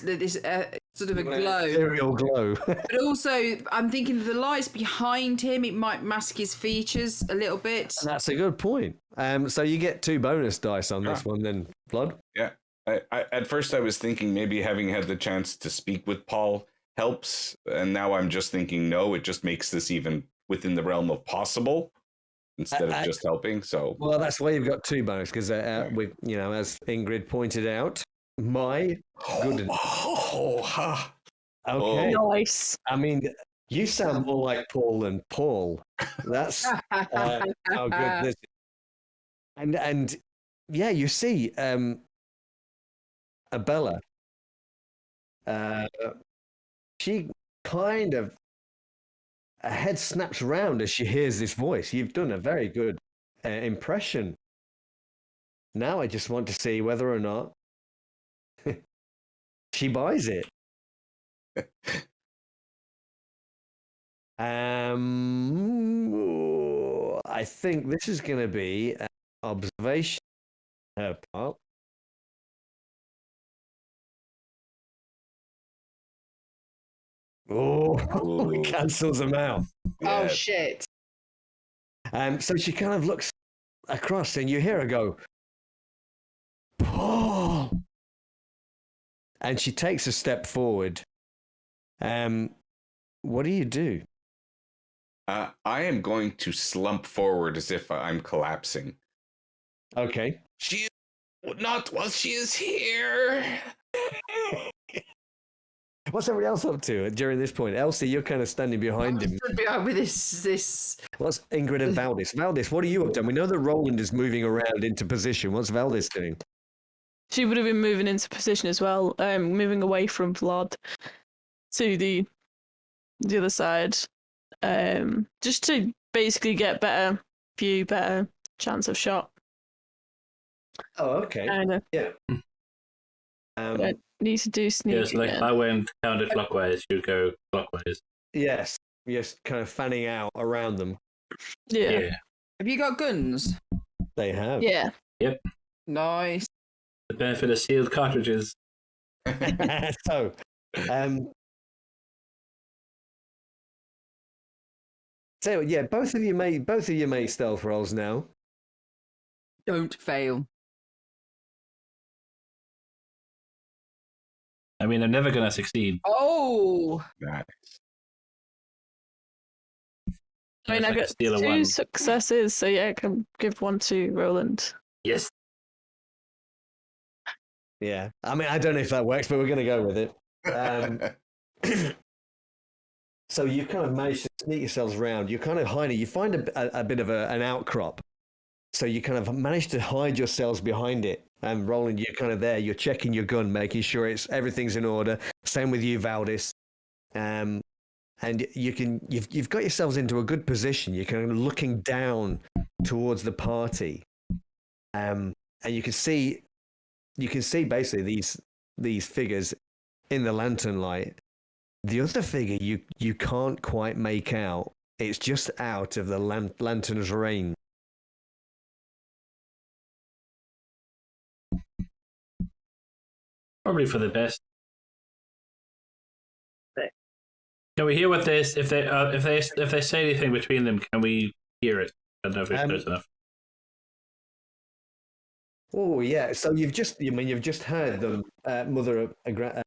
sort of a glow. Ethereal glow. But also, I'm thinking the light's behind him. It might mask his features a little bit. That's a good point. So you get 2 bonus dice on this one, then, Flood. Yeah. I at first I was thinking maybe having had the chance to speak with Paul helps, and now I'm just thinking no, it just makes this even within the realm of possible instead of just helping. So well, that's why you've got 2 bonus because we, as Ingrid pointed out, my goodness. Okay. Nice. I mean, you sound more like Paul than Paul. That's how good this is. And yeah, you see, Abella, she kind of, her head snaps round as she hears this voice. You've done a very good impression. Now I just want to see whether or not she buys it. I think this is going to be an observation on her part. Oh, cancels them out. Yeah. Oh, shit. So she kind of looks across and you hear her go, Paul! And she takes a step forward. What do you do? I am going to slump forward as if I'm collapsing. Okay. She is not while she is here. What's everybody else up to during this point? Elsie, you're kind of standing behind him. Stood behind with this. What's Ingrid and Valdis? Valdis, what are you up to? We know that Roland is moving around into position. What's Valdis doing? She would have been moving into position as well, moving away from Vlad to the other side, just to basically get better view, better chance of shot. Oh, okay. Yeah. I need to do sneak. Yeah, so like again. I went counterclockwise, you go clockwise. Yes, just kind of fanning out around them. Yeah. Have you got guns? They have. Yeah. Yep. Nice. The benefit of sealed cartridges. So, so yeah, both of you make stealth rolls now. Don't fail. I mean, I'm never going to succeed. Oh! Nice. I mean, I got 2 successes, so yeah, I can give 1 to Roland. Yes. Yeah. I mean, I don't know if that works, but we're going to go with it. So you kind of manage to sneak yourselves around. You're kind of hiding. You find a bit of an outcrop. So you kind of manage to hide yourselves behind it. And Roland, you're kind of there. You're checking your gun, making sure everything's in order. Same with you, Valdis. and you've got yourselves into a good position. You're kind of looking down towards the party, and you can see basically these figures in the lantern light. The other figure you can't quite make out. It's just out of the lantern's range. Probably for the best. Can we hear what they if they say anything between them? Can we hear it? I don't know if it's close enough. Oh yeah, so you've just heard the mother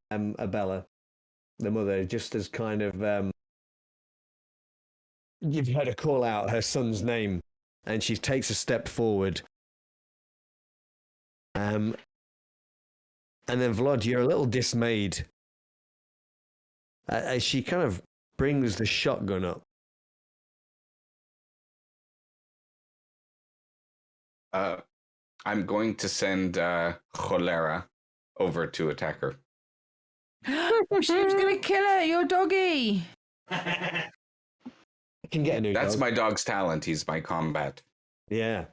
Abella, the mother, just as kind of you've heard her call out her son's name, and she takes a step forward. And then Vlad, you're a little dismayed as she kind of brings the shotgun up. I'm going to send Cholera over to attack her. She was going to kill her, your doggy. I can get a new That's dog. my dog's talent. He's my combat. Yeah.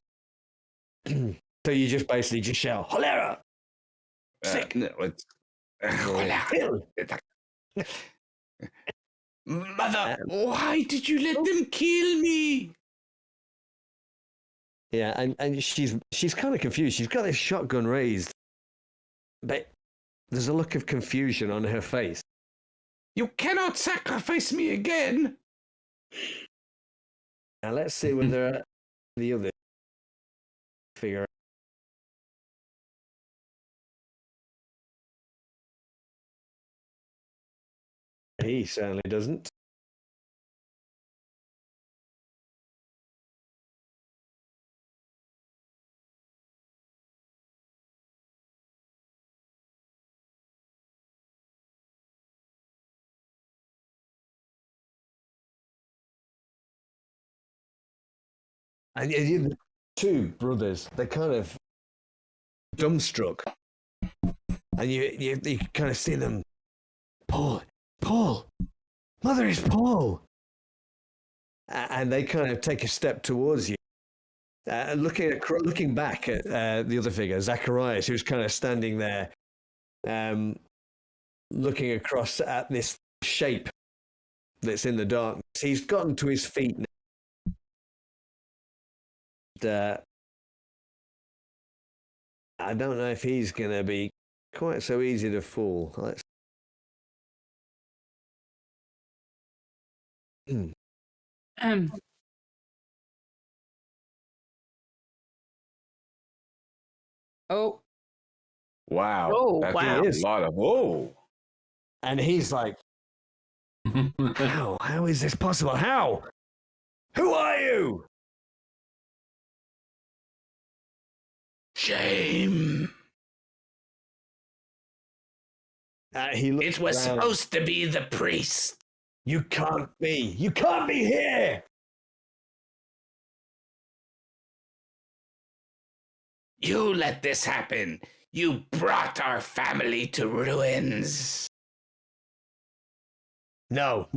So you just basically just shout, Cholera! Sick. No, it's Cholera. Mother, why did you let them kill me? Yeah, and she's kind of confused. She's got this shotgun raised, but there's a look of confusion on her face. You cannot sacrifice me again. Now let's see whether the other figure. He certainly doesn't. And the two brothers, they're kind of dumbstruck. And you kind of see them, Paul, Mother is Paul. And they kind of take a step towards you. Looking back at the other figure, Zacharias, who's kind of standing there, looking across at this shape that's in the darkness. He's gotten to his feet now. I don't know if he's going to be quite so easy to fool. Let's... Oh. Wow. Oh, That's wow. a lot of whoa. And he's like, how is this possible? How? Who are you? Shame. He looks It was around. supposed to be the priest. You can't be here. You let this happen. You brought our family to ruins. No.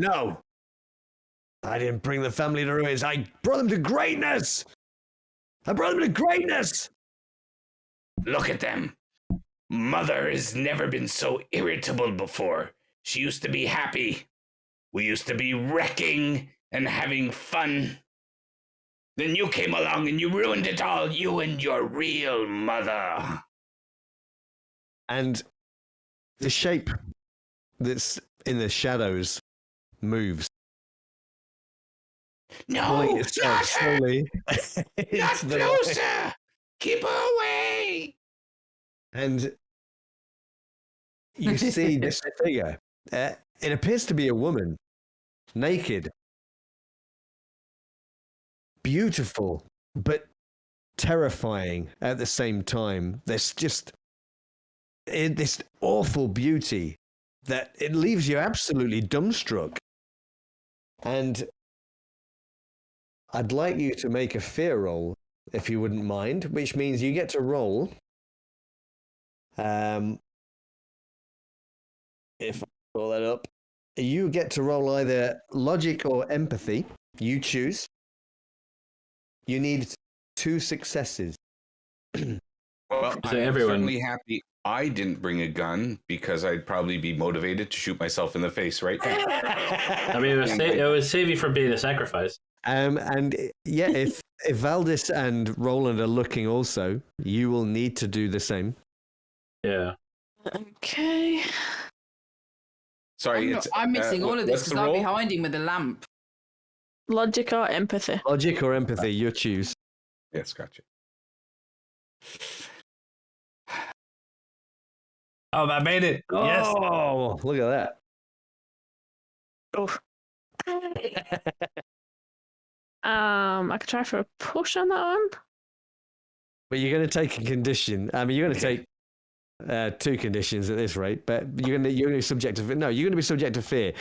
I didn't bring the family to ruins. I brought them to greatness. Look at them. Mother has never been so irritable before. She used to be happy. We used to be wrecking and having fun. Then you came along and you ruined it all, you and your real mother. And the shape that's in the shadows moves. No, Pulling not itself her! slowly Not into the light. closer! Keep her away! And you see this figure. It appears to be a woman, naked, beautiful, but terrifying at the same time. There's just this awful beauty that it leaves you absolutely dumbstruck. And I'd like you to make a fear roll, if you wouldn't mind, which means you get to roll. If I pull that up, you get to roll either logic or empathy. You choose. You need 2 successes. Well, So I'm everyone- certainly happy I didn't bring a gun because I'd probably be motivated to shoot myself in the face right now. I mean, it would save you from being a sacrifice. And yeah, if Valdis and Roland are looking also, you will need to do the same. Yeah. Okay. Sorry, I'm missing all of this what's because the I'm roll? behind him with a lamp. Logic or empathy? Logic or empathy, you choose. Yes, gotcha. Oh, I made it. Yes. Oh, look at that. Oh. I could try for a push on that one. But you're going to take a condition. I mean, you're going to take 2 conditions at this rate. But you're going to be subject to no. You're going to be subject to fear.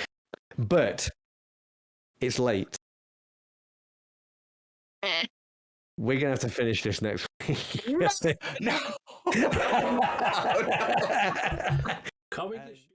But it's late. We're going to have to finish this next week. No. Can't we just